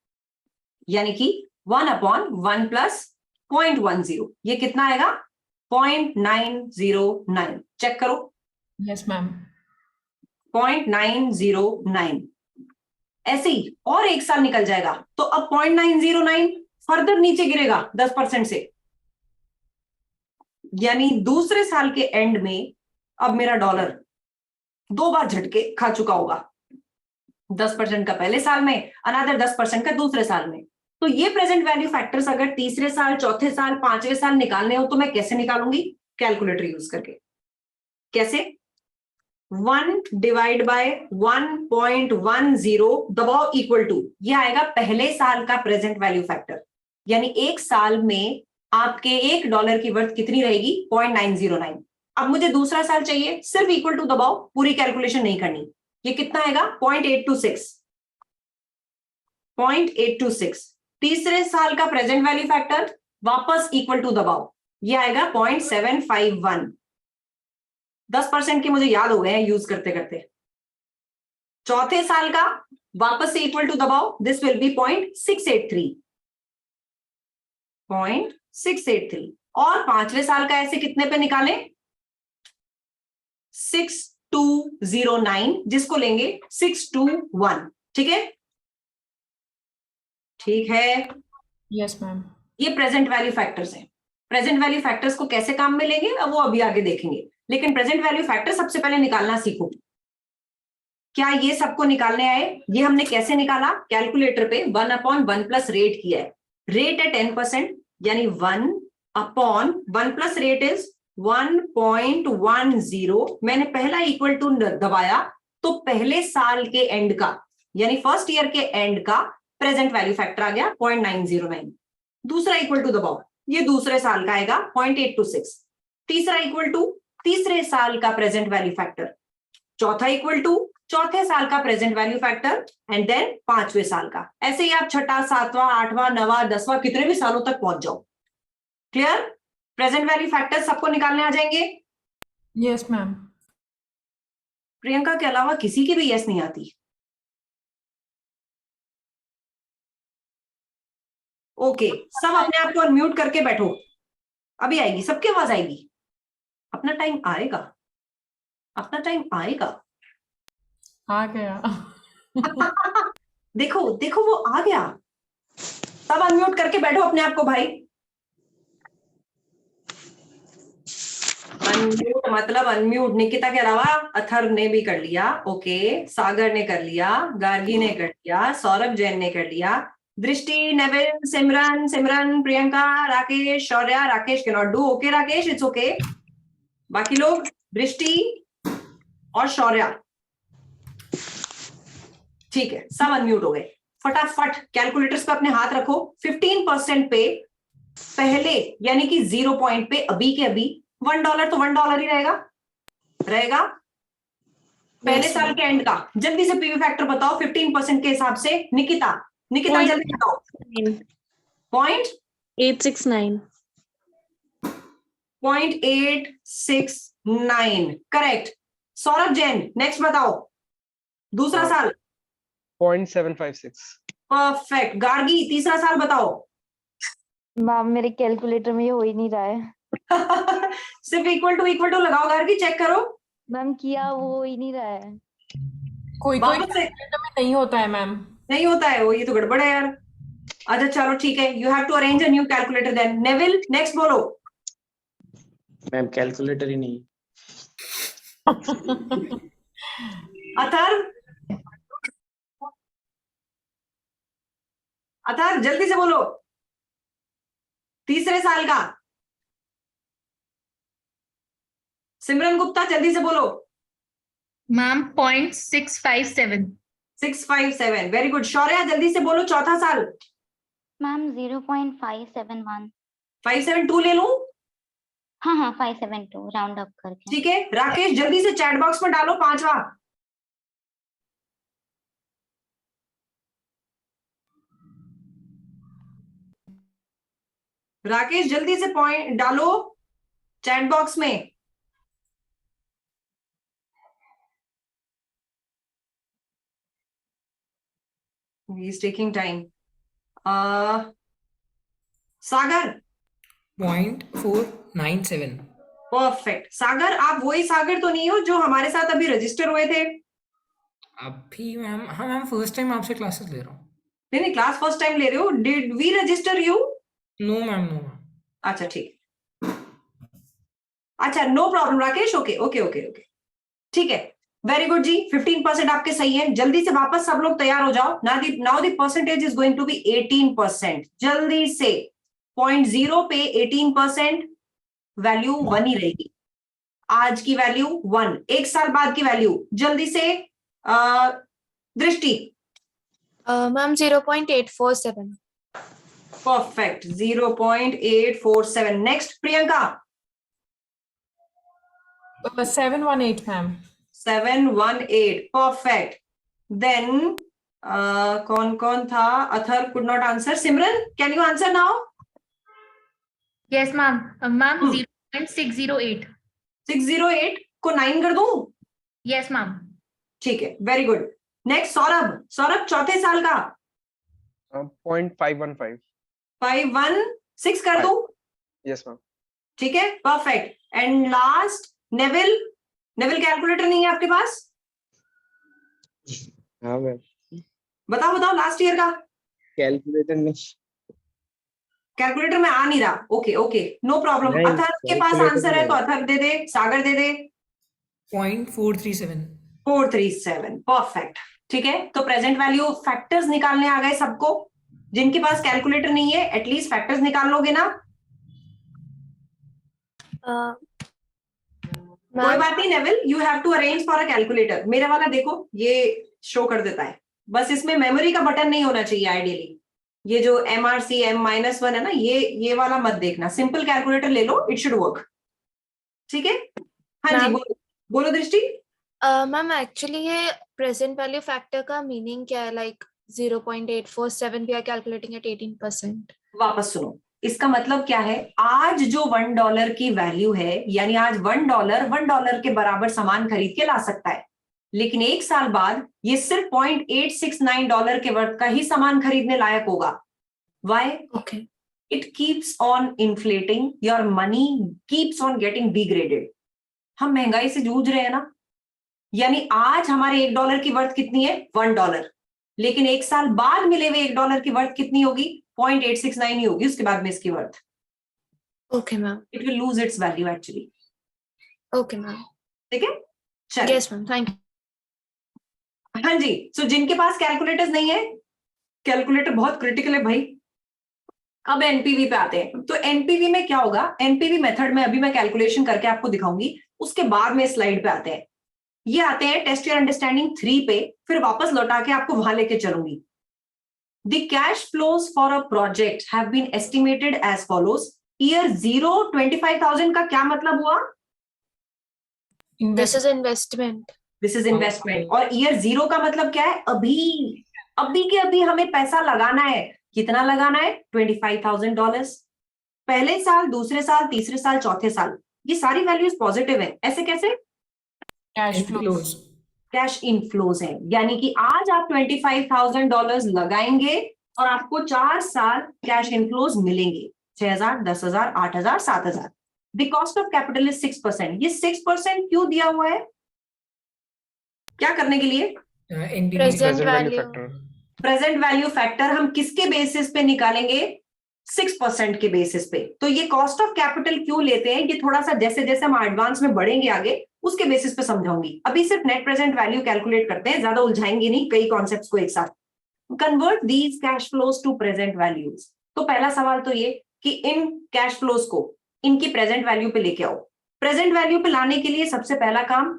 यानी कि 1/1 प्लस 0.10। ये कितना आएगा? 0.909। चेक करो।
Yes ma'am.
0.909। ऐसे ही और एक साल निकल जाएगा तो अब 0.909 फर्दर नीचे गिरेगा 10% से। यानी दूसरे साल के एंड में अब मेरा डॉलर 2 बार झटके खा चुका होगा। 10% का पहले साल में, अनदर 10% का दूसरे साल में। तो ये प्रेजेंट वैल्यू फैक्टर्स अगर तीसरे साल, चौथे साल, 5वें साल निकालने हो तो मैं कैसे निकालूंगी? कैलकुलेटर यूज करके। कैसे? 1 डिवाइड बाय 1.10 दबाव इक्वल टू, ये आएगा पहले साल का प्रेजेंट वैल्यू फैक्टर। यानी एक साल में आपके $1 की वर्थ कितनी रहेगी? 0.909। अब मुझे दूसरा साल चाहिए, सिर्फ इक्वल टू दबाओ, पूरी कैलकुलेशन नहीं करनी। ये कितना आएगा? 0.826। 0.826 तीसरे साल का प्रेजेंट वैल्यू फैक्टर, वापस इक्वल टू दबाओ। ये आएगा 0.751। 10% के मुझे याद हो गए हैं यूज करते करते। चौथे साल का वापस से इक्वल टू दबाओ, दिस विल बी 0.683। 0.683। और पांचवें साल का ऐसे कितने पे निकालें? 6209, जिसको लेंगे 621। ठीक है, ठीक है।
Yes ma'am.
ये प्रेजेंट वैल्यू फैक्टर्स हैं। प्रेजेंट वैल्यू फैक्टर्स को कैसे काम में लेंगे अब वो अभी आगे देखेंगे, लेकिन प्रेजेंट वैल्यू फैक्टर सबसे पहले निकालना सीखो। क्या ये सबको निकालने आए? ये हमने कैसे निकाला? कैलकुलेटर पे 1/1 प्लस रेट किया है। रेट है 10%, यानी 1/1 प्लस रेट इज 1.10। मैंने पहला इक्वल टू दबाया तो पहले साल के एंड का, यानी फर्स्ट ईयर के एंड का प्रेजेंट वैल्यू फैक्टर आ गया 0.909। दूसरा इक्वल टू दबाओ, ये दूसरे साल का आएगा 0.826। तीसरा इक्वल टू तीसरे साल का प्रेजेंट वैल्यू फैक्टर। चौथा इक्वल टू चौथे साल का present value factor, and then पांचवें साल का। ऐसे ही आप छठा, सातवां, आठवां, नवा, 10वां, कितने भी सालों तक पहुंच जाओ। क्लियर? प्रेजेंट वैल्यू फैक्टर सबको निकालने आ जाएंगे?
Yes ma'am.
प्रियंका के अलावा किसी की भी यस नहीं आती। ओके, सब अपने आप को अनम्यूट करके बैठो, अभी आएगी, सबकी आवाज आएगी। अपना टाइम आएगा, अपना टाइम आएगा।
आ गया।
देखो देखो, वो आ गया। सब अनम्यूट करके बैठो अपने आप को भाई। अनम्यूट मतलब अनम्यूट। निकिता के अलावा अथर्व ने भी कर लिया, ओके, सागर ने कर लिया, गार्गी ने कर लिया, सौरभ जैन ने कर लिया, दृष्टि, Neville, Simran, Simran, Priyanka, Rakesh, Shaurya. Rakesh can not do, okay Rakesh, it's okay. बाकी लोग, दृष्टि और शौर्या, ठीक है, सब अनम्यूट हो गए। फटाफट कैलकुलेटर्स पे अपने हाथ रखो। 15% पे पहले, यानी कि 0 पॉइंट पे अभी के अभी $1 तो $1 ही रहेगा, रहेगा पहले साल के एंड का। जल्दी से पीवी फैक्टर बताओ 15% के हिसाब से। निकिता, निकिता जल्दी बताओ।
0.869।
0.869 करेक्ट। सौरभ जैन नेक्स्ट बताओ, दूसरा साल।
0.756।
परफेक्ट। गार्गी तीसरा साल बताओ।
मैम मेरे कैलकुलेटर में ये हो ही नहीं रहा है।
सिर्फ इक्वल टू लगाओ गार्गी, चेक करो।
मैम किया, वो हो ही नहीं रहा है।
कोई
वापस से
कैलकुलेटर में नहीं होता है मैम।
नहीं होता है वो, ये तो गड़बड़ है यार। अच्छा चलो ठीक है, you have to arrange a new calculator then. Neville next बोलो।
मैम कैलकुलेटर ही नहीं।
अथर्व, अथर्व जल्दी से बोलो, तीसरे साल का। सिमरन गुप्ता जल्दी से बोलो।
मैम 0.657।
657, very good. शौर्या जल्दी से बोलो, चौथा साल।
मैम 0.571।
572 ले लूं?
हाँ हाँ 572 राउंड अप करके।
ठीक है। राकेश जल्दी से चैट बॉक्स में डालो पांचवा। राकेश जल्दी से पॉइंट डालो चैट बॉक्स में। He is taking time. Sagar
0.497।
Perfect. Sagar, आप वही सागर तो नहीं हो जो हमारे साथ अभी रजिस्टर हुए थे?
अभी मैम, हाँ मैम, फर्स्ट टाइम आपसे क्लासेस ले रहा हूँ।
नहीं नहीं, क्लास फर्स्ट टाइम ले रहे हो। Did we register you?
No ma'am, no ma'am.
अच्छा ठीक, अच्छा no problem Rakesh, okay okay okay okay, ठीक है, वेरी गुड जी। 15% आपके सही है। जल्दी से वापस सब लोग तैयार हो जाओ। Now the percentage is going to be 18%। जल्दी से 0.0 पे 18%, वैल्यू 1 ही रहेगी। आज की वैल्यू 1, एक साल बाद की वैल्यू। जल्दी से Drishti.
Ma'am 0.847।
Perfect, 0.847। Next Priyanka.
718 ma'am.
718, perfect. Then कौन कौन था? Atharv could not answer. Simran can you answer now?
Yes, ma'am. Ma'am,
Hmm.
0.608.
608 को 9 कर दूं?
Yes, ma'am.
ठीक है, very good. Next Saurabh, Saurabh चौथे साल का
0.515.
516 कर दूं?
Yes, ma'am.
ठीक है, perfect. And last Neville, Neville calculator नहीं है आपके पास?
हाँ मैम,
बताओ बताओ, लास्ट ईयर का
कैलकुलेटर नहीं।
कैलकुलेटर में आ नहीं रहा। Okay okay, no problem.
नहीं,
अथर्व के पास
calculator
आंसर है
नहीं
तो अथर्व दे दे, सागर दे दे।
0.437.
437, परफेक्ट। ठीक है, तो प्रेजेंट वैल्यू फैक्टर्स निकालने आ गए सबको। जिनके पास कैलकुलेटर नहीं है एटलीस्ट फैक्टर्स निकाल लोगे ना? कोई बात नहीं Neville, you have to arrange for a calculator. मेरा वाला देखो, ये शो कर देता है, बस इसमें मेमोरी का बटन नहीं होना चाहिए आइडियली। ये जो MRC M-1 है ना, ये वाला मत देखना। सिंपल कैलकुलेटर ले लो, इट शुड वर्क। ठीक है, हाँ जी,
मैम,
बोलो बोलो दृष्टि।
मैम एक्चुअली ये प्रेजेंट वैल्यू फैक्टर का मीनिंग क्या है? Like 0.847 we are calculating at 18%.
वापस सुनो, इसका मतलब क्या है? आज जो $1 की वैल्यू है, यानी आज $1 के बराबर सामान खरीद के ला सकता है, लेकिन 1 साल बाद ये सिर्फ $0.869 के वर्थ का ही सामान खरीदने लायक होगा। Why?
Okay.
It keeps on inflating, your money keeps on getting degraded. हम महंगाई से जूझ रहे हैं ना, यानी आज हमारे $1 की वर्थ कितनी है? $1, लेकिन 1 साल बाद मिले हुए $1 की वर्थ कितनी होगी? 0.869 ही होगी उसके बाद में इसकी worth.
Okay ma'am.
It will lose its value actually.
Okay ma'am.
ठीक है, चलिए।
Yes ma'am, thank you.
हाँ जी, सो जिनके पास कैलकुलेटर्स नहीं है, कैलकुलेटर बहुत क्रिटिकल है भाई। अब एनपीवी पे आते हैं। तो एनपीवी में क्या होगा? एनपीवी मेथड में अभी मैं कैलकुलेशन करके आपको दिखाऊंगी, उसके बाद में स्लाइड पे आते हैं। ये आते हैं टेस्ट योर अंडरस्टैंडिंग 3 पे, फिर वापस लौटा के आपको वहां लेके चलूंगी। The cash flows for a project have been estimated as follows. Year 0 25,000 का क्या मतलब हुआ?
This is investment.
This is investment. और ईयर 0 का मतलब क्या है? अभी अभी के अभी हमें पैसा लगाना है। कितना लगाना है? $25,000। पहले साल, दूसरे साल, तीसरे साल, चौथे साल, ये सारी वैल्यूज पॉजिटिव है। ऐसे कैसे?
Cash flow.
Inflows.
Cash inflows है, यानी कि आज आप $25,000 लगाएंगे और आपको 4 साल कैश इनफ्लोज मिलेंगे। 6,000, 10,000, 8,000, 7,000। The cost of capital is 6%। ये 6% क्यों दिया हुआ है? क्या करने के लिए?
NPV.
Present
Present value
value.
factor.
Present value factor हम किसके बेसिस पे निकालेंगे? 6% के बेसिस पे। तो ये कॉस्ट ऑफ कैपिटल क्यों लेते हैं, ये थोड़ा सा जैसे जैसे हम एडवांस में बढ़ेंगे आगे उसके बेसिस पे समझाऊंगी। अभी सिर्फ नेट प्रेजेंट वैल्यू कैलकुलेट करते हैं, ज्यादा उलझाएंगे नहीं कई कॉन्सेप्ट्स को एक साथ। Convert these cash flows to present values. तो पहला सवाल तो ये कि इन कैश फ्लोज को इनकी प्रेजेंट वैल्यू पे लेके आओ। प्रेजेंट वैल्यू पे लाने के लिए सबसे पहला काम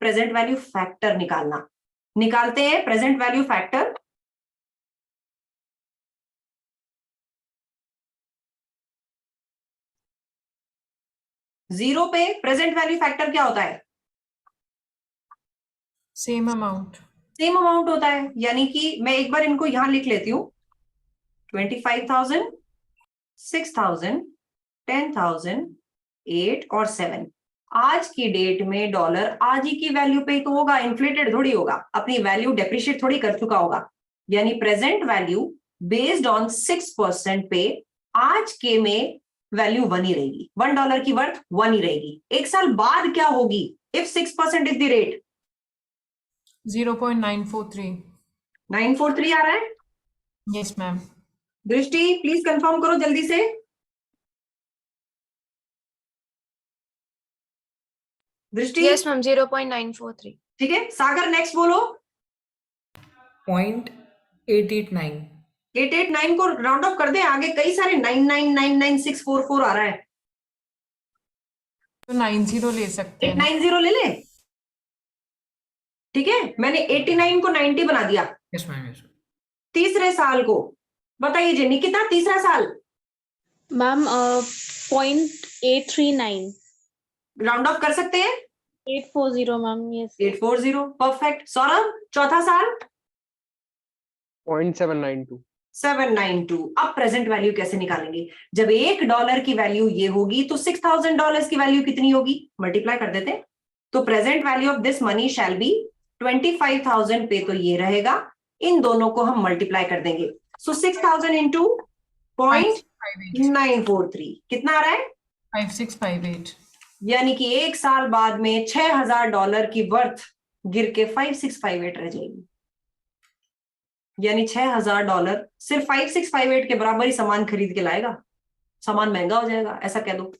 प्रेजेंट वैल्यू फैक्टर निकालना। निकालते हैं प्रेजेंट वैल्यू फैक्टर। जीरो पे प्रेजेंट वैल्यू फैक्टर क्या होता है?
Same amount.
सेम अमाउंट होता है, यानी कि मैं एक बार इनको यहां लिख लेती हूं। 25,000, 6,000, 10,000, 8 और 7। आज की डेट में डॉलर आज ही की वैल्यू पे तो होगा, इन्फ्लेटेड थोड़ी होगा, अपनी वैल्यू डेप्रिशिएट थोड़ी कर चुका होगा। यानी प्रेजेंट वैल्यू बेस्ड ऑन 6% पे आज के में वैल्यू 1 ही रहेगी। $1 की वर्थ 1 ही रहेगी। 1 साल बाद क्या होगी? If 6% is the rate,
0.943.
943 आ रहा है।
Yes ma'am.
दृष्टि प्लीज कंफर्म करो जल्दी से। दृष्टि?
Yes ma'am, 0.943.
ठीक है, सागर नेक्स्ट बोलो।
0.889.
889 को राउंड ऑफ कर दे, आगे कई सारे 99999644 आ रहा है।
तो 90 ले सकते हैं.
890 ले ले। ठीक है, मैंने 89 को 90 बना दिया।
Yes, ma'am. Yes.
तीसरे साल को बताइए जी, निकिता तीसरा साल
मैम 0.839.
राउंड ऑफ कर सकते हैं?
840 मैम. यस.
840, परफेक्ट। सौरभ चौथा साल?
0.792.
792। अब प्रेजेंट वैल्यू कैसे निकालेंगे? जब $1 की वैल्यू ये होगी तो $6,000 की वैल्यू कितनी होगी? मल्टीप्लाई कर देते हैं। तो present value of this money shall be 25,000 पे तो ये रहेगा, इन दोनों को हम मल्टीप्लाई कर देंगे। सो 6,000 इंटू 0.943 कितना आ रहा है?
5658।
यानी कि एक साल बाद में $6,000 की वर्थ गिर के 5658 रह जाएगी। यानी $6,000 सिर्फ 5658 के बराबर ही सामान खरीद के लाएगा। सामान महंगा हो जाएगा, ऐसा कह दो।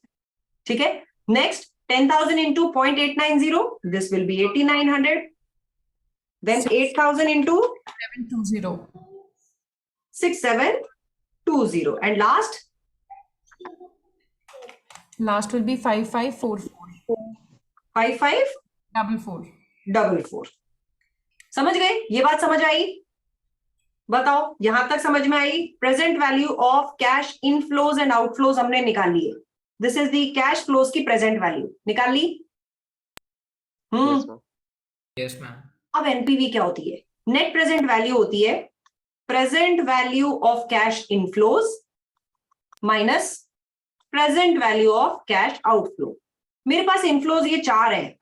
ठीक है, next 10,000 into 0.890, this will be 8,900। Then 8,000 into
720।
6,720 and last
Last will be 5544.
5544। समझ गए? ये बात समझ आई? बताओ, यहां तक समझ में आई? Present value of cash inflows and outflows हमने निकाल ली है। This is the cash flows की प्रेजेंट वैल्यू निकाल ली।
Yes, ma'am.
Yes ma'am.
अब एनपीवी क्या होती है? नेट प्रेजेंट वैल्यू होती है present value of cash inflows minus present value of cash outflow. मेरे पास इनफ्लोज ये 4 है,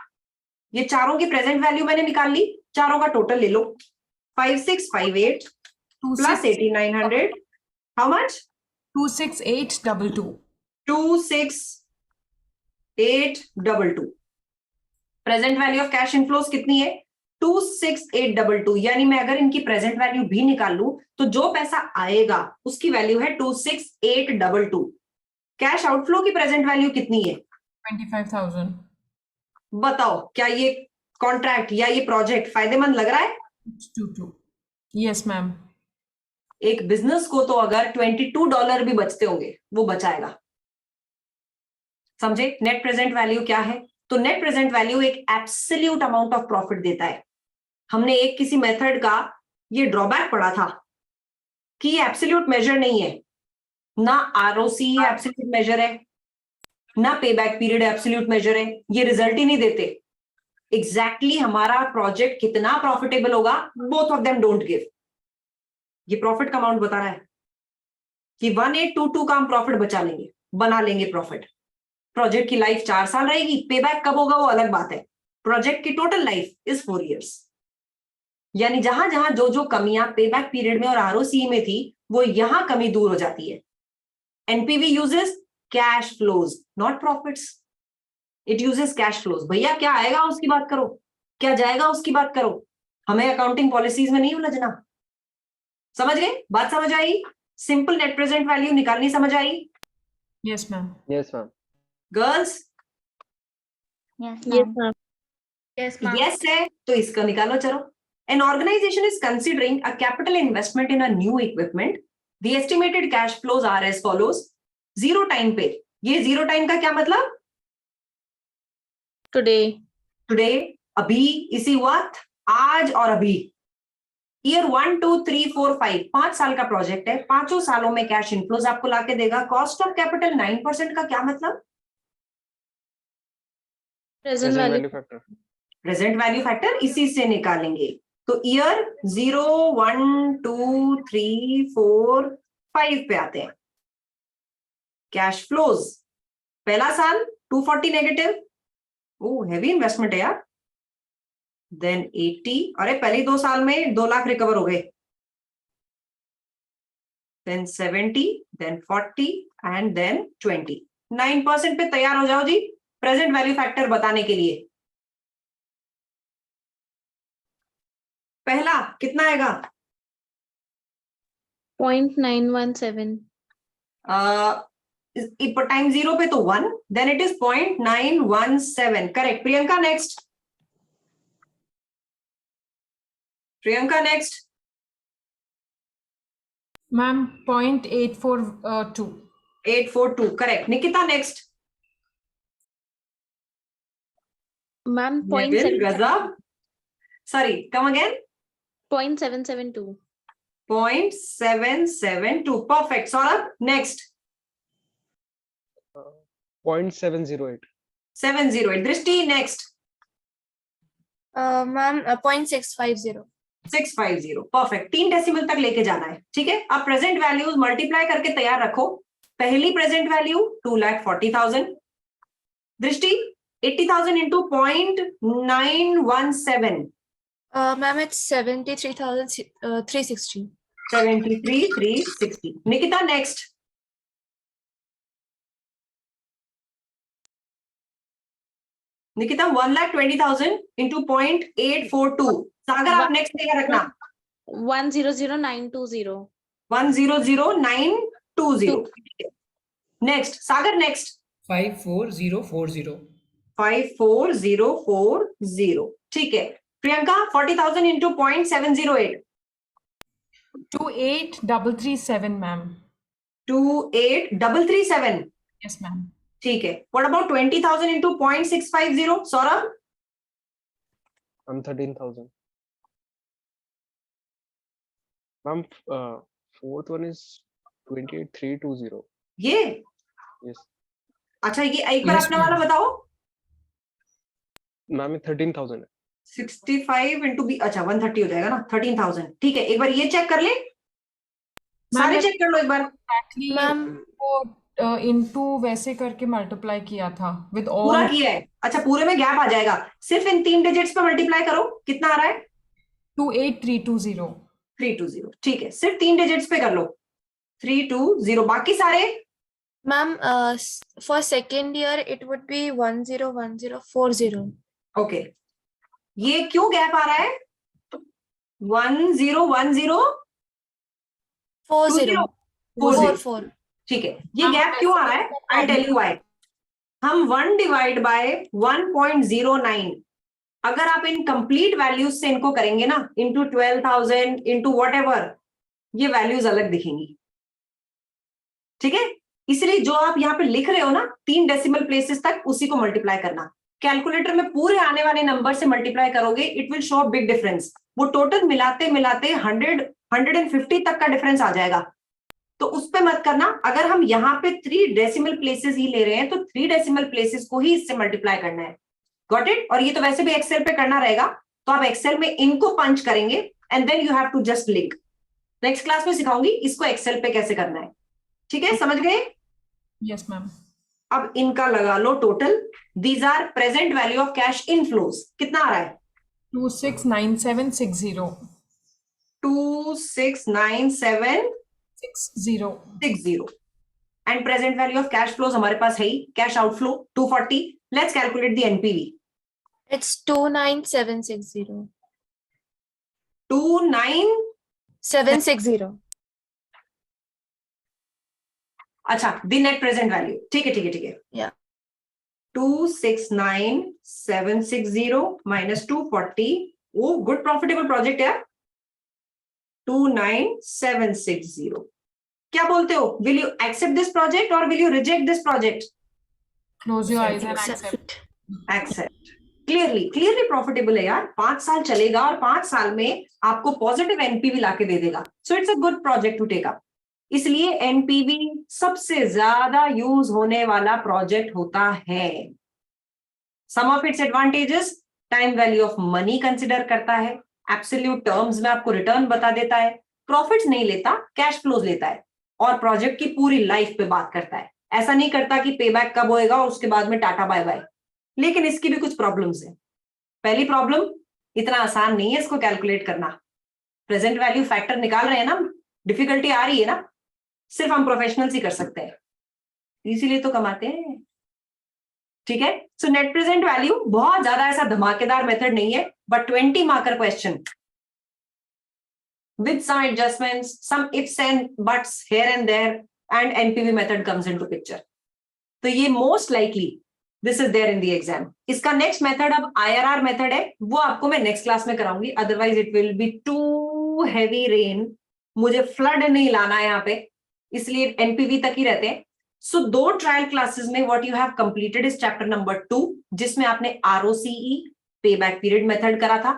ये चारों की प्रेजेंट वैल्यू मैंने निकाल ली। चारों का टोटल ले लो, 5658 plus 8,900, how much?
26822।
26822। Present value of cash inflows कितनी है? 26822। यानी मैं अगर इनकी प्रेजेंट वैल्यू भी निकाल लूं तो जो पैसा आएगा उसकी वैल्यू है 26822। कैश आउटफ्लो की प्रेजेंट वैल्यू कितनी है?
25,000।
बताओ, क्या ये कॉन्ट्रैक्ट या ये प्रोजेक्ट फायदेमंद लग रहा है?
22। Yes ma'am.
एक बिजनेस को तो अगर $22 भी बचते होंगे वो बचाएगा। समझे? नेट प्रेजेंट वैल्यू क्या है? तो नेट प्रेजेंट वैल्यू एक एब्सोल्यूट अमाउंट ऑफ प्रॉफिट देता है। हमने एक किसी मेथड का ये ड्रॉबैक पढ़ा था कि ये एब्सोल्यूट मेजर नहीं है, ना आरओसी एब्सोल्यूट मेजर है, ना पेबैक पीरियड एब्सोल्यूट मेजर है, ये रिजल्ट ही नहीं देते। एग्जैक्टली हमारा प्रोजेक्ट कितना प्रॉफिटेबल होगा, both of them don't give. ये प्रॉफिट का अमाउंट बता रहा है कि 1822 का हम प्रॉफिट बचा लेंगे, बना लेंगे प्रॉफिट। प्रोजेक्ट की लाइफ 4 साल रहेगी, पेबैक कब होगा वो अलग बात है। प्रोजेक्ट की टोटल लाइफ इज 4 years। यानी जहां जहां जो जो कमियां पेबैक पीरियड में और आरओसी में थी वो यहां कमी दूर हो जाती है। NPV uses cash flows not profits, it uses cash flows. भैया क्या आएगा उसकी बात करो, क्या जाएगा उसकी बात करो, हमें अकाउंटिंग पॉलिसीज में नहीं उलझना। समझ गए? बात समझ आई? सिंपल नेट प्रेजेंट वैल्यू निकालनी समझ आई?
Yes ma'am.
Yes, ma'am.
Girls
Yes,
Yes,
ma'am.
ma'am.
Yes, ma'am.
Yes है तो इसका निकालो। चलो, an organization is considering a capital investment in a new equipment. The estimated cash flows are as follows. Zero time पे, ये zero time का क्या मतलब?
Today.
टुडे, अभी, इसी वक्त, आज और अभी। ईयर 1 2 3 4 5, 5 साल का प्रोजेक्ट है। 5 सालों में कैश इनफ्लोज आपको लाके देगा। कॉस्ट ऑफ कैपिटल 9% का क्या मतलब?
Present
Present
value.
value factor.
Present value factor इसी से निकालेंगे। तो ईयर 0 1 2 3 4 5 पे आते हैं। कैश फ्लोज पहला साल 240 नेगेटिव, ओ हेवी इन्वेस्टमेंट है यार। देन 80, अरे पहले 2 साल में 2 लाख रिकवर हो गए। Then 70, then 40 and then 20। 9% पे तैयार हो जाओ जी प्रेजेंट वैल्यू फैक्टर बताने के लिए। पहला कितना आएगा?
0.917.
टाइम 0 पे तो 1, then it is 0.917। Correct. Priyanka next. Priyanka next.
Ma'am 0.842।
842 correct. Nikita next.
Ma'am,
गजब। Sorry, come again.
0.772.
0.772 perfect. Saurabh next.
0.708.
708। दृष्टि नेक्स्ट।
Ma'am, 0.650.
650 परफेक्ट, 3 डेसिमल तक लेके जाना है, ठीक है। अब प्रेजेंट वैल्यूज मल्टीप्लाई करके तैयार रखो। पहली प्रेजेंट वैल्यू 2,40,000, दृष्टि 80,000 into 0.917,
Ma'am, it's 73,360.
73,360। Nikita next, Nikita 1,20,000 into 0.842। सागर आप नेक्स्ट तैयार रखना,
100,920.
100,920। नेक्स्ट सागर, नेक्स्ट
54040
54040, ठीक है। Priyanka 40,000 into 0.708,
28,337 ma'am.
28,337,
yes ma'am.
ठीक है। What about 20,000 into 0.650, Saurabh?
I'm 13,000. Ma'am, fourth one is 28,320.
ये
Yes.
अच्छा, ये एक बार
Yes,
अपना
ma'am.
वाला बताओ।
Ma'am, ये 13,000 है.
65 इंटू बी, अच्छा 130 हो जाएगा ना, 13,000, ठीक है। एक बार ये चेक कर ले, सारे
मैम,
चेक कर लो एक बार।
एक्चुअली
मैम
वो इनटू वैसे करके मल्टीप्लाई किया था विद
पूरा
ऑल।
किया है, अच्छा पूरे में गैप आ जाएगा, सिर्फ इन 3 डिजिट्स पे मल्टीप्लाई करो, कितना आ रहा है?
28,320।
320, ठीक है। सिर्फ 3 डिजिट्स पे कर लो, 320, बाकी सारे
Ma'am, for second year it would be 101040.
Okay. ये क्यों गैप आ रहा है? 1010
40. 44.
ठीक है। ये गैप क्यों आ रहा है? I tell you why. हम 1 डिवाइड बाय 1.09, अगर आप इन कंप्लीट वैल्यूज से इनको करेंगे ना, इंटू 12,000 इंटू वॉट एवर, ये वैल्यूज अलग दिखेंगी, ठीक है। इसलिए जो आप यहाँ पे लिख रहे हो ना 3 डेसिमल प्लेसेस तक, उसी को मल्टीप्लाई करना। कैलकुलेटर में पूरे आने वाले नंबर से मल्टीप्लाई करोगे, it will show big difference. वो टोटल मिलाते मिलाते 150 तक का डिफरेंस आ जाएगा, तो उस पे मत करना। अगर हम यहाँ पे 3 डेसिमल प्लेसेस ही ले रहे हैं, तो 3 डेसिमल प्लेसेस को ही इससे मल्टीप्लाई करना है। Got it? और ये तो वैसे भी एक्सेल पे करना रहेगा, तो आप एक्सेल में इनको पंच करेंगे and then you have to just link. Next class में सिखाऊंगी इसको एक्सेल पे कैसे करना है, ठीक है, समझ गए?
Yes ma'am.
अब इनका लगा लो total. These are present value of cash inflows, कितना आ रहा है?
269760।
269760 and present value of cash flows हमारे पास है ही, cash outflow 240। Let's calculate the NPV.
It's 29760.
29, अच्छा द नेट प्रेजेंट वैल्यू, ठीक है ठीक है ठीक है।
Yeah.
269,760 minus 240, वो गुड प्रॉफिटेबल प्रोजेक्ट है। 29760, क्या बोलते हो? Will you accept this project और will you reject this project?
Close your eyes and
Accept.
Accept.
Accept. Clearly profitable है यार, 5 साल चलेगा और 5 साल में आपको पॉजिटिव एनपीवी लाके दे देगा। So it's a good project to take up. इसलिए एनपीवी सबसे ज्यादा यूज होने वाला प्रोजेक्ट होता है। Sum of its advantages, time value of money consider करता है, एब्सोल्यूट टर्म्स में आपको रिटर्न बता देता है, प्रॉफिट्स नहीं लेता, कैश फ्लोज लेता है, और प्रोजेक्ट की पूरी लाइफ पे बात करता है। ऐसा नहीं करता कि पे बैक कब होएगा और उसके बाद में टाटा बाय बाय। लेकिन इसकी भी कुछ प्रॉब्लम्स है। पहली प्रॉब्लम, इतना आसान नहीं है इसको कैलकुलेट करना। प्रेजेंट वैल्यू फैक्टर निकाल रहे हैं ना, डिफिकल्टी आ रही है ना, सिर्फ हम प्रोफेशनल्स ही कर सकते हैं, इसीलिए तो कमाते हैं, ठीक है। सो नेट प्रेजेंट वैल्यू बहुत ज्यादा ऐसा धमाकेदार मेथड नहीं है, but 20 marker question with some adjustments, some ifs and buts here and there, and NPV method comes into picture. तो ये most likely this is there in the exam. इसका next method अब IRR method है, वो आपको मैं next class में कराऊंगी, otherwise it will be too heavy rain. मुझे flood नहीं लाना है यहाँ पे, इसलिए NPV तक ही रहते हैं। So 2 ट्रायल क्लासेस में what you have completed is chapter number 2, जिसमें आपने ROCE payback period method करा था।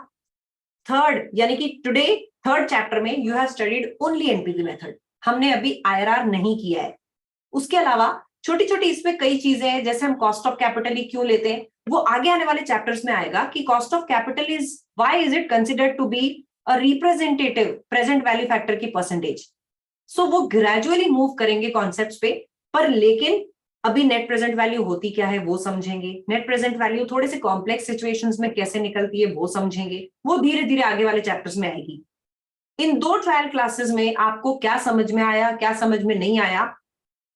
थर्ड यानी कि टुडे थर्ड चैप्टर में you have studied only NPV method, हमने अभी आईआरआर नहीं किया है। उसके अलावा छोटी छोटी इसमें कई चीजें हैं, जैसे हम कॉस्ट ऑफ कैपिटल ही क्यों लेते हैं, वो आगे आने वाले चैप्टर्स में आएगा कि cost of capital is, why is it considered to be a representative present value factor की परसेंटेज। सो वो ग्रेजुअली मूव करेंगे कॉन्सेप्ट्स पे, पर लेकिन अभी नेट प्रेजेंट वैल्यू होती क्या है वो समझेंगे, नेट प्रेजेंट वैल्यू थोड़े से कॉम्प्लेक्स सिचुएशंस में कैसे निकलती है वो समझेंगे, वो धीरे धीरे आगे वाले चैप्टर्स में आएगी। इन 2 ट्रायल क्लासेस में आपको क्या समझ में आया, क्या समझ में नहीं आया,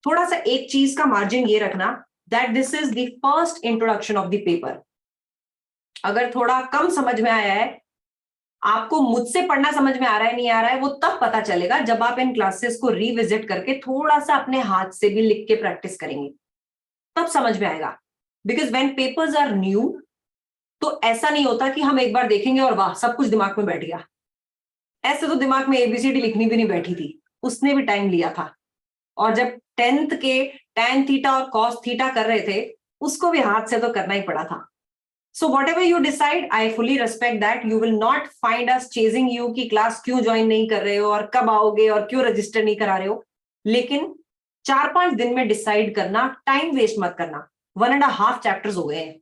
थोड़ा सा एक चीज का मार्जिन ये रखना that this is the first introduction of the paper. अगर थोड़ा कम समझ में आया है, आपको मुझसे पढ़ना समझ में आ रहा है नहीं आ रहा है, वो तब पता चलेगा जब आप इन क्लासेस को रिविजिट करके थोड़ा सा अपने हाथ से भी लिख के प्रैक्टिस करेंगे, तब समझ में आएगा। Because when papers are new, तो ऐसा नहीं होता कि हम एक बार देखेंगे और वाह सब कुछ दिमाग में बैठ गया। ऐसे तो दिमाग में ABCD लिखनी भी नहीं बैठी थी, उसने भी टाइम लिया था। और जब 10th के tan थीटा और cos थीटा कर रहे थे, उसको भी हाथ से तो करना ही पड़ा था। So whatever you decide, I fully respect that. You will not find us chasing you कि क्लास क्यों ज्वाइन नहीं कर रहे हो और कब आओगे और क्यों रजिस्टर नहीं करा रहे हो। लेकिन 4-5 दिन में डिसाइड करना, टाइम वेस्ट मत करना। 1.5 चैप्टर्स हो गए हैं,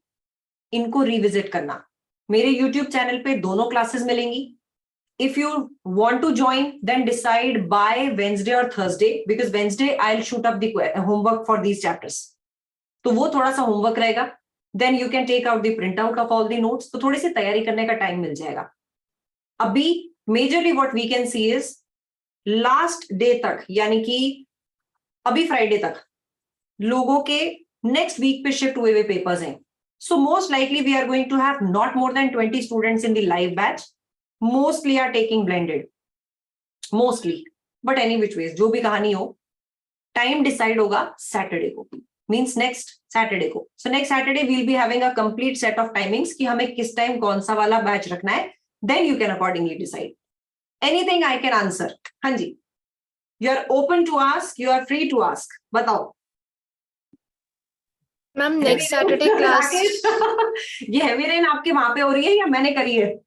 इनको रिविजिट करना। मेरे यूट्यूब चैनल पे दोनों क्लासेस मिलेंगी। If you want to join, then decide by Wednesday or Thursday, because Wednesday I'll shoot up the homework for these chapters. तो वो थोड़ा सा होमवर्क रहेगा। Then you can take out the printout of all the notes. तो थोड़ी सी तैयारी करने का टाइम मिल जाएगा। अभी majorly what we can see is last day तक, यानी कि अभी फ्राइडे तक लोगों के नेक्स्ट वीक पे शिफ्ट हुए हुए पेपर्स हैं। So most likely we are going to have not more than 20 students in the live batch. Mostly are taking blended, mostly, but any which ways, जो भी कहानी हो, टाइम डिसाइड होगा Saturday को, मींस नेक्स्ट सैटरडे को। So next Saturday will be having a complete set of timings कि हमें किस टाइम कौन सा वाला बैच रखना है, then you can accordingly decide. Anything I can answer. हाँ जी, you are open to ask, you are free to ask, बताओ।
मैम नेक्स्ट सैटरडे क्लास
ये हैवी रेन आपके वहां पे हो रही है या मैंने करी है?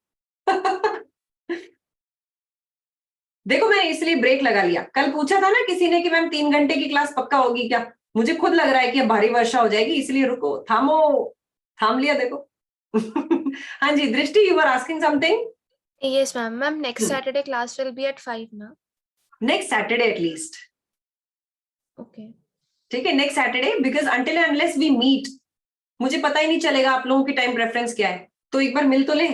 देखो मैंने इसलिए ब्रेक लगा लिया। कल पूछा था ना किसी ने कि मैम 3 घंटे की क्लास पक्का होगी क्या? मुझे खुद लग रहा है कि अब भारी वर्षा हो जाएगी, इसलिए रुको, थामो, थाम लिया देखो। हाँ जी Drishti, you are asking something.
Yes ma'am. Ma'am next Saturday class will be at 5 ना?
नेक्स्ट सैटरडे एटलीस्ट,
ओके
ठीक है, next Saturday, because until unless we meet मुझे पता ही नहीं चलेगा आप लोगों की टाइम प्रेफरेंस क्या है, तो एक बार मिल तो ले।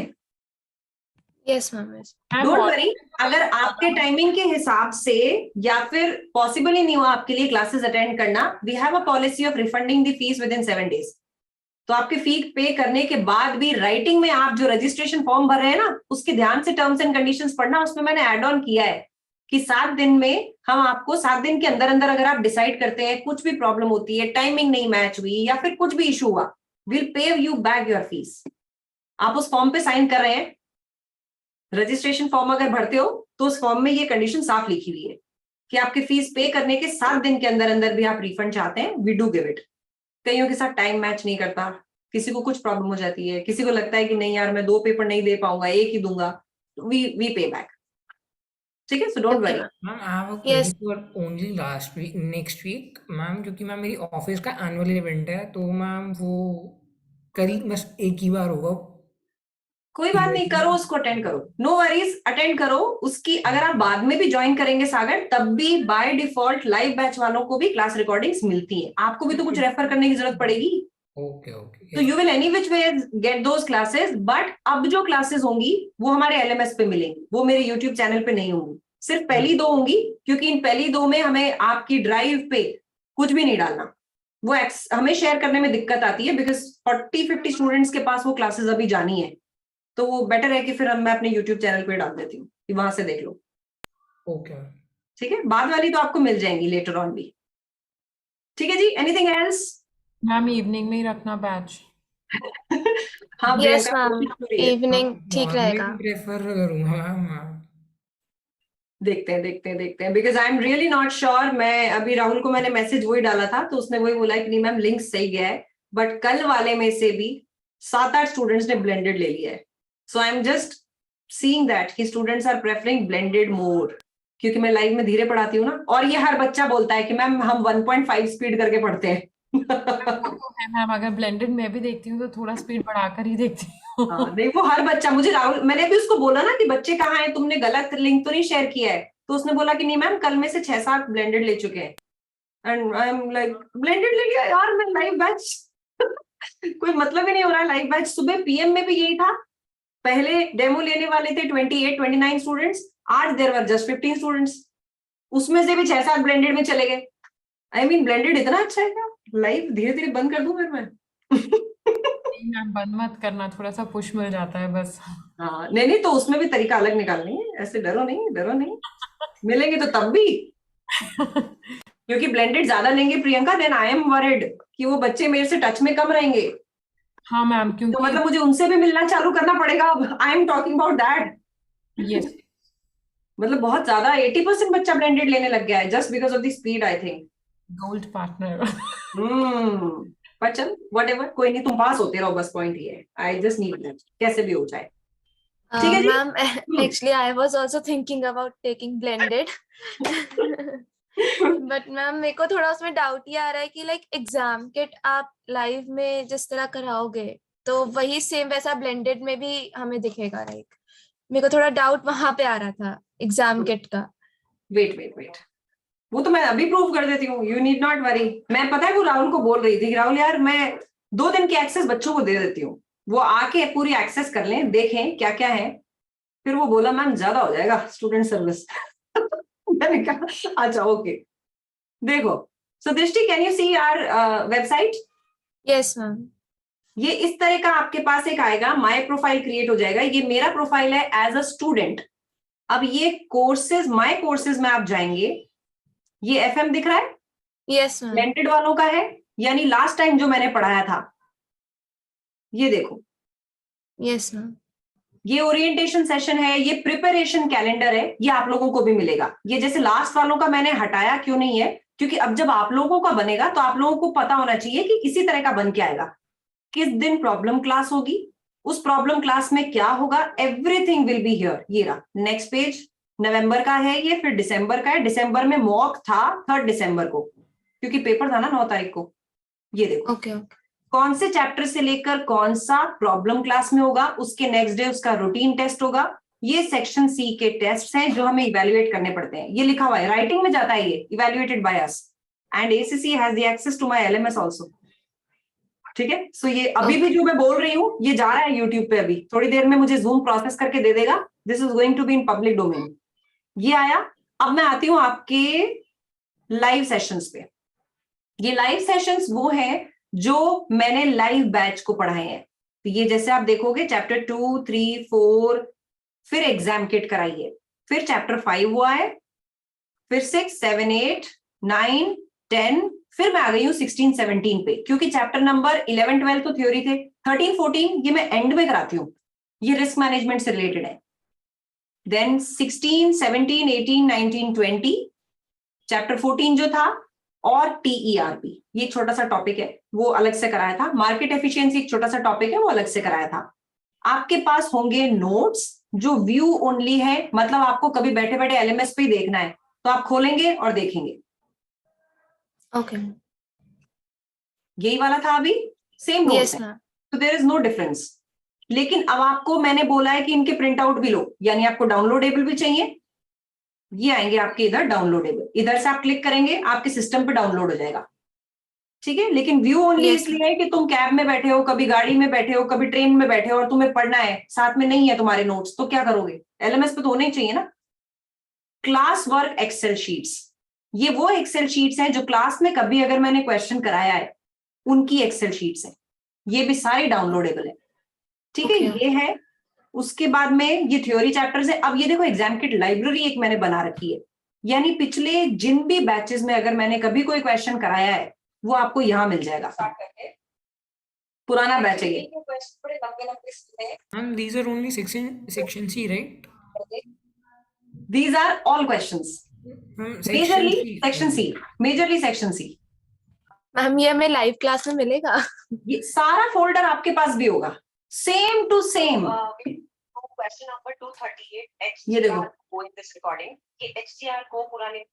Yes ma'am.
डोंट वरी, अगर आपके टाइमिंग के हिसाब से या फिर पॉसिबल ही नहीं हुआ आपके लिए क्लासेस अटेंड करना, we have a policy of refunding the fees within 7 days। तो आपके फी पे करने के बाद भी राइटिंग में आप जो रजिस्ट्रेशन फॉर्म भर रहे हैं ना, उसके ध्यान से टर्म्स एंड कंडीशंस पढ़ना। उसमें मैंने एड ऑन किया है कि 7 दिन में हम आपको 7 दिन के अंदर अंदर अगर आप डिसाइड करते हैं, कुछ भी प्रॉब्लम होती है, टाइमिंग नहीं मैच हुई या फिर कुछ भी इशू हुआ, will pay you back your fees. आप उस फॉर्म पे साइन कर रहे हैं, रजिस्ट्रेशन फॉर्म अगर भरते हो तो उस फॉर्म में ये कंडीशन साफ लिखी हुई है कि आपकी फीस पे करने के 7 दिन के अंदर अंदर भी आप रिफंड चाहते हैं, वी डू गिव इट। कईयों के साथ टाइम मैच नहीं करता, किसी को कुछ प्रॉब्लम हो जाती है, किसी को लगता है कि नहीं यार मैं 2 पेपर नहीं दे पाऊंगा, एक ही दूंगा, वी पे बैक। ठीक है, so don't worry.
Ma'am I have a
Yes.
Query for only last week, next week ma'am, क्योंकि मैम मेरी ऑफिस का एनुअल इवेंट है, तो मैम वो करीब बस एक ही बार होगा।
कोई बात नहीं, करो उसको, अटेंड करो, नो वरीज, अटेंड करो उसकी। अगर आप बाद में भी ज्वाइन करेंगे सागर, तब भी बाय डिफॉल्ट लाइव बैच वालों को भी क्लास रिकॉर्डिंग्स मिलती है, आपको भी तो कुछ रेफर करने की जरूरत पड़ेगी।
ओके ओके,
तो you will any which way get those classes, but अब जो क्लासेस होंगी वो हमारे LMS पे मिलेंगी, वो मेरे यूट्यूब चैनल पे नहीं होंगी। सिर्फ पहली 2 होंगी, क्योंकि इन पहली 2 में हमें आपकी ड्राइव पे कुछ भी नहीं डालना, वो हमें शेयर करने में दिक्कत आती है, बिकॉज 40-50 स्टूडेंट्स के पास वो क्लासेस अभी जानी है, तो वो बेटर है कि फिर मैं अपने यूट्यूब चैनल पे डाल देती हूँ कि वहां से देख लो।
ओके
ठीक है, बाद वाली तो आपको मिल जाएंगी लेटर ऑन भी। ठीक है जी, एनीथिंग एल्स?
मैम इवनिंग में ही रखना बैच।
हाँ
यस
प्रियंका,
मैम,
कोशिश करिए।
इवनिंग ठीक रहेगा।
प्रेफर करूंगा मैम।
देखते हैं, because I am really not sure. मैं अभी राहुल को मैंने मैसेज वही डाला था, तो उसने वही बोला कि नहीं मैम लिंक सही गया है, बट कल वाले में से भी 7-8 स्टूडेंट्स ने ब्लेंडेड ले लिया है। So I am just seeing that कि students are preferring blended more, क्योंकि मैं लाइव में धीरे पढ़ाती हूँ ना, और ये हर बच्चा बोलता है कि मैम हम 1.5 स्पीड करके पढ़ते हैं।
वो तो है मैम, अगर ब्लेंडेड मैं भी देखती हूँ तो थोड़ा स्पीड बढ़ाकर ही देखती हूँ।
हाँ, नहीं वो हर बच्चा, मुझे राहुल, मैंने भी उसको बोला ना कि बच्चे कहाँ हैं, तुमने गलत लिंक तो नहीं शेयर किया है, तो उसने बोला कि नहीं मैम कल में से 6-7 ब्लेंडेड ले चुके हैं। And I am like blended ले लिया यार, मैं लाइव बैच कोई मतलब ही नहीं हो रहा है लाइव बैच। सुबह पीएम में भी यही था, पहले डेमो लेने वाले थे 28-29 स्टूडेंट्स, आज देयर वर जस्ट 15 स्टूडेंट्स, उसमें से भी 6-7 ब्लेंडेड में चले गए। आई मीन ब्लेंडेड इतना अच्छा है क्या? लाइव धीरे धीरे बंद कर दूं फिर मैं
नहीं मैम, बंद मत करना, थोड़ा सा पुश मिल जाता है बस।
हाँ नहीं नहीं, तो उसमें भी तरीका अलग निकालनी है, ऐसे डरो नहीं, डरो नहीं, मिलेंगे तो तब भी, क्योंकि ब्लेंडेड ज्यादा लेंगे Priyanka, then I am worried कि वो बच्चे मेरे से टच में कम रहेंगे,
हाँ मैम,
तो
क्योंकि
मतलब मुझे उनसे भी मिलना चालू करना पड़ेगा अब। I am talking about that,
yes,
मतलब बहुत ज्यादा 80% बच्चा ब्लेंडेड लेने लग गया है just because of the speed I think.
Gold partner.
पर चल व्हाटएवर, कोई नहीं, तुम पास होते रहो, बस पॉइंट ये है, आई जस्ट नीड दैट, कैसे भी हो जाए। ठीक है जी।
Ma'am, actually, I was also thinking about taking blended. But ma'am मेरे को थोड़ा उसमें डाउट ये आ रहा है कि लाइक एग्जाम किट आप लाइव में जिस तरह कराओगे तो वही सेम वैसा ब्लेंडेड में भी हमें दिखेगा, लाइक मेरे को थोड़ा डाउट वहां पे आ रहा था एग्जाम किट का।
वेट वेट वेट, वो तो मैं अभी प्रूव कर देती हूँ, यू नीड नॉट वरी। मैं पता है वो राहुल को बोल रही थी कि राहुल यार मैं 2 दिन की एक्सेस बच्चों को दे देती हूँ, वो आके पूरी एक्सेस कर लें, देखें क्या क्या है। फिर वो बोला मैम ज्यादा हो जाएगा स्टूडेंट सर्विस मैंने कहा अच्छा ओके। देखो, so Drishti can you see our website?
Yes ma'am.
ये इस तरह का आपके पास एक आएगा, माय प्रोफाइल क्रिएट हो जाएगा, ये मेरा प्रोफाइल है एज अ स्टूडेंट। अब ये कोर्सेज, माय कोर्सेज में आप जाएंगे, ये एफएम दिख रहा है,
यस मैम।
ब्लेंडेड वालों का है, यानी लास्ट टाइम जो मैंने पढ़ाया था, ये देखो,
यस मैम।
ये ओरिएंटेशन सेशन है, ये प्रिपरेशन कैलेंडर है, ये आप लोगों को भी मिलेगा। ये जैसे लास्ट वालों का मैंने हटाया क्यों नहीं है, क्योंकि अब जब आप लोगों का बनेगा तो आप लोगों को पता होना चाहिए कि इसी तरह का बन के आएगा, किस दिन प्रॉब्लम क्लास होगी, उस प्रॉब्लम क्लास में क्या होगा, एवरीथिंग विल बी हियर। ये रहा नेक्स्ट पेज, नवंबर का है ये, फिर दिसंबर का है, दिसंबर में मॉक था 3 दिसंबर को, क्योंकि पेपर था ना 9 तारीख को। ये देखो
ओके ओके।
कौन से चैप्टर से लेकर कौन सा प्रॉब्लम क्लास में होगा, उसके नेक्स्ट डे उसका रूटीन टेस्ट होगा। ये सेक्शन सी के टेस्ट हैं जो हमें इवेल्युएट करने पड़ते हैं, ये लिखा हुआ है, राइटिंग में जाता है ये, evaluated by us and ACC has the access to my LMS also. ठीक है, सो ये अभी भी जो मैं बोल रही हूँ ये जा रहा है यूट्यूब पे, अभी थोड़ी देर में मुझे जूम प्रोसेस करके दे देगा, this is going to be in public domain. ये आया। अब मैं आती हूँ आपके लाइव सेशंस पे। ये लाइव सेशंस वो हैं जो मैंने लाइव बैच को पढ़ाए हैं। तो ये जैसे आप देखोगे चैप्टर 2, 3, 4, फिर एग्जाम किट कराइए, फिर चैप्टर 5 हुआ है, फिर 6, 7, 8, 9, 10, फिर मैं आ गई हूँ 16, 17 पे, क्योंकि चैप्टर नंबर 11, 12 तो थ्योरी थे, 13, 14 ये मैं एंड में कराती हूँ, ये रिस्क मैनेजमेंट से रिलेटेड है। देन 16, 17, 18, 19, 20 चैप्टर 14 जो था, और टीईआरपी ये छोटा सा टॉपिक है वो अलग से कराया था। मार्केट एफिशिएंसी एक छोटा सा टॉपिक है वो अलग से कराया था। आपके पास होंगे नोट्स जो व्यू ओनली है, मतलब आपको कभी बैठे बैठे एलएमएस पे ही देखना है तो आप खोलेंगे और देखेंगे।
ओके।
यही वाला था अभी, सेम नोट्स
यस
है,
मैम।
तो देयर इज नो डिफरेंस। लेकिन अब आपको मैंने बोला है कि इनके प्रिंट आउट भी लो, यानी आपको डाउनलोडेबल भी चाहिए, ये आएंगे आपके इधर डाउनलोडेबल, इधर से आप क्लिक करेंगे आपके सिस्टम पे डाउनलोड हो जाएगा। ठीक है, लेकिन व्यू ओनली
Yes,
इसलिए है कि तुम कैब में बैठे हो, कभी गाड़ी में बैठे हो, कभी ट्रेन में बैठे हो और तुम्हें पढ़ना है, साथ में नहीं है तुम्हारे नोट्स, तो क्या करोगे? एलएमएस पे तो होने ही चाहिए ना। क्लास वर्क एक्सेल शीट्स, ये वो एक्सेल शीट्स हैं जो क्लास में कभी अगर मैंने क्वेश्चन कराया है उनकी एक्सेल शीट्स हैं, ये भी सारी डाउनलोडेबल है। ठीक है,
Okay.
ये है। उसके बाद में ये थ्योरी चैप्टर्स है। अब ये देखो एग्जाम किट लाइब्रेरी एक मैंने बना रखी है, यानी पिछले जिन भी बैचेस में अगर मैंने कभी कोई क्वेश्चन कराया है वो आपको यहाँ मिल जाएगा। पुराना बैच है ये।
Ma'am, these are only section C, right?
These are all questions.
Ma'am,
Majorly
C.
section C. Majorly section C.
Ma'am ये हमें लाइव क्लास में मिलेगा?
ये सारा फोल्डर आपके पास भी होगा, same to same.
Question number 238
ये देखो
HCR को इन दिस रिकॉर्डिंग कि HCR को पुराने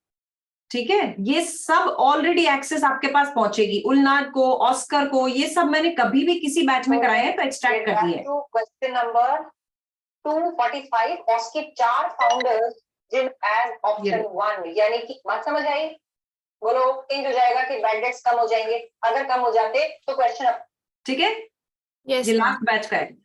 ठीक है, ये सब ऑलरेडी एक्सेस आपके पास पहुंचेगी। उलनाड को, ऑस्कर को, ये सब मैंने कभी भी किसी बैच में कराए हैं तो एक्सट्रैक्ट कर दिए।
क्वेश्चन नंबर 245, उसके 4 फाउंडर्स जिन एज ऑप्शन 1, यानी कि बात समझ आई? बोलो, चेंज हो जाएगा कि बैड डेट्स कम हो जाएंगे? अगर कम हो जाते तो क्वेश्चन,
ठीक है,
यस
ये लास्ट बैच का है।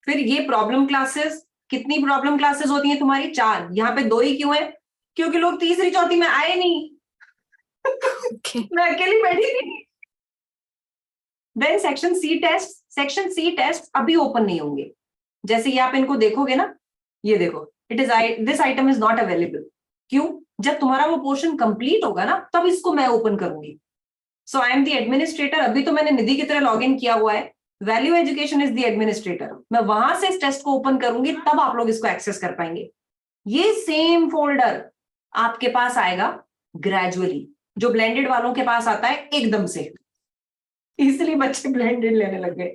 फिर ये प्रॉब्लम क्लासेस, कितनी प्रॉब्लम क्लासेस होती हैं तुम्हारी? 4। यहाँ पे 2 ही क्यों है? क्योंकि लोग तीसरी चौथी में आए नहीं। मैं अकेली बैठी थी। Then section C test, section C test अभी ओपन नहीं होंगे। जैसे ये आप इनको देखोगे ना, ये देखो, it is this item is not available. क्यों? जब तुम्हारा वो पोर्शन कंप्लीट होगा ना, तब इसको मैं ओपन करूंगी। सो आई एम द एडमिनिस्ट्रेटर। अभी तो मैंने निधि की तरह लॉग इन किया हुआ है। Value education is the administrator. मैं वहां से इस टेस्ट को ओपन करूंगी, तब आप लोग इसको एक्सेस कर पाएंगे। ये सेम फोल्डर आपके पास आएगा ग्रेजुअली, जो ब्लेंडेड वालों के पास आता है एकदम से। इसलिए बच्चे ब्लेंडेड लेने लग गए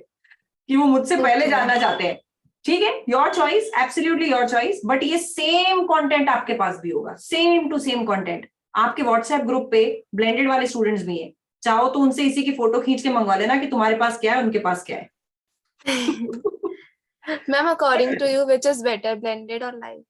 कि वो मुझसे पहले जानना चाहते हैं। ठीक है, your choice, absolutely your choice, but ये सेम कंटेंट आपके पास भी होगा, सेम टू सेम कंटेंट। आपके व्हाट्सएप ग्रुप पे ब्लेंडेड वाले स्टूडेंट्स भी हैं, चाहो तो उनसे इसी की फोटो खींच के मंगवा लेना कि तुम्हारे पास क्या है, उनके पास क्या है।
Ma'am, according to you which is better, blended और live?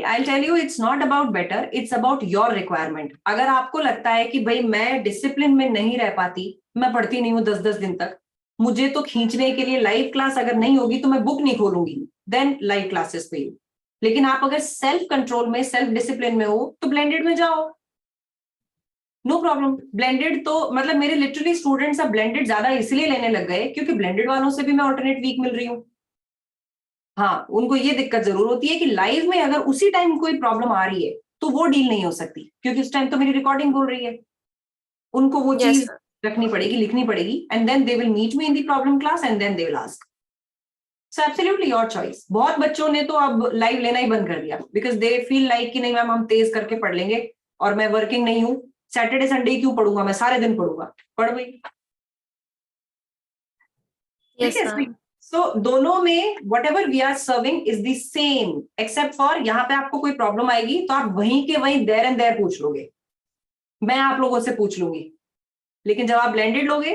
I'll tell you, it's not about better, it's about your requirement. अगर आपको लगता है कि भाई मैं डिसिप्लिन में नहीं रह पाती, मैं पढ़ती नहीं हूँ 10-10 दिन तक, मुझे तो खींचने के लिए लाइव क्लास अगर नहीं होगी तो मैं बुक नहीं खोलूंगी, देन लाइव क्लासेस पे। लेकिन आप अगर सेल्फ कंट्रोल में, सेल्फ डिसिप्लिन में हो तो ब्लेंडेड में जाओ, नो प्रॉब्लम। ब्लेंडेड तो मतलब मेरे लिटरली स्टूडेंट्स अब ब्लेंडेड ज्यादा इसलिए लेने लग गए क्योंकि ब्लेंडेड वालों से भी मैं ऑल्टरनेट वीक मिल रही हूँ। हाँ, उनको ये दिक्कत जरूर होती है कि लाइव में अगर उसी टाइम कोई प्रॉब्लम आ रही है तो वो डील नहीं हो सकती, क्योंकि उस टाइम तो मेरी रिकॉर्डिंग बोल रही है। उनको वो चीज रखनी पड़ेगी, लिखनी पड़ेगी, and then they will meet me in the problem class and then they will ask. So absolutely your choice. बहुत बच्चों ने तो अब लाइव लेना ही बंद कर दिया बिकॉज दे फील लाइक कि नहीं मैम, हम तेज करके पढ़ लेंगे और मैं वर्किंग नहीं हूँ, सैटरडे संडे क्यों पढ़ूंगा, मैं सारे दिन पढ़ूंगा। पढ़ भाई। ठीक है, सो दोनों में whatever we are serving is the same except for यहाँ पे आपको कोई प्रॉब्लम आएगी तो आप वहीं के वहीं देयर एंड देयर पूछ लोगे, मैं आप लोगों से पूछ लूंगी। लेकिन जब आप ब्लेंडेड लोगे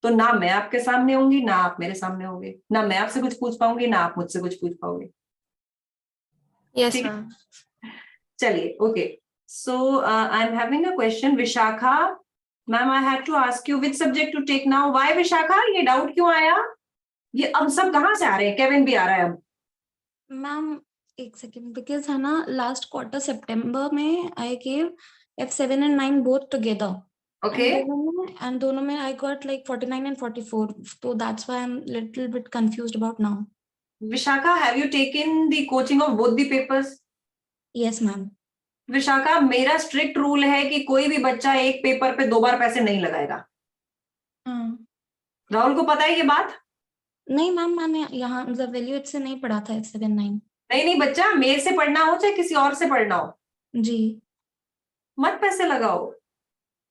तो ना मैं आपके सामने होंगी, ना आप मेरे सामने होंगे, ना मैं आपसे कुछ पूछ पाऊंगी, ना आप मुझसे कुछ पूछ पाओगे।
Yes ma'am.
चलिए, okay, so I am having a question. Vishakha ma'am, I have to ask you which subject to take now. Why Vishakha, ये डाउट क्यों आया? ये अब सब कहाँ से आ रहे हैं? केविन भी आ रहा है अब।
मैम एक सेकेंड, बिकॉज है ना लास्ट क्वार्टर सितंबर में I gave F7 and 9 both together.
Okay.
And दोनों में I got like 49 and 44. So that's why I'm little bit confused about now.
Vishakha, have you taken the coaching of both the papers?
Yes, ma'am.
Vishakha, मेरा strict rule है कि कोई भी बच्चा एक paper पे 2 बार पैसे नहीं लगाएगा। राहुल को पता है ये बात?
नहीं मैम, मैंने यहाँ मतलब वैल्यूएट से नहीं पढ़ा था F7 9।
नहीं बच्चा, मेरे से पढ़ना हो चाहे किसी और से पढ़ना हो
जी,
मत पैसे लगाओ।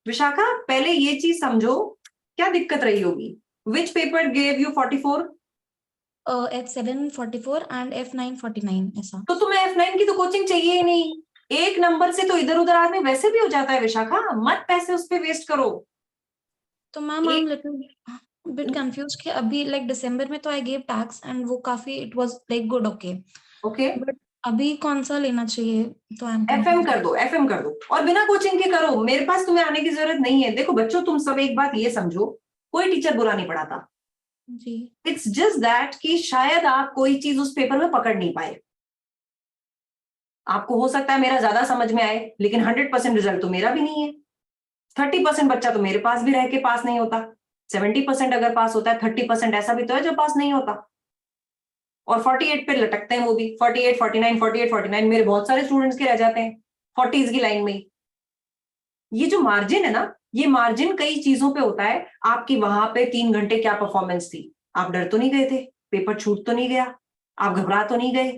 विशाखा, पहले ये चीज समझो क्या दिक्कत रही होगी। विच paper gave you 44?
F7 44 and F9 49 ऐसा।
तो तुम्हें F9 की तो कोचिंग चाहिए ही नहीं। 1 नंबर से तो इधर उधर आदमी वैसे भी हो जाता है विशाखा, मत पैसे उस पे वेस्ट करो।
तो ma'am I am little bit confused कि अभी लाइक दिसंबर में तो आई गेव टैक्स एंड वो काफी it was like good, okay but अभी कौन सा लेना चाहिए? तो
FM कर दो, FM कर दो और बिना कोचिंग के करो। मेरे पास तुम्हें आने की जरूरत नहीं है। देखो बच्चों, तुम सब एक बात ये समझो, कोई टीचर बुरा नहीं पढ़ाता
जी।
इट्स जस्ट दैट कि शायद आप कोई चीज उस पेपर में पकड़ नहीं पाए। आपको हो सकता है मेरा ज्यादा समझ में आए, लेकिन 100% रिजल्ट तो मेरा भी नहीं है। 30% बच्चा तो मेरे पास भी रह के पास नहीं होता। 70% अगर पास होता है, 30% ऐसा भी तो है जो पास नहीं होता। और 48 पे लटकते हैं वो भी, 48 49 48 49। मेरे बहुत सारे स्टूडेंट्स के रह जाते हैं 40s की लाइन में। ये जो मार्जिन है ना, ये मार्जिन कई चीजों पे होता है। आपकी वहां पे 3 घंटे क्या परफॉर्मेंस थी? आप डर तो नहीं गए थे? पेपर छूट तो नहीं गया? आप घबरा तो नहीं गए?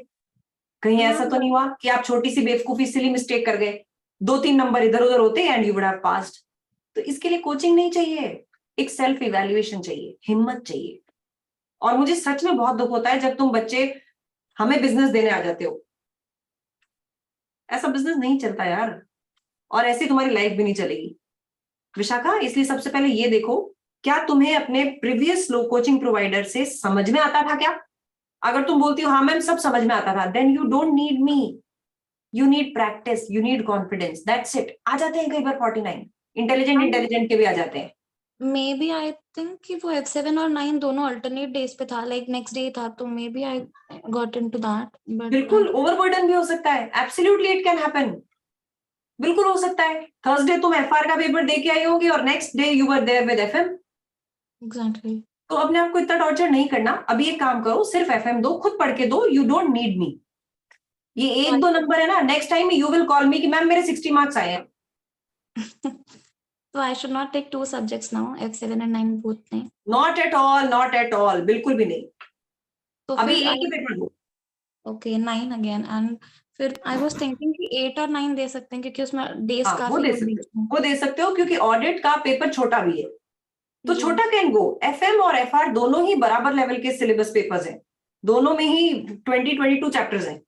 कहीं ऐसा तो नहीं हुआ कि आप छोटी सी बेवकूफी सिली मिस्टेक कर गए, 2-3 नंबर इधर उधर होते and you would have passed? तो इसके लिए कोचिंग नहीं चाहिए, एक सेल्फ इवैल्यूएशन चाहिए, हिम्मत चाहिए। और मुझे सच में बहुत दुख होता है जब तुम बच्चे हमें बिजनेस देने आ जाते हो। ऐसा बिजनेस नहीं चलता यार। और ऐसे तुम्हारी लाइफ भी नहीं चलेगी विशाखा। इसलिए सबसे पहले ये देखो, क्या तुम्हें अपने प्रीवियस कोचिंग प्रोवाइडर से समझ में आता था क्या? अगर तुम बोलती हो हाँ मैम सब समझ में आता था, then you don't need me, you need practice, you need confidence, that's it. आ जाते हैं कई बार 49 इंटेलिजेंट के भी आ जाते हैं।
मे बी आई थिंक कि वो F7 और 9 दोनों अल्टरनेट डेज पे था, लाइक नेक्स्ट डे था, तो maybe I got into that. But
बिल्कुल ओवरबर्डन भी हो सकता है, एब्सोल्युटली इट कैन हैपन, बिल्कुल हो सकता है। थर्सडे तुम एफआर का पेपर दे के आई होगी और next day you were there with FM.
Exactly.
तो अपने आप को इतना टॉर्चर नहीं करना। अभी एक काम करो, सिर्फ एफएम दो, खुद पढ़ के दो, यू डोंट नीड मी। ये 1-2 नंबर है ना, next time you will call मी कि मैम मेरे 60 मार्क्स आए हैं।
So I should not take 2 subjects now, F7 and 9 both नहीं।
नॉट एट ऑल, बिल्कुल भी नहीं।
तो
अभी
फिर
एक ही पेपर दो।
ओके 9 अगेन, एंड फिर आई वाज थिंकिंग कि 8 और 9 दे सकते हैं क्योंकि उसमें डेज
हाँ,
काफी
वो दे सकते हो क्योंकि ऑडिट का पेपर छोटा भी है, तो छोटा कैन गो। एफएम और एफआर दोनों ही बराबर लेवल के सिलेबस पेपर्स हैं, दोनों में ही 20-22 चैप्टर्स हैं,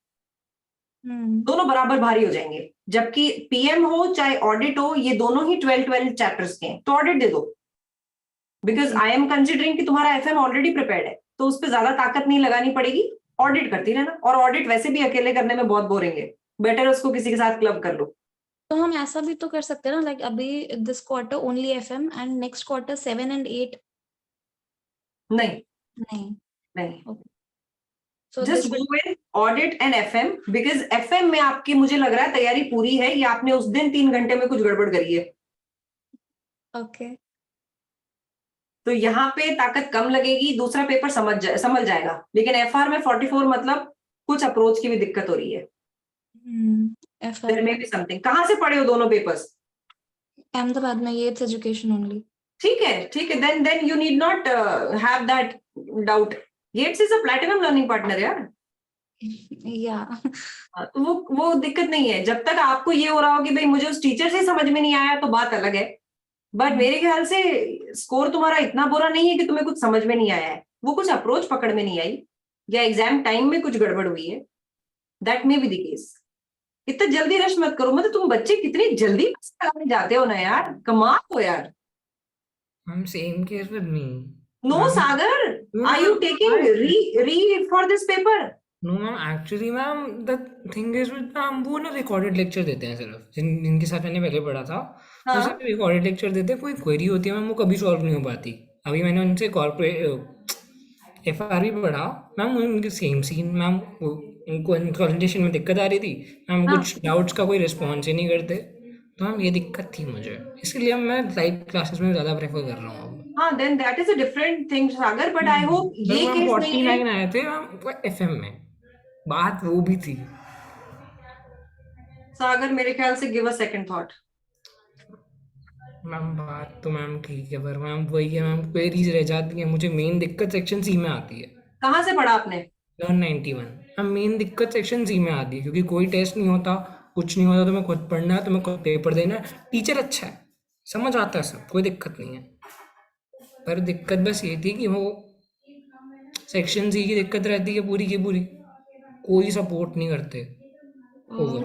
दोनों बराबर भारी हो जाएंगे। जबकि पीएम हो चाहे ऑडिट हो, ये दोनों ही 12 चैप्टर्स के हैं, तो ऑडिट दे दो। बिकॉज आई एम कंसिडरिंग कि तुम्हारा एफएम ऑलरेडी प्रिपेयर्ड है, तो उस पर ज्यादा ताकत नहीं लगानी पड़ेगी, ऑडिट करती रहना। और ऑडिट वैसे भी अकेले करने में बहुत बोरिंग है, बेटर उसको किसी के साथ क्लब कर लो।
तो हम ऐसा भी तो कर सकते हैं ना, लाइक अभी this quarter only FM and next quarter 7 and 8।
नहीं
So
just go with audit and FM, because FM में आपकी मुझे लग रहा है तैयारी पूरी है, या आपने उस दिन 3 घंटे में कुछ गड़बड़ करी है।
ओके
तो यहाँ पे ताकत कम लगेगी, दूसरा पेपर समझ जाएगा। लेकिन एफआर में 44 मतलब कुछ अप्रोच की भी दिक्कत हो रही है। There may be something. कहाँ से पढ़े हो दोनों पेपर्स?
अहमदाबाद में, येट्स एजुकेशन ओनली।
ठीक है, then you need not have that doubt. Yates is a platinum learning partner यार।
या
तो वो दिक्कत नहीं है। जब तक आपको ये हो रहा हो कि भाई मुझे उस टीचर से समझ में नहीं आया, तो बात अलग है। बट मेरे ख्याल से स्कोर तुम्हारा इतना बुरा नहीं है कि तुम्हें कुछ समझ में नहीं आया है, वो कुछ अप्रोच पकड़ में नहीं आई, या एग्जाम टाइम में कुछ गड़बड़ हुई है, that may be the case. इतना जल्दी रश मत करो, मतलब तुम बच्चे कितनी जल्दी जाते हो ना यार, कमाल हो यार।
I'm same case with me.
No, Sagar, are you taking re for this paper?
No ma'am, actually ma'am, the thing is with ma'am, वो ना recorded lecture देते हैं सिर्फ, जिनके साथ मैंने पहले पढ़ा था, वो सब recorded lecture देते हैं। कोई query होती है मैम, वो कभी solve नहीं हो पाती। अभी मैंने उनसे corporate FR भी पढ़ा मैम, उनके सेम सीन मैम, उनको प्रेजेंटेशन में दिक्कत आ रही थी मैम, कुछ डाउट्स का कोई रिस्पॉन्स ही नहीं करते, तो मैम ये दिक्कत थी मुझे, इसलिए मैं लाइव क्लासेस में ज़्यादा प्रेफर कर रहा हूँ।
हाँ, then that is a different thing, Sagar, but I hope ये केस नहीं है।
49 आए थे मैम एफएम में, बात वो भी थी।
सागर मेरे ख्याल से give a second thought।
Ma'am बात तो मैम ठीक है, पर मैम वही है मैम, क्वेरीज रह जाती है। मुझे मेन दिक्कत सेक्शन सी में आती है।
कहाँ से पढ़ा आपने?
लर्न 91। मैम मेन दिक्कत सेक्शन सी में आती है, क्योंकि कोई टेस्ट नहीं होता, कुछ नहीं होता, तो मैं खुद पढ़ना है, तो मैं खुद पेपर देना है। टीचर अच्छा है, समझ आता है सब, कोई दिक्कत नहीं है, पर दिक्कत बस ये थी कि वो सेक्शन सी की दिक्कत रहती है पूरी की पूरी, कोई सपोर्ट नहीं करते।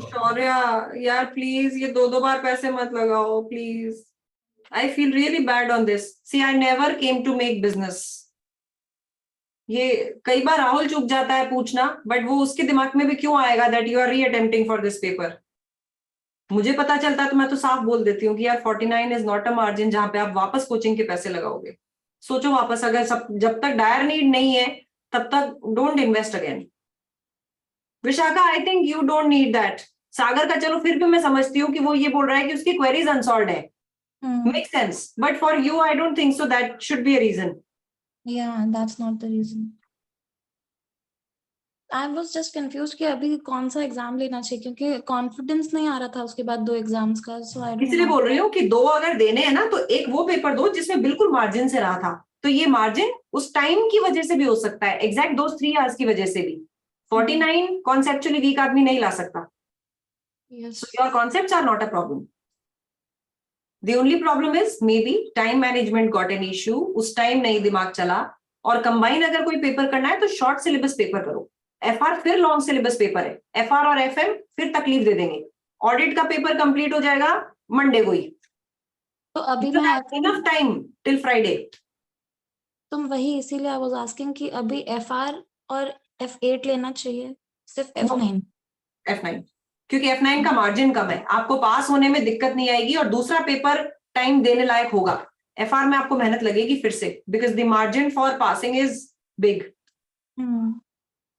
शौर्य यार प्लीज ये 2 बार पैसे मत लगाओ please. I feel really bad on this. See, I never came to make business. ये कई बार राहुल चूक जाता है पूछना, बट वो उसके दिमाग में भी क्यों आएगा that you are re-attempting for this paper? मुझे पता चलता तो मैं तो साफ बोल देती हूँ कि यार 49 is not a margin जहां पे आप वापस कोचिंग के पैसे लगाओगे। सोचो वापस, अगर जब तक डायर नीड नहीं है तब तक don't invest again. Vishakha, I think you don't need that. Sagar का चलो फिर भी मैं समझती हूँ कि वो ये बोल रहा है कि उसकी क्वेरीज अनसॉल्व्ड है, makes sense, but for you I don't think so that should be a reason.
Yeah, that's not the reason. I was just confused कि अभी कौन सा एग्जाम लेना चाहिए, क्योंकि कॉन्फिडेंस नहीं आ रहा था उसके बाद 2 एग्जाम्स का। So I don't
इसलिए
know.
बोल रही हूँ कि 2 अगर देने हैं ना, तो एक वो पेपर दो जिसमें बिल्कुल मार्जिन से रहा था। तो ये मार्जिन उस टाइम की वजह से भी हो सकता है, एग्जैक्ट 2-3 आवर्स की वजह से भी। 49 कॉन्सेप्चुअली वीक आदमी नहीं ला सकता।
Yes.
So your concepts are not a problem. The only problem is maybe time management got an issue, उस टाइम नहीं दिमाग चला। और कंबाइन अगर कोई पेपर करना है तो शॉर्ट सिलेबस पेपर करो। एफआर फिर लॉन्ग सिलेबस पेपर है, एफआर और एफएम फिर तकलीफ दे देंगे, ऑडिट का पेपर कंप्लीट हो जाएगा मंडे को ही।
तो अभी मैं
इनफ टाइम टिल फ्राइडे।
तुम वही इसीलिए आई वाज आस्किंग कि अभी FR और F8 लेना चाहिए, सिर्फ F9।
F9 क्योंकि F9 का मार्जिन कम है, आपको पास होने में दिक्कत नहीं आएगी और दूसरा पेपर टाइम देने लायक होगा। FR में आपको मेहनत लगेगी फिर से, because the margin for passing is big.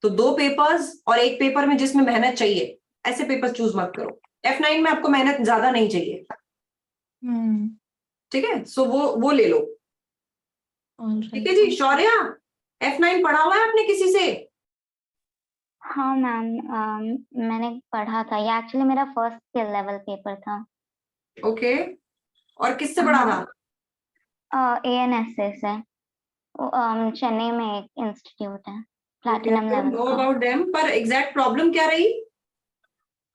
तो 2 पेपर्स और 1 पेपर में जिसमें मेहनत चाहिए, ऐसे पेपर चूज मत करो। F9 में आपको मेहनत ज्यादा नहीं चाहिए, ठीक है? सो वो ले लो, ठीक है जी। शौर्या, F9 पढ़ा हुआ है आपने किसी से?
हाँ मैम, मैंने पढ़ा था, ये एक्चुअली मेरा फर्स्ट स्किल लेवल पेपर था।
ओके, और किससे पढ़ा था?
ANSA से, चेन्नई में एक इंस्टीट्यूट है, प्लैटिनम लेवल
नो
का।
अबाउट देम, पर एग्जैक्ट प्रॉब्लम क्या रही?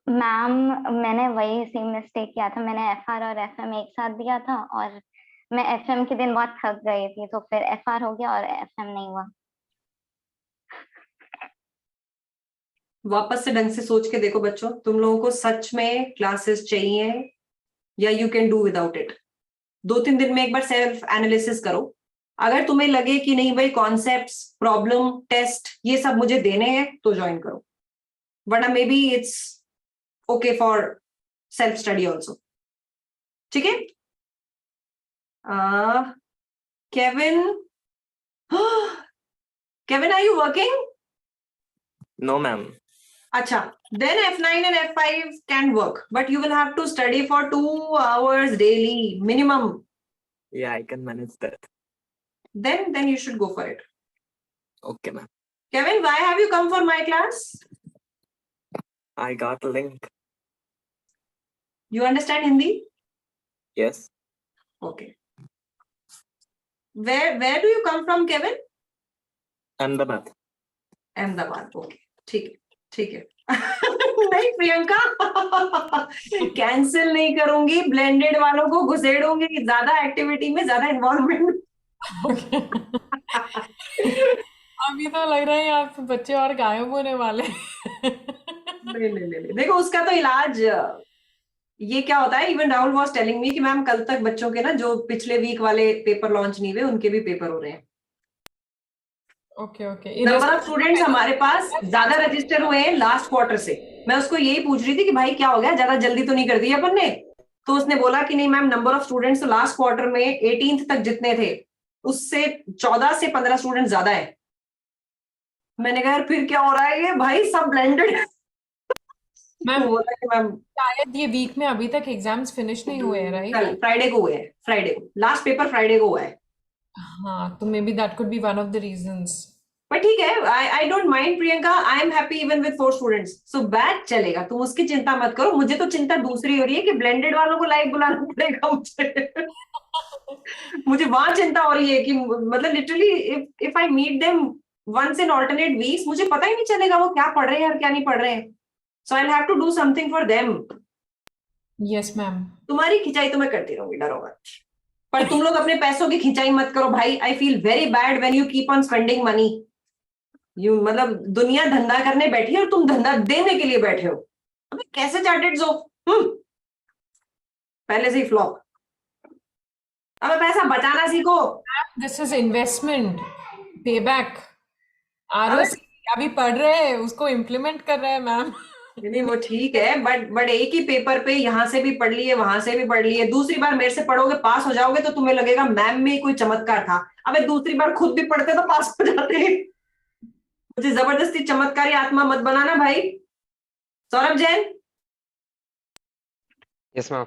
मैम मैंने वही सेम मिस्टेक किया था, मैंने FR और FM एक साथ दिया था और मैं FM के दिन बहुत थक गई थी, तो फिर FR हो गया और FM नहीं हुआ।
वापस से ढंग से सोच के देखो बच्चों, तुम लोगों को सच में क्लासेस चाहिए या you can do without it? 2-3 दिन में एक बार सेल्फ एनालिसिस करो। अगर तुम्हें लगे कि नहीं भाई कॉन्सेप्ट्स, प्रॉब्लम, टेस्ट ये सब मुझे देने हैं तो ज्वाइन करो, वरना maybe it's okay for self study also, ठीक है? Kevin, Kevin are you working?
No, ma'am.
Acha, then F9 and F5 can work, but you will have to study for 2 hours daily minimum.
Yeah, I can manage that.
Then you should go for it.
Okay, ma'am.
Kevin, why have you come for my class?
I got a link.
You understand Hindi?
Yes.
Okay. Where do you come from, Kevin?
Ahmedabad.
Ahmedabad. Okay. ठीक है नहीं Priyanka, cancel नहीं करूंगी, blended वालों को घुसेड़ूंगी, ज्यादा activity में ज्यादा इन्वॉल्वमेंट।
अभी तो लग रहा है यहाँ पे बच्चे और गायब होने वाले।
नहीं, देखो उसका तो इलाज ये क्या होता है, even Rahul was telling me कि मैम कल तक बच्चों के ना जो पिछले वीक वाले पेपर लॉन्च नहीं हुए उनके भी पेपर हो रहे हैं।
ओके
नंबर ऑफ स्टूडेंट्स हमारे पास ज्यादा रजिस्टर हुए हैं लास्ट क्वार्टर से। मैं उसको यही पूछ रही थी कि भाई क्या हो गया, ज्यादा जल्दी तो नहीं कर दी अपन ने? तो उसने बोला कि नहीं मैम, नंबर ऑफ स्टूडेंट्स तो लास्ट क्वार्टर में 18th तक जितने थे उससे 14 से 15 स्टूडेंट ज्यादा है। मैंने कहा फिर क्या हो रहा है ये भाई, सब ब्लेंडेड।
मैम
बोला कि मैम
शायद ये वीक में अभी तक एग्जाम्स फिनिश नहीं हुए हैं, राइट?
कल फ्राइडे को हुए हैं, फ्राइडे को लास्ट पेपर फ्राइडे को हुआ है।
हाँ, तो may be that could be one of the reasons.
पर ठीक है, I don't mind Priyanka, I am happy even with 4 students, so batch चलेगा, तुम उसकी चिंता मत करो। मुझे तो चिंता दूसरी हो रही है कि ब्लेंडेड वालों को लाइव बुलाना पड़ेगा मुझे। मुझे वहां चिंता हो रही है कि मतलब literally if I meet them once in alternate weeks, मुझे पता ही नहीं चलेगा वो क्या पढ़ रहे हैं और क्या नहीं पढ़ रहे हैं। So I will have to do something for them.
Yes ma'am.
तुम्हारी खिंचाई तो मैं करती रहूंगी, डरो मत, पर तुम लोग अपने पैसों की खिंचाई मत करो भाई। I feel very bad when you keep on spending money. You मतलब दुनिया धंधा करने बैठी है और तुम धंधा देने के लिए बैठे हो। अबे कैसे चार्टेड हो, पहले से ही फ्लॉप। अब पैसा बचाना सीखो।
दिस इज इन्वेस्टमेंट, पे बैक, ROC अभी पढ़ रहे हैं, उसको इम्प्लीमेंट कर रहे हैं मैम।
नहीं वो ठीक है, बट एक ही पेपर पे यहाँ से भी पढ़ लिए, वहां से भी पढ़ लिए, दूसरी बार मेरे से पढ़ोगे पास हो जाओगे तो तुम्हें लगेगा मैम में कोई चमत्कार था। अबे दूसरी बार खुद भी पढ़ते तो पास हो जाते। मुझे जबरदस्ती चमत्कारी आत्मा मत बनाना भाई। Saurabh Jain.
Yes ma'am.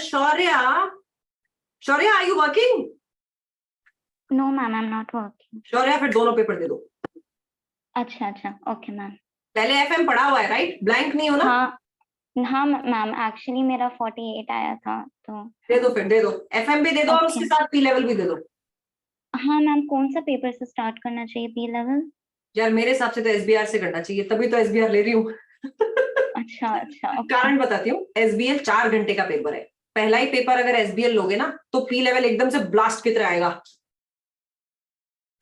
Shaurya, are you working?
No ma'am, I am not working.
Shaurya फिर दोनों पेपर दे दो।
अच्छा, ओके मैम।
पहले FM पढ़ा हुआ है राइट, ब्लैंक नहीं हो ना?
हाँ मैम, एक्चुअली मेरा 48 आया था तो।
दे दो, फिर दे दो, FM भी दे दो और उसके साथ P लेवल भी दे दो।
हाँ मैम, कौन सा पेपर से स्टार्ट करना चाहिए P लेवल?
यार मेरे हिसाब से तो SBR से करना चाहिए, तभी तो SBR ले रही हूँ।
अच्छा okay।
कारण बताती हूँ, SBL 4 घंटे का पेपर है। पहला ही पेपर अगर SBL लोगे ना तो P लेवल एकदम से ब्लास्ट की तरह आएगा।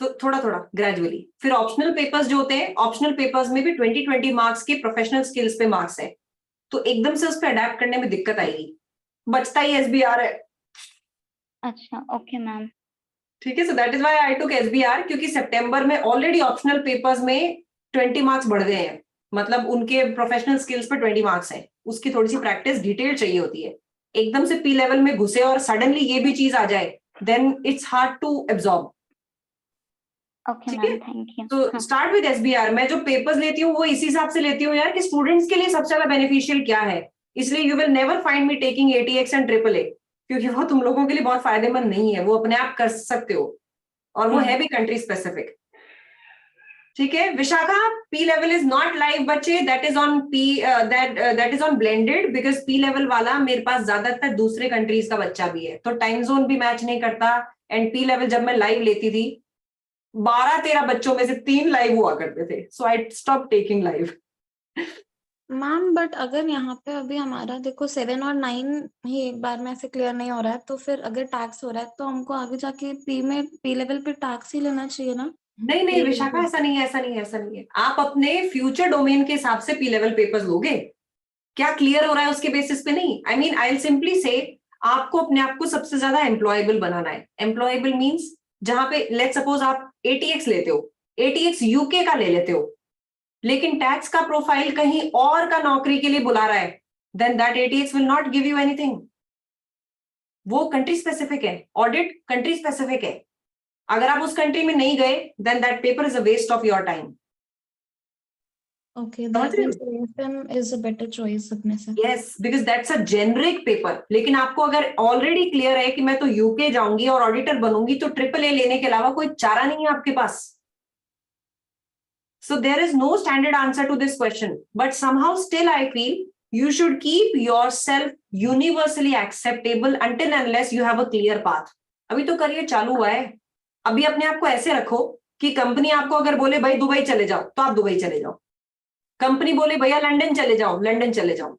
तो थोड़ा थोड़ा ग्रेजुअली। फिर ऑप्शनल पेपर्स जो होते हैं, ऑप्शनल पेपर्स में भी 20-20 मार्क्स के प्रोफेशनल स्किल्स पे मार्क्स है, तो एकदम से उस पर अडेप्ट करने में दिक्कत आएगी। बचता ही SBR है।
अच्छा, ओके मैम।
ठीक है, सो that is why I took SBR, क्योंकि सितंबर में ऑलरेडी ऑप्शनल पेपर्स में 20 मार्क्स बढ़ गए हैं, मतलब उनके प्रोफेशनल स्किल्स पे 20 मार्क्स है, उसकी थोड़ी सी प्रैक्टिस डिटेल चाहिए होती है। एकदम से P लेवल में घुसे और सडनली ये भी चीज आ जाए, then it's hard to absorb.
Okay
ठीक
मैम,
है,
थैंक यू।
तो स्टार्ट विद SBR। मैं जो पेपर्स लेती हूँ वो इसी हिसाब से लेती हूँ यार कि स्टूडेंट्स के लिए सबसे ज्यादा बेनिफिशियल क्या है, इसलिए you will never find me taking ATX and AAA, क्योंकि वो तुम लोगों के लिए बहुत फायदेमंद नहीं है, वो अपने आप कर सकते हो, और वो है भी कंट्री स्पेसिफिक। ठीक है Vishakha, P level is not live बच्चे, that is on that is on blended, because P level वाला मेरे पास ज्यादातर दूसरे कंट्रीज का बच्चा भी है, तो टाइम जोन भी मैच नहीं करता। एंड P लेवल जब मैं लाइव लेती थी 12-13 बच्चों में से 3 लाइव हुआ करते थे, so I stop taking live.
Ma'am but अगर यहाँ पे अभी हमारा देखो 7 और 9 ही एक बार में ऐसे क्लियर नहीं हो रहा है, तो फिर अगर टैक्स हो रहा है तो हमको आगे जाके P लेवल पे टैक्स ही लेना चाहिए ना।
नहीं नहीं विशाखा, ऐसा नहीं है, ऐसा नहीं है, ऐसा नहीं है। आप अपने फ्यूचर डोमेन के हिसाब से P लेवल पेपर्स लोगे, क्या क्लियर हो रहा है उसके बेसिस पे नहीं। आई मीन आई सिंपली से आपको अपने आप को सबसे ज्यादा एम्प्लॉयबल बनाना है। एम्प्लॉयबल मींस जहां पे लेट सपोज आप ATX लेते हो, ATX UK का ले लेते हो, लेकिन टैक्स का प्रोफाइल कहीं और का नौकरी के लिए बुला रहा है, then that ATX will not give you anything. वो कंट्री स्पेसिफिक है, ऑडिट कंट्री स्पेसिफिक है। अगर आप उस कंट्री में नहीं गए, then that paper is a waste of your time.
Okay, that means AFM is a better choice अपने से।
Yes, because that's a generic paper। लेकिन आपको अगर ऑलरेडी क्लियर है कि मैं तो UK जाऊंगी और ऑडिटर बनूंगी, तो AAA लेने के अलावा कोई चारा नहीं है आपके पास। So there is no standard answer to this question, but somehow still I feel you should keep yourself universally acceptable until unless you have a clear path। अभी तो करियर चालू हुआ है, अभी अपने आप को ऐसे रखो कि कंपनी आपको अगर बोले भाई दुबई चले जाओ, तो आप दुबई चले जाओ। कंपनी बोले भैया लंदन चले जाओ, लंदन चले जाओ।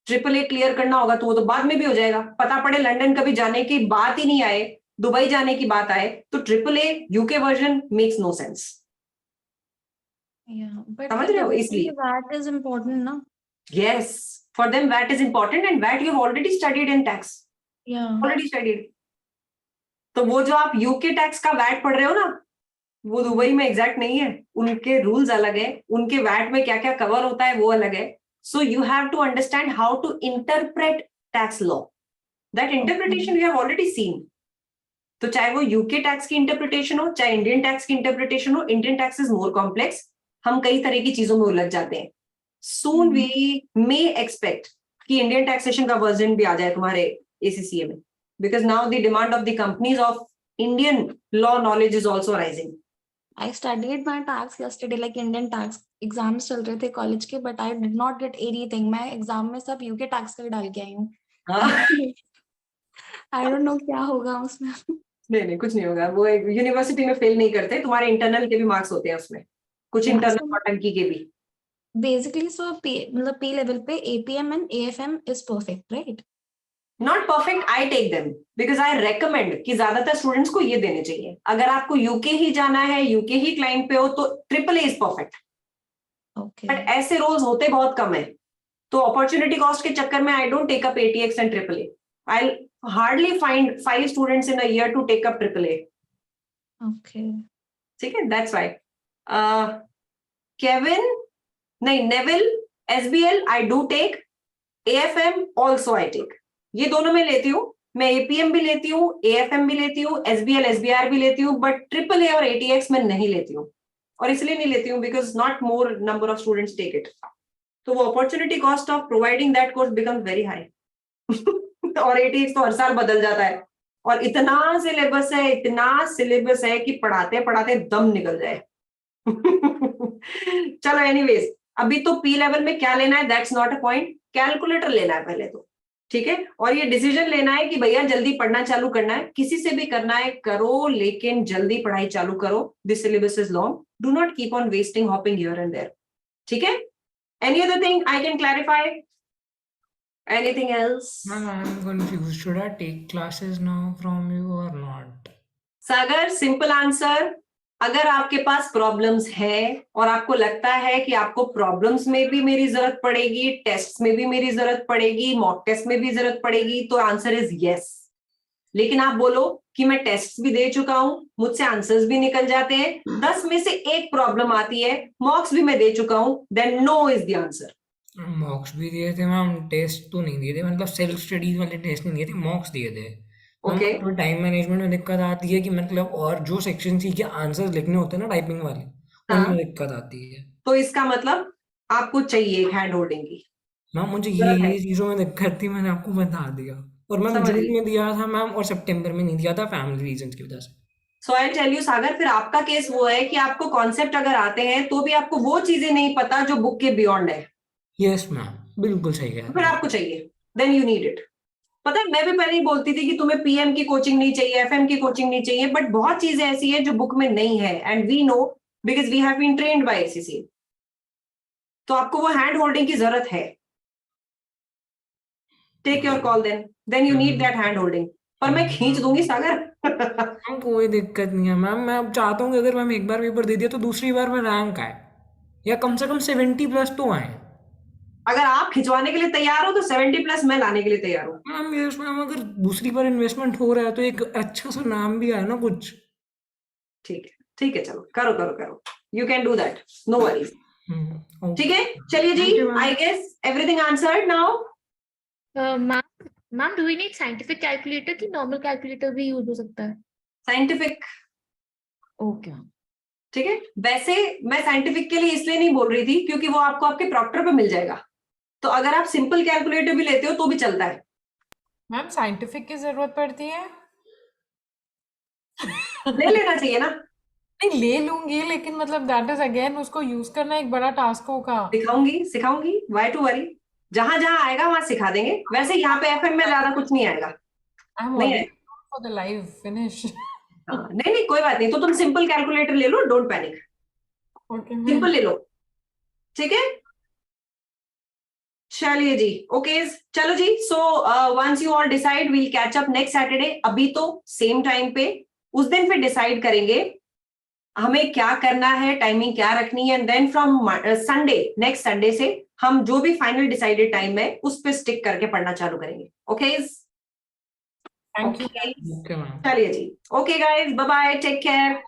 AAA क्लियर करना होगा तो वो तो बाद में भी हो जाएगा। पता पड़े लंदन कभी जाने की बात ही नहीं आए, दुबई जाने की बात आए, तो AAA UK version makes no sense. समझ रहे हो, इसलिए
VAT is important ना।
Yes, for them VAT is important and VAT you have already studied in tax.
Yeah.
Already studied. तो वो जो आप UK टैक्स का VAT पढ़ रहे हो ना, वो दुबई में एग्जैक्ट नहीं है, उनके रूल्स अलग है, उनके वैट में क्या क्या कवर होता है वो अलग है। So you have to understand how to interpret tax law, that interpretation we have already seen. तो चाहे वो UK टैक्स की इंटरप्रिटेशन हो, चाहे इंडियन टैक्स की इंटरप्रिटेशन हो, Indian tax is more complex, हम कई तरह की चीजों में उलझ जाते हैं। सून वी मे एक्सपेक्ट कि इंडियन टैक्सेशन का वर्जन भी आ जाए तुम्हारे ACCA में, because now the demand of the companies of Indian law knowledge is also rising.
I studied my tax yesterday, like Indian tax exams चल रहे थे कॉलेज के, but I did not get anything। मैं exam में सब UK tax का ही डाल के आई हूँ। I don't know क्या होगा उसमें।
नहीं कुछ नहीं होगा, वो एक यूनिवर्सिटी में फेल नहीं करते, तुम्हारे इंटरनल के भी मार्क्स होते हैं उसमें, कुछ इंटरनल नौटंकी के भी।
Basically, so मतलब P लेवल पे APM and AFM is perfect, right?
Not perfect, I take them because I recommend कि ज्यादातर स्टूडेंट्स को ये देने चाहिए। अगर आपको UK ही जाना है, UK ही क्लाइंट पे हो, तो AAA is perfect.
Okay.
But ऐसे रोल्स होते बहुत कम है, तो अपॉर्चुनिटी कॉस्ट के चक्कर में I don't take up ATX and AAA। I hardly find 5 students in a year to take up AAA।
Okay.
ठीक है, दैट्स व्हाई। केविन, नहीं Neville, SBL I do take, AFM also I take. ये दोनों मैं लेती हूँ, मैं APM भी लेती हूँ, AFM भी लेती हूँ, SBL SBR भी लेती हूँ, बट AAA और ATX मैं नहीं लेती हूँ। और इसलिए नहीं लेती हूँ because not more number of students take it, तो वो opportunity cost of providing that course becomes very high. और ATX तो हर साल बदल जाता है, और इतना सिलेबस है कि पढ़ाते पढ़ाते दम निकल जाए। चलो एनीवेज, अभी तो P लेवल में क्या लेना है that's not a point, calculator लेना है पहले तो। ठीक है, और ये डिसीजन लेना है कि भैया जल्दी पढ़ना चालू करना है, किसी से भी करना है करो, लेकिन जल्दी पढ़ाई चालू करो। This syllabus is long, do not keep on wasting hopping here and there. ठीक है, any other thing I can clarify, anything else?
Ma'am, I'm confused. Should I take classes now from you or not?
Sagar, simple answer, अगर आपके पास problems है और आपको लगता है कि आपको प्रॉब्लम्स में भी मेरी जरूरत पड़ेगी, टेस्ट में भी मेरी जरूरत पड़ेगी, मॉक टेस्ट में भी जरूरत पड़ेगी, तो आंसर इज यस। लेकिन आप बोलो कि मैं टेस्ट भी दे चुका हूं, मुझसे आंसर्स भी निकल जाते हैं, 10 में से एक प्रॉब्लम आती है, मॉक्स भी मैं दे चुका हूं, then no is the answer.
Mocks भी दिए थे मैम, टेस्ट तो नहीं दिए थे, मतलब सेल्फ स्टडीज वाले टेस्ट नहीं दिए थे, मॉक्स दिए थे।
ओके
तो टाइम मैनेजमेंट में दिक्कत आती है कि मतलब, और जो सेक्शन सी के आंसर्स लिखने होते हैं ना टाइपिंग वाले, उनमें दिक्कत आती है।
तो इसका मतलब आपको चाहिए हैंड होल्डिंग की
मैम मुझे
जरूरत है।
ये चीजों में दिक्कत थी, मैंने आपको बता दिया। और मैम
समझ
जून
गई।
में दिया था मैम, और सितंबर में नहीं दिया था फैमिली रीजंस की वजह से।
सो आई टेल यू सागर, फिर आपका केस वो है कि आपको कॉन्सेप्ट अगर आते हैं तो भी आपको वो चीजें नहीं पता जो बुक के बियॉन्ड है,
यस मैम, बिल्कुल सही कह
फिर
रहे हैं।
आपको चाहिए, देन यू नीड इट। पता है मैं भी पहले ही बोलती थी कि तुम्हें पीएम की कोचिंग नहीं चाहिए, एफएम की कोचिंग नहीं चाहिए, बट बहुत चीजें ऐसी है जो बुक में नहीं है, and we know because we have been trained by ACC. तो आपको वो हैंड होल्डिंग की जरूरत है। Take your call, then you need that hand holding. पर मैं खींच दूंगी सागर।
मैम कोई दिक्कत नहीं है मैम, मैं अब चाहता हूँ कि अगर मैम एक बार पेपर दे दिया तो दूसरी बार में रैंक आए, या कम से कम 70+ तो आए।
अगर आप खिंचवाने के लिए तैयार हो तो 70+ मैं लाने के लिए तैयार हूँ।
मैम यस मैम, अगर दूसरी बार इन्वेस्टमेंट हो रहा है तो एक अच्छा सा नाम भी आए ना कुछ।
ठीक है, चलो करो करो करो, you can do that, no worries.
Okay
ठीक है, चलिए जी, I guess everything answered now.
Ma'am ma'am do we need scientific calculator कि नॉर्मल कैलकुलेटर भी यूज हो सकता है?
साइंटिफिक।
ओके।
ठीक है, वैसे मैं साइंटिफिक के लिए इसलिए नहीं बोल रही थी क्योंकि वो आपको आपके प्रॉक्टर पे मिल जाएगा, तो अगर आप सिंपल कैलकुलेटर भी लेते हो तो भी चलता है।
मैम साइंटिफिक की जरूरत पड़ती है?
ले लेना चाहिए ना।
नहीं ले लूंगी, लेकिन मतलब दैट इज अगेन उसको यूज करना एक बड़ा टास्क होगा।
सिखाऊंगी, व्हाई टू वरी, जहां जहां आएगा वहां सिखा देंगे। वैसे यहाँ पे एफएम में ज्यादा कुछ नहीं आएगा।
आई एम
नहीं
already for the live finish.
नहीं कोई बात नहीं, तो तुम सिंपल कैलकुलेटर ले लो, डोंट पैनिक,
ओके
सिंपल ले लो। ठीक है, चलिए जी, ओके चलो जी। So once you all decide we'll catch up next Saturday. अभी तो सेम टाइम पे, उस दिन फिर डिसाइड करेंगे हमें क्या करना है, टाइमिंग क्या रखनी है, and then from Sunday, next Sunday से हम जो भी फाइनल डिसाइडेड टाइम है उस पर स्टिक करके पढ़ना चालू करेंगे। Okay
thank you.
Okay ma'am.
चलिए जी, okay guys, bye bye, take care.